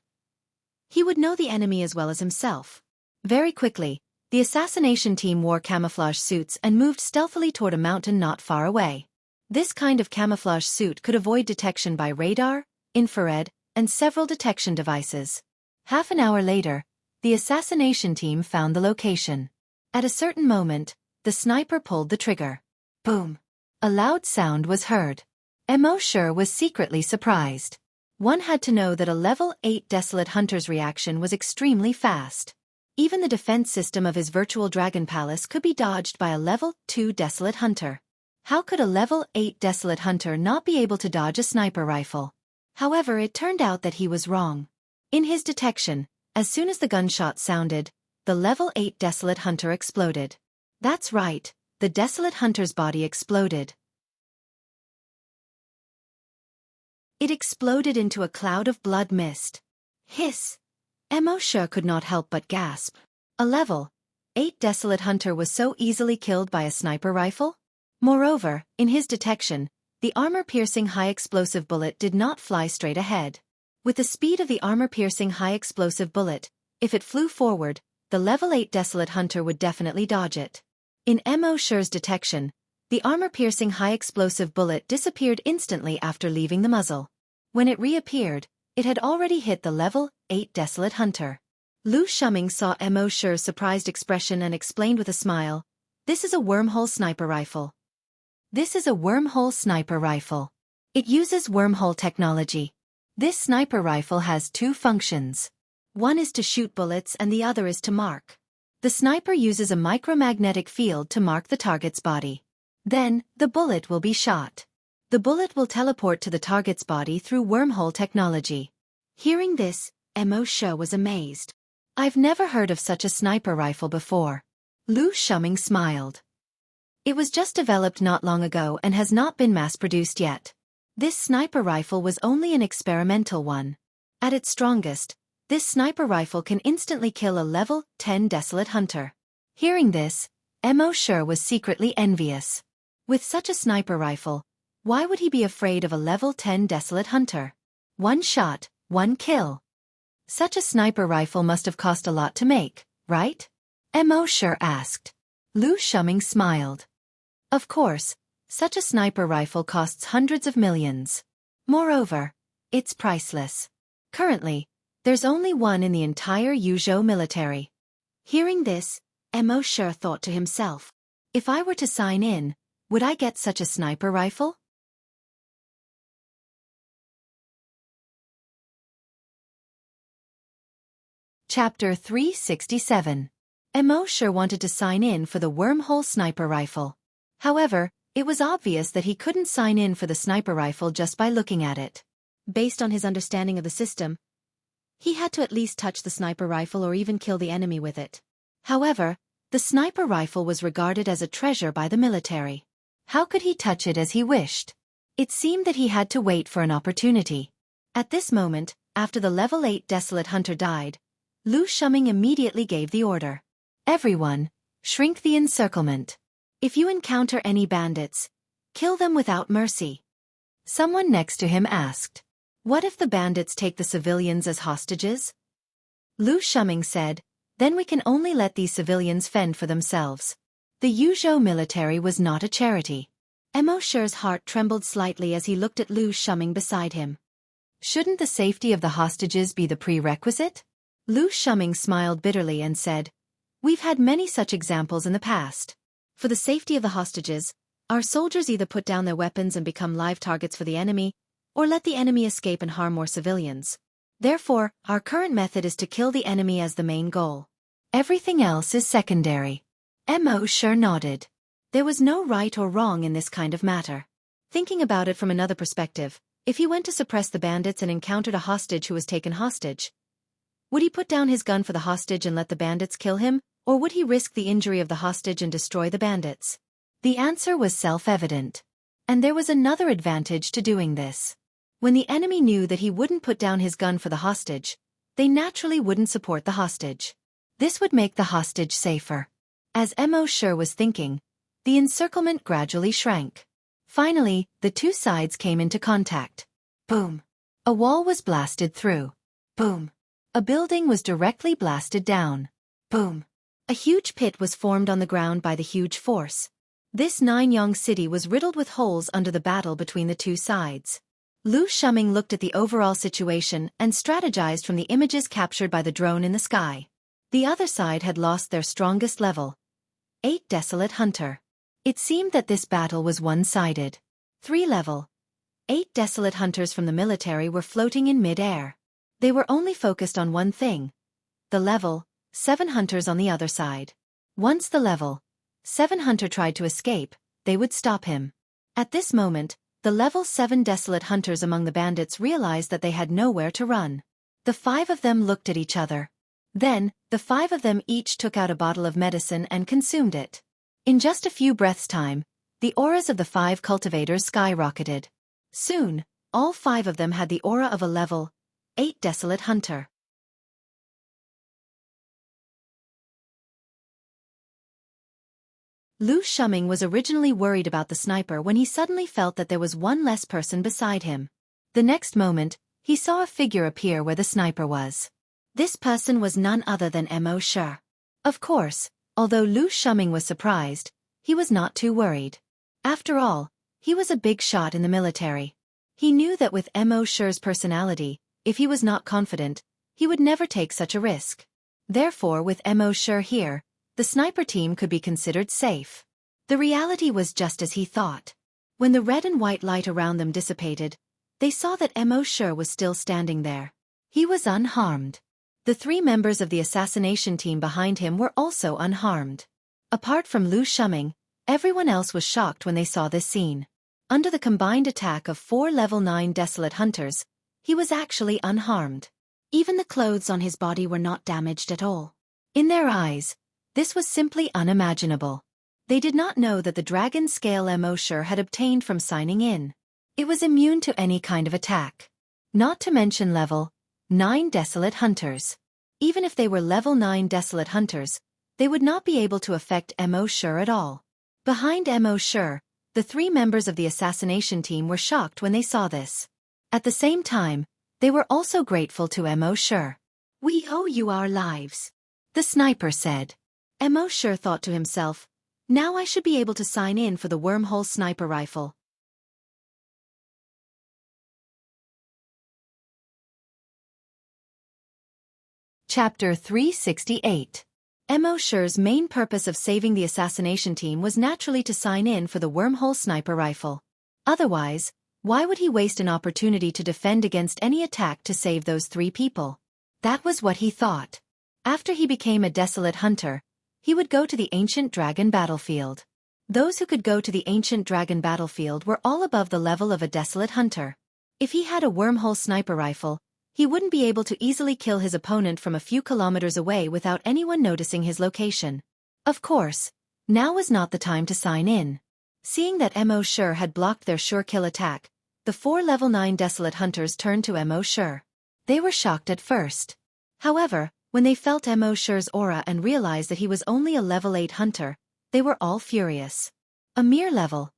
[SPEAKER 1] he would know the enemy as well as himself. Very quickly, the assassination team wore camouflage suits and moved stealthily toward a mountain not far away. This kind of camouflage suit could avoid detection by radar, infrared, and several detection devices. Half an hour later, the assassination team found the location. At a certain moment, the sniper pulled the trigger. Boom! A loud sound was heard. Mo Shi was secretly surprised. One had to know that a level 8 Desolate Hunter's reaction was extremely fast. Even the defense system of his virtual dragon palace could be dodged by a level 2 Desolate Hunter. How could a level 8 Desolate Hunter not be able to dodge a sniper rifle? However, it turned out that he was wrong. In his detection, as soon as the gunshot sounded, the level 8 Desolate Hunter exploded. That's right, the Desolate Hunter's body exploded. It exploded into a cloud of blood mist. Hiss! Mo Shi could not help but gasp. A level 8 Desolate Hunter was so easily killed by a sniper rifle? Moreover, in his detection, the armor-piercing high-explosive bullet did not fly straight ahead. With the speed of the armor-piercing high-explosive bullet, if it flew forward, the level 8 Desolate Hunter would definitely dodge it. In Mo Shi's detection, the armor-piercing high-explosive bullet disappeared instantly after leaving the muzzle. When it reappeared, it had already hit the level 8 Desolate Hunter. Lu Shuming saw Mo Shi's surprised expression and explained with a smile, "This is a wormhole sniper rifle. This is a wormhole sniper rifle. It uses wormhole technology. This sniper rifle has 2 functions. One is to shoot bullets and the other is to mark. The sniper uses a micromagnetic field to mark the target's body. Then, the bullet will be shot. The bullet will teleport to the target's body through wormhole technology." Hearing this, Mo Shi was amazed. "I've never heard of such a sniper rifle before." Lu Shuming smiled. "It was just developed not long ago and has not been mass-produced yet. This sniper rifle was only an experimental one. At its strongest, this sniper rifle can instantly kill a level 10 Desolate Hunter." Hearing this, Mo Shi was secretly envious. With such a sniper rifle, why would he be afraid of a level 10 Desolate Hunter? 1 shot, 1 kill. Such a sniper rifle must have cost a lot to make, right? Mo Shi asked. Lu Shuming smiled. Of course, such a sniper rifle costs hundreds of millions. Moreover, it's priceless. Currently, there's only one in the entire Yuzhou military. Hearing this, Mo Shi thought to himself, if I were to sign in, would I get such a sniper rifle? Chapter 367. Mo Shi wanted to sign in for the wormhole sniper rifle. However, it was obvious that he couldn't sign in for the sniper rifle just by looking at it. Based on his understanding of the system, he had to at least touch the sniper rifle or even kill the enemy with it. However, the sniper rifle was regarded as a treasure by the military. How could he touch it as he wished? It seemed that he had to wait for an opportunity. At this moment, after the level 8 Desolate Hunter died, Lu Shuming immediately gave the order. Everyone, shrink the encirclement. If you encounter any bandits, kill them without mercy. Someone next to him asked, "What if the bandits take the civilians as hostages?" Lu Shuming said, "Then we can only let these civilians fend for themselves." The Yuzhou military was not a charity. Mo Shi's heart trembled slightly as he looked at Lu Shuming beside him. Shouldn't the safety of the hostages be the prerequisite? Lu Shuming smiled bitterly and said, "We've had many such examples in the past. For the safety of the hostages, our soldiers either put down their weapons and become live targets for the enemy, or let the enemy escape and harm more civilians. Therefore, our current method is to kill the enemy as the main goal. Everything else is secondary." Mo Shi nodded. There was no right or wrong in this kind of matter. Thinking about it from another perspective, if he went to suppress the bandits and encountered a hostage who was taken hostage, would he put down his gun for the hostage and let the bandits kill him, or would he risk the injury of the hostage and destroy the bandits? The answer was self-evident. And there was another advantage to doing this. When the enemy knew that he wouldn't put down his gun for the hostage, they naturally wouldn't support the hostage. This would make the hostage safer. As Mo Shi was thinking, the encirclement gradually shrank. Finally, the two sides came into contact. Boom! A wall was blasted through. Boom! A building was directly blasted down. Boom! A huge pit was formed on the ground by the huge force. This Ninyang city was riddled with holes under the battle between the two sides. Lu Shuming looked at the overall situation and strategized from the images captured by the drone in the sky. The other side had lost their strongest level. 8 Desolate Hunter. It seemed that this battle was one-sided. 3 level. 8 Desolate Hunters from the military were floating in mid-air. They were only focused on one thing. The level 7 Hunters on the other side. Once the level 7 Hunter tried to escape, they would stop him. At this moment, the level 7 Desolate Hunters among the bandits realized that they had nowhere to run. The 5 of them looked at each other. Then, the 5 of them each took out a bottle of medicine and consumed it. In just a few breaths' time, the auras of the 5 cultivators skyrocketed. Soon, all 5 of them had the aura of a level 8 Desolate Hunter. Lu Shuming was originally worried about the sniper when he suddenly felt that there was one less person beside him. The next moment, he saw a figure appear where the sniper was. This person was none other than Mo Shi. Of course, although Lu Shuming was surprised, he was not too worried. After all, he was a big shot in the military. He knew that with Mo Shi's personality, if he was not confident, he would never take such a risk. Therefore, with Mo Shi here, the sniper team could be considered safe. The reality was just as he thought. When the red and white light around them dissipated, they saw that Mo Shi was still standing there. He was unharmed. The 3 members of the assassination team behind him were also unharmed. Apart from Lu Shuming, everyone else was shocked when they saw this scene. Under the combined attack of 4 level 9 Desolate Hunters, he was actually unharmed. Even the clothes on his body were not damaged at all. In their eyes, this was simply unimaginable. They did not know that the dragon scale Mo Shi had obtained from signing in. It was immune to any kind of attack. Not to mention level 9 Desolate Hunters. Even if they were level 9 Desolate Hunters, they would not be able to affect Mo Shi at all. Behind Mo Shi, the 3 members of the assassination team were shocked when they saw this. At the same time, they were also grateful to Mo Shi. "We owe you our lives," the sniper said. Mo Shi thought to himself, "Now I should be able to sign in for the wormhole sniper rifle." Chapter 368. Mo Shi's main purpose of saving the assassination team was naturally to sign in for the wormhole sniper rifle. Otherwise, why would he waste an opportunity to defend against any attack to save those 3 people? That was what he thought. After he became a Desolate Hunter, he would go to the Ancient Dragon battlefield. Those who could go to the Ancient Dragon battlefield were all above the level of a Desolate Hunter. If he had a wormhole sniper rifle, he wouldn't be able to easily kill his opponent from a few kilometers away without anyone noticing his location. Of course, now was not the time to sign in. Seeing that Mo Shi had blocked their sure kill attack, the 4 level 9 Desolate Hunters turned to Mo Shi. They were shocked at first. However, when they felt Mo Shi's aura and realized that he was only a level 8 hunter, they were all furious. A mere level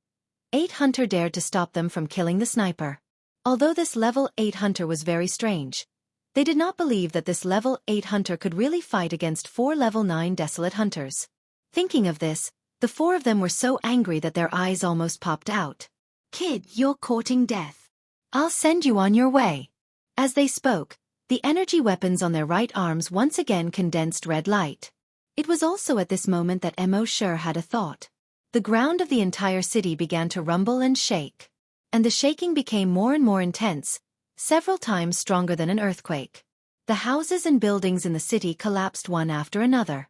[SPEAKER 1] 8 hunter dared to stop them from killing the sniper. Although this level 8 hunter was very strange, they did not believe that this level 8 hunter could really fight against 4 level 9 Desolate Hunters. Thinking of this, The four of them were so angry that their eyes almost popped out. "Kid, you're courting death. I'll send you on your way." As they spoke, the energy weapons on their right arms once again condensed red light. It was also at this moment that Mo Sure had a thought. The ground of the entire city began to rumble and shake. And the shaking became more and more intense, several times stronger than an earthquake. The houses and buildings in the city collapsed one after another.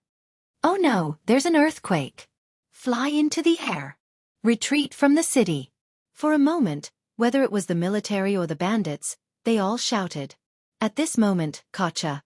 [SPEAKER 1] "Oh no, there's an earthquake. Fly into the air. Retreat from the city." For a moment, whether it was the military or the bandits, they all shouted. At this moment, Kacha.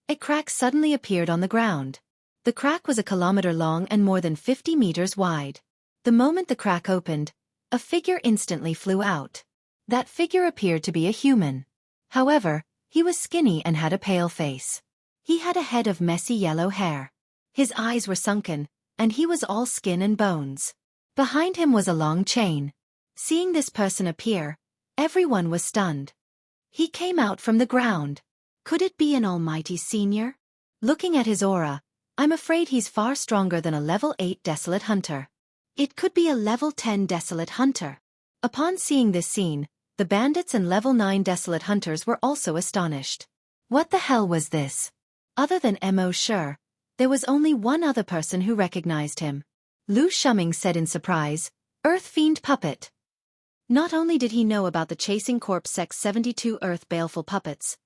[SPEAKER 1] A crack suddenly appeared on the ground. The crack was a kilometer long and more than 50 meters wide. The moment the crack opened, a figure instantly flew out. That figure appeared to be a human. However, he was skinny and had a pale face. He had a head of messy yellow hair. His eyes were sunken, and he was all skin and bones. Behind him was a long chain. Seeing this person appear, everyone was stunned. He came out from the ground. Could it be an almighty senior? Looking at his aura, I'm afraid he's far stronger than a level 8 Desolate Hunter. It could be a level 10 Desolate Hunter. Upon seeing this scene, the bandits and level 9 Desolate Hunters were also astonished. What the hell was this? Other than Mo Sure, there was only one other person who recognized him. Lu Shuming said in surprise, "Earth Fiend Puppet." Not only did he know about the Chasing Corpse Sect's 72 Earth Baleful Puppets,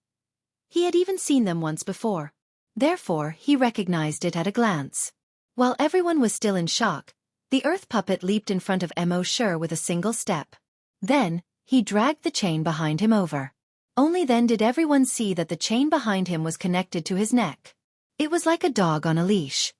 [SPEAKER 1] he had even seen them once before. Therefore, he recognized it at a glance. While everyone was still in shock, the Earth Puppet leaped in front of Mo Sure with a single step. Then, he dragged the chain behind him over. Only then did everyone see that the chain behind him was connected to his neck. It was like a dog on a leash.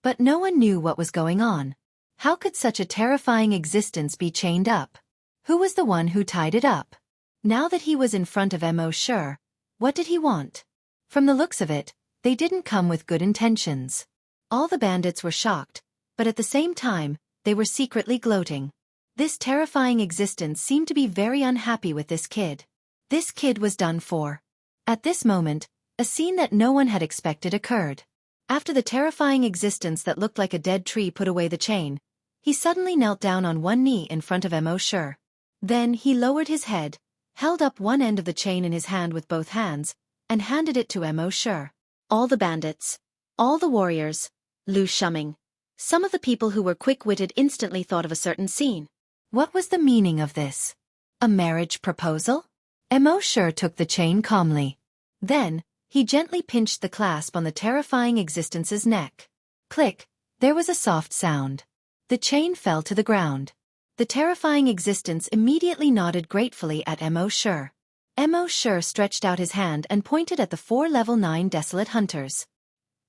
[SPEAKER 1] But no one knew what was going on. How could such a terrifying existence be chained up? Who was the one who tied it up? Now that he was in front of Mo Sure, what did he want? From the looks of it, they didn't come with good intentions. All the bandits were shocked, but at the same time, they were secretly gloating. This terrifying existence seemed to be very unhappy with this kid. This kid was done for. At this moment, a scene that no one had expected occurred. After the terrifying existence that looked like a dead tree put away the chain, he suddenly knelt down on one knee in front of Mo Sure. Then he lowered his head, held up one end of the chain in his hand with both hands, and handed it to Mo Sure. All the bandits, all the warriors, Lu Shuming. Some of the people who were quick-witted instantly thought of a certain scene. What was the meaning of this? A marriage proposal? Mo Sure took the chain calmly. Then, he gently pinched the clasp on the terrifying existence's neck. Click, there was a soft sound. The chain fell to the ground. The terrifying existence immediately nodded gratefully at Mo Sure. Mo Sure stretched out his hand and pointed at the 4 level 9 Desolate Hunters.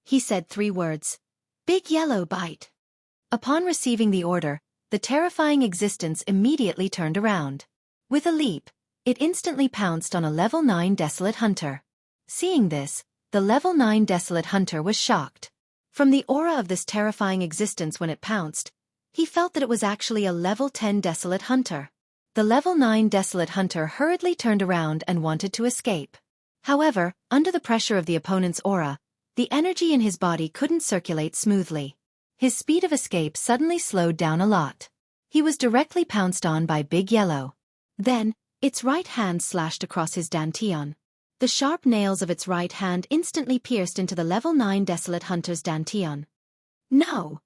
[SPEAKER 1] He said 3 words. "Big Yellow Bite." Upon receiving the order, the terrifying existence immediately turned around. With a leap, it instantly pounced on a level 9 Desolate Hunter. Seeing this, the level 9 Desolate Hunter was shocked. From the aura of this terrifying existence when it pounced, he felt that it was actually a level 10 Desolate Hunter. The level 9 Desolate Hunter hurriedly turned around and wanted to escape. However, under the pressure of the opponent's aura, the energy in his body couldn't circulate smoothly. His speed of escape suddenly slowed down a lot. He was directly pounced on by Big Yellow. Then, its right hand slashed across his dantian. The sharp nails of its right hand instantly pierced into the level 9 Desolate Hunter's dantian. "No!"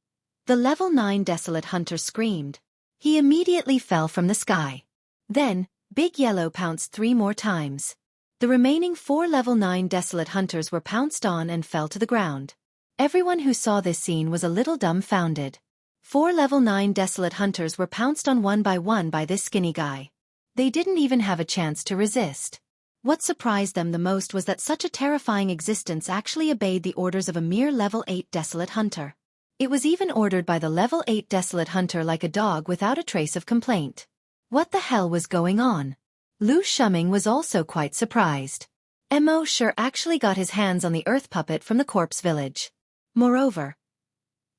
[SPEAKER 1] The level 9 Desolate Hunter screamed. He immediately fell from the sky. Then, Big Yellow pounced 3 more times. The remaining 4 level 9 Desolate Hunters were pounced on and fell to the ground. Everyone who saw this scene was a little dumbfounded. 4 level 9 Desolate Hunters were pounced on one by this skinny guy. They didn't even have a chance to resist. What surprised them the most was that such a terrifying existence actually obeyed the orders of a mere level 8 Desolate Hunter. It was even ordered by the level 8 Desolate Hunter like a dog without a trace of complaint. What the hell was going on? Lu Shuming was also quite surprised. Mo Sure actually got his hands on the Earth Puppet from the corpse village. Moreover,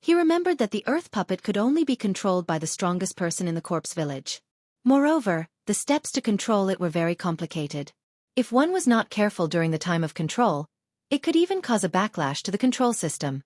[SPEAKER 1] he remembered that the Earth Puppet could only be controlled by the strongest person in the corpse village. Moreover, the steps to control it were very complicated. If one was not careful during the time of control, it could even cause a backlash to the control system.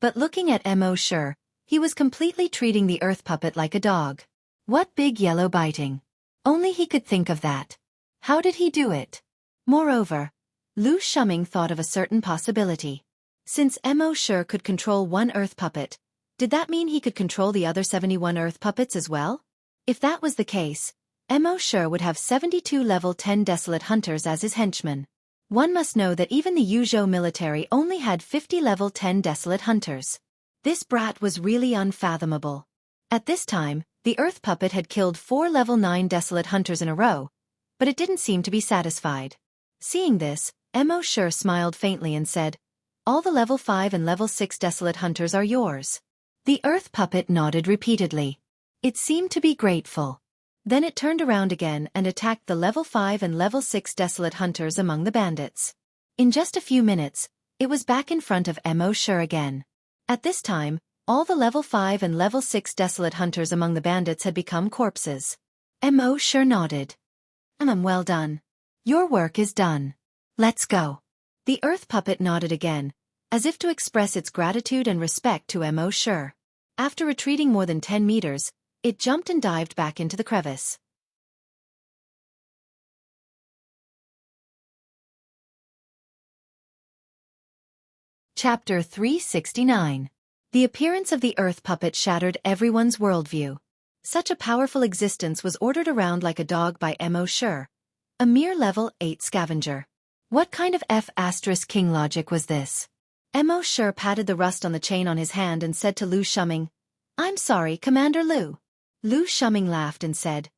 [SPEAKER 1] But looking at Mo Shi, he was completely treating the earth puppet like a dog. What big yellow biting. Only he could think of that. How did he do it? Moreover, Lu Shuming thought of a certain possibility. Since Mo Shi could control one earth puppet, did that mean he could control the other 71 earth puppets as well? If that was the case, Mo Shi would have 72 level 10 desolate hunters as his henchmen. One must know that even the Yuzhou military only had 50 level 10 desolate hunters. This brat was really unfathomable. At this time, the earth puppet had killed 4 level 9 desolate hunters in a row, but it didn't seem to be satisfied. Seeing this, Mo Shi smiled faintly and said, "All the level 5 and level 6 desolate hunters are yours." The earth puppet nodded repeatedly. It seemed to be grateful. Then it turned around again and attacked the level 5 and level 6 desolate hunters among the bandits. In just a few minutes, it was back in front of Mo Shi again. At this time, all the level 5 and level 6 desolate hunters among the bandits had become corpses. Mo Shi nodded. Well done. Your work is done. Let's go." The earth puppet nodded again, as if to express its gratitude and respect to Mo Shi. After retreating more than 10 meters, it jumped and dived back into the crevice. Chapter 369. The appearance of the earth puppet shattered everyone's worldview. Such a powerful existence was ordered around like a dog by Mo Shi, a mere level 8 scavenger. What kind of F*king logic was this? Mo Shi patted the rust on the chain on his hand and said to Lu Shuming, "I'm sorry, Commander Lu." Lu Shuming laughed and said,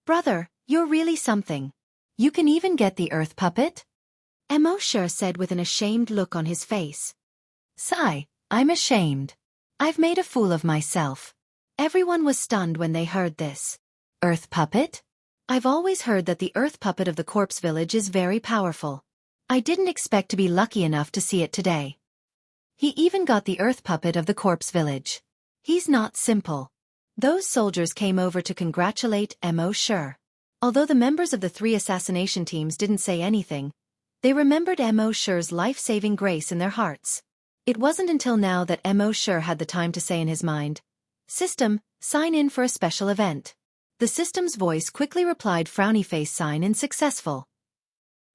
[SPEAKER 1] "Brother, you're really something. You can even get the earth puppet?" Mo Shi said with an ashamed look on his face. "Sigh, I'm ashamed. I've made a fool of myself." Everyone was stunned when they heard this. Earth puppet? I've always heard that the earth puppet of the corpse village is very powerful. I didn't expect to be lucky enough to see it today. He even got the earth puppet of the corpse village. He's not simple. Those soldiers came over to congratulate Mo Shi. Although the members of the 3 assassination teams didn't say anything, they remembered Mo Shi's life-saving grace in their hearts. It wasn't until now that Mo Shi had the time to say in his mind, "System, sign in for a special event." The system's voice quickly replied, "Frowny face, sign in successful.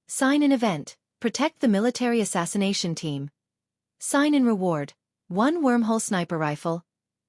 [SPEAKER 1] Sign in event, protect the military assassination team. Sign in reward, 1 wormhole sniper rifle."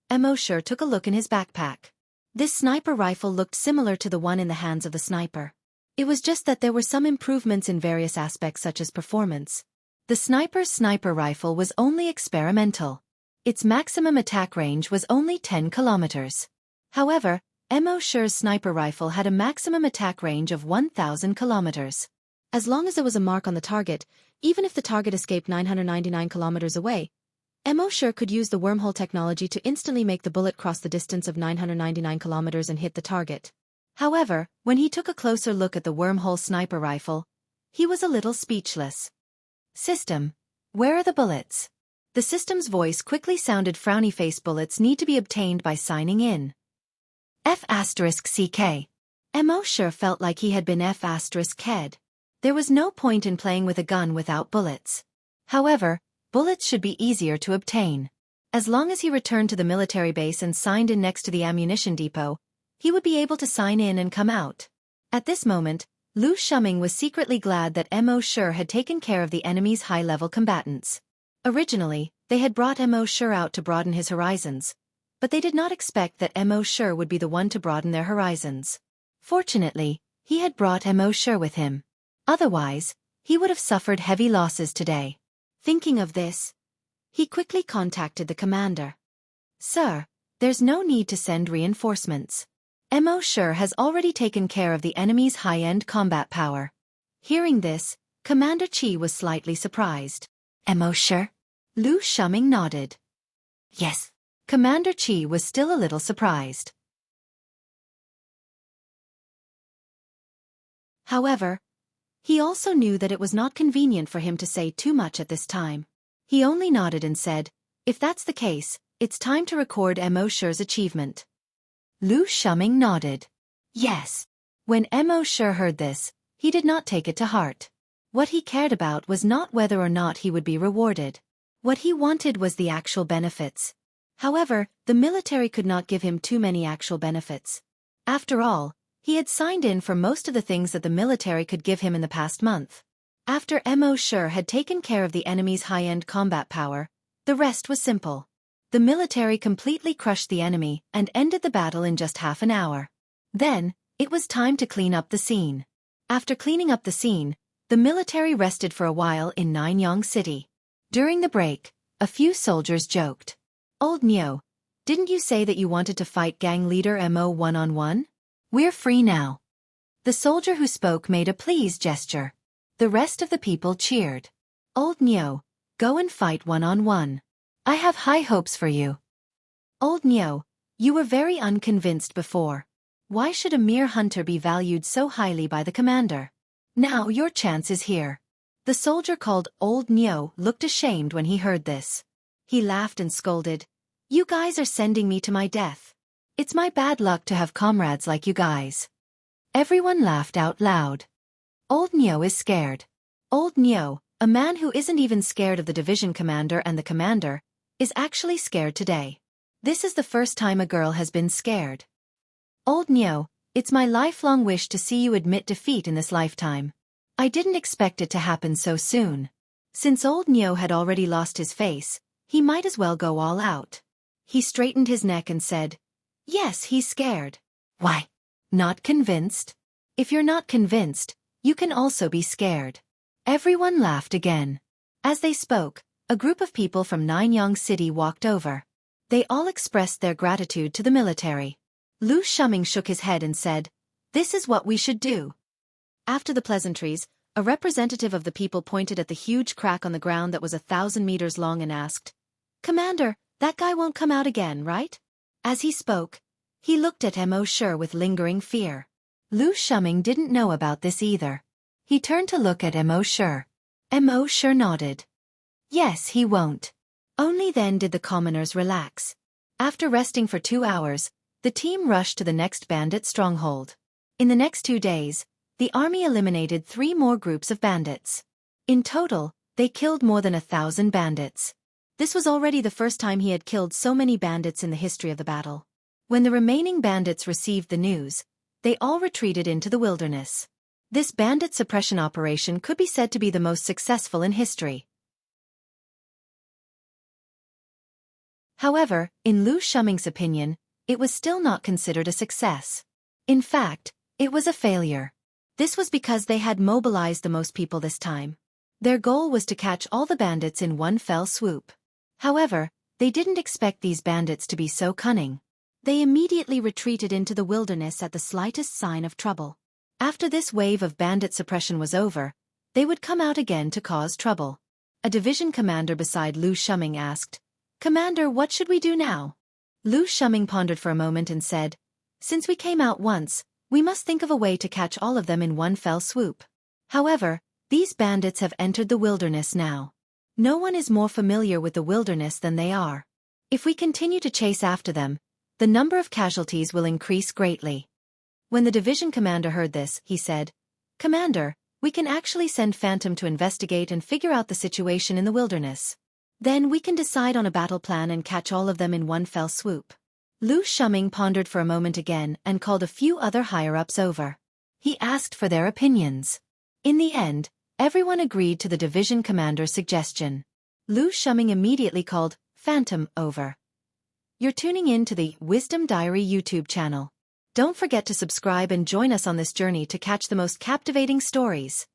[SPEAKER 1] Mo Shi took a look in his backpack. This sniper rifle looked similar to the one in the hands of the sniper. It was just that there were some improvements in various aspects such as performance. The sniper's sniper rifle was only experimental. Its maximum attack range was only 10 kilometers. However, Mo Shi's sniper rifle had a maximum attack range of 1,000 kilometers. As long as there was a mark on the target, even if the target escaped 999 kilometers away, Mo Shi could use the wormhole technology to instantly make the bullet cross the distance of 999 kilometers and hit the target. However, when he took a closer look at the wormhole sniper rifle, he was a little speechless. "System, where are the bullets?" The system's voice quickly sounded, "Frowny face, bullets need to be obtained by signing in." F*ck. Mo Shi felt like he had been F*k'd. There was no point in playing with a gun without bullets. However, bullets should be easier to obtain. As long as he returned to the military base and signed in next to the ammunition depot, he would be able to sign in and come out. At this moment, Lu Shuming was secretly glad that Mo Shi had taken care of the enemy's high-level combatants. Originally, they had brought Mo Shi out to broaden his horizons, but they did not expect that Mo Shi would be the one to broaden their horizons. Fortunately, he had brought Mo Shi with him. Otherwise, he would have suffered heavy losses today. Thinking of this, he quickly contacted the commander. "Sir, there's no need to send reinforcements. Mo Shi has already taken care of the enemy's high-end combat power." Hearing this, Commander Qi was slightly surprised. "Mo Shi?" Lu Shuming nodded. "Yes." Commander Qi was still a little surprised. However, he also knew that it was not convenient for him to say too much at this time. He only nodded and said, "If that's the case, it's time to record Mo Shi's achievement." Lu Shuming nodded. Yes. When Mo Shi heard this, he did not take it to heart. What he cared about was not whether or not he would be rewarded. What he wanted was the actual benefits. However, the military could not give him too many actual benefits. After all, he had signed in for most of the things that the military could give him in the past month. After Mo Sure had taken care of the enemy's high-end combat power, the rest was simple. The military completely crushed the enemy and ended the battle in just half an hour. Then, it was time to clean up the scene. After cleaning up the scene, the military rested for a while in Nanyang City. During the break, a few soldiers joked. "Old Nyo, didn't you say that you wanted to fight gang leader Mo one-on-one? We're free now." The soldier who spoke made a please gesture. The rest of the people cheered. "Old Nyo, go and fight one-on-one. I have high hopes for you." "Old Nyo, you were very unconvinced before. Why should a mere hunter be valued so highly by the commander? Now your chance is here." The soldier called Old Nyo looked ashamed when he heard this. He laughed and scolded, "You guys are sending me to my death. It's my bad luck to have comrades like you guys." Everyone laughed out loud. Old Nyo is scared. Old Nyo, a man who isn't even scared of the division commander and the commander, is actually scared today. This is the first time a girl has been scared. "Old Nyo, it's my lifelong wish to see you admit defeat in this lifetime. I didn't expect it to happen so soon." Since Old Nyo had already lost his face, he might as well go all out. He straightened his neck and said, "Yes, he's scared." "Why? Not convinced? If you're not convinced, you can also be scared." Everyone laughed again. As they spoke, a group of people from Nanyang City walked over. They all expressed their gratitude to the military. Lu Shuming shook his head and said, "This is what we should do." After the pleasantries, a representative of the people pointed at the huge crack on the ground that was 1,000 meters long and asked, "Commander, that guy won't come out again, right?" As he spoke, he looked at Mo Sure with lingering fear. Lu Shuming didn't know about this either. He turned to look at Mo Sure. Mo Sure nodded. Yes, he won't. Only then did the commoners relax. After resting for 2 hours, the team rushed to the next bandit stronghold. In the next 2 days, the army eliminated 3 more groups of bandits. In total, they killed more than 1,000 bandits. This was already the first time he had killed so many bandits in the history of the battle. When the remaining bandits received the news, they all retreated into the wilderness. This bandit suppression operation could be said to be the most successful in history. However, in Lu Shuming's opinion, it was still not considered a success. In fact, it was a failure. This was because they had mobilized the most people this time. Their goal was to catch all the bandits in one fell swoop. However, they didn't expect these bandits to be so cunning. They immediately retreated into the wilderness at the slightest sign of trouble. After this wave of bandit suppression was over, they would come out again to cause trouble. A division commander beside Lu Shuming asked, "Commander, what should we do now?" Lu Shuming pondered for a moment and said, "Since we came out once, we must think of a way to catch all of them in one fell swoop. However, these bandits have entered the wilderness now. No one is more familiar with the wilderness than they are. If we continue to chase after them, the number of casualties will increase greatly." When the division commander heard this, he said, "Commander, we can actually send Phantom to investigate and figure out the situation in the wilderness. Then we can decide on a battle plan and catch all of them in one fell swoop." Lu Shuming pondered for a moment again and called a few other higher-ups over. He asked for their opinions. In the end, everyone agreed to the division commander's suggestion. Lu Shuming immediately called Phantom over. You're tuning in to the Wisdom Diary YouTube channel. Don't forget to subscribe and join us on this journey to catch the most captivating stories.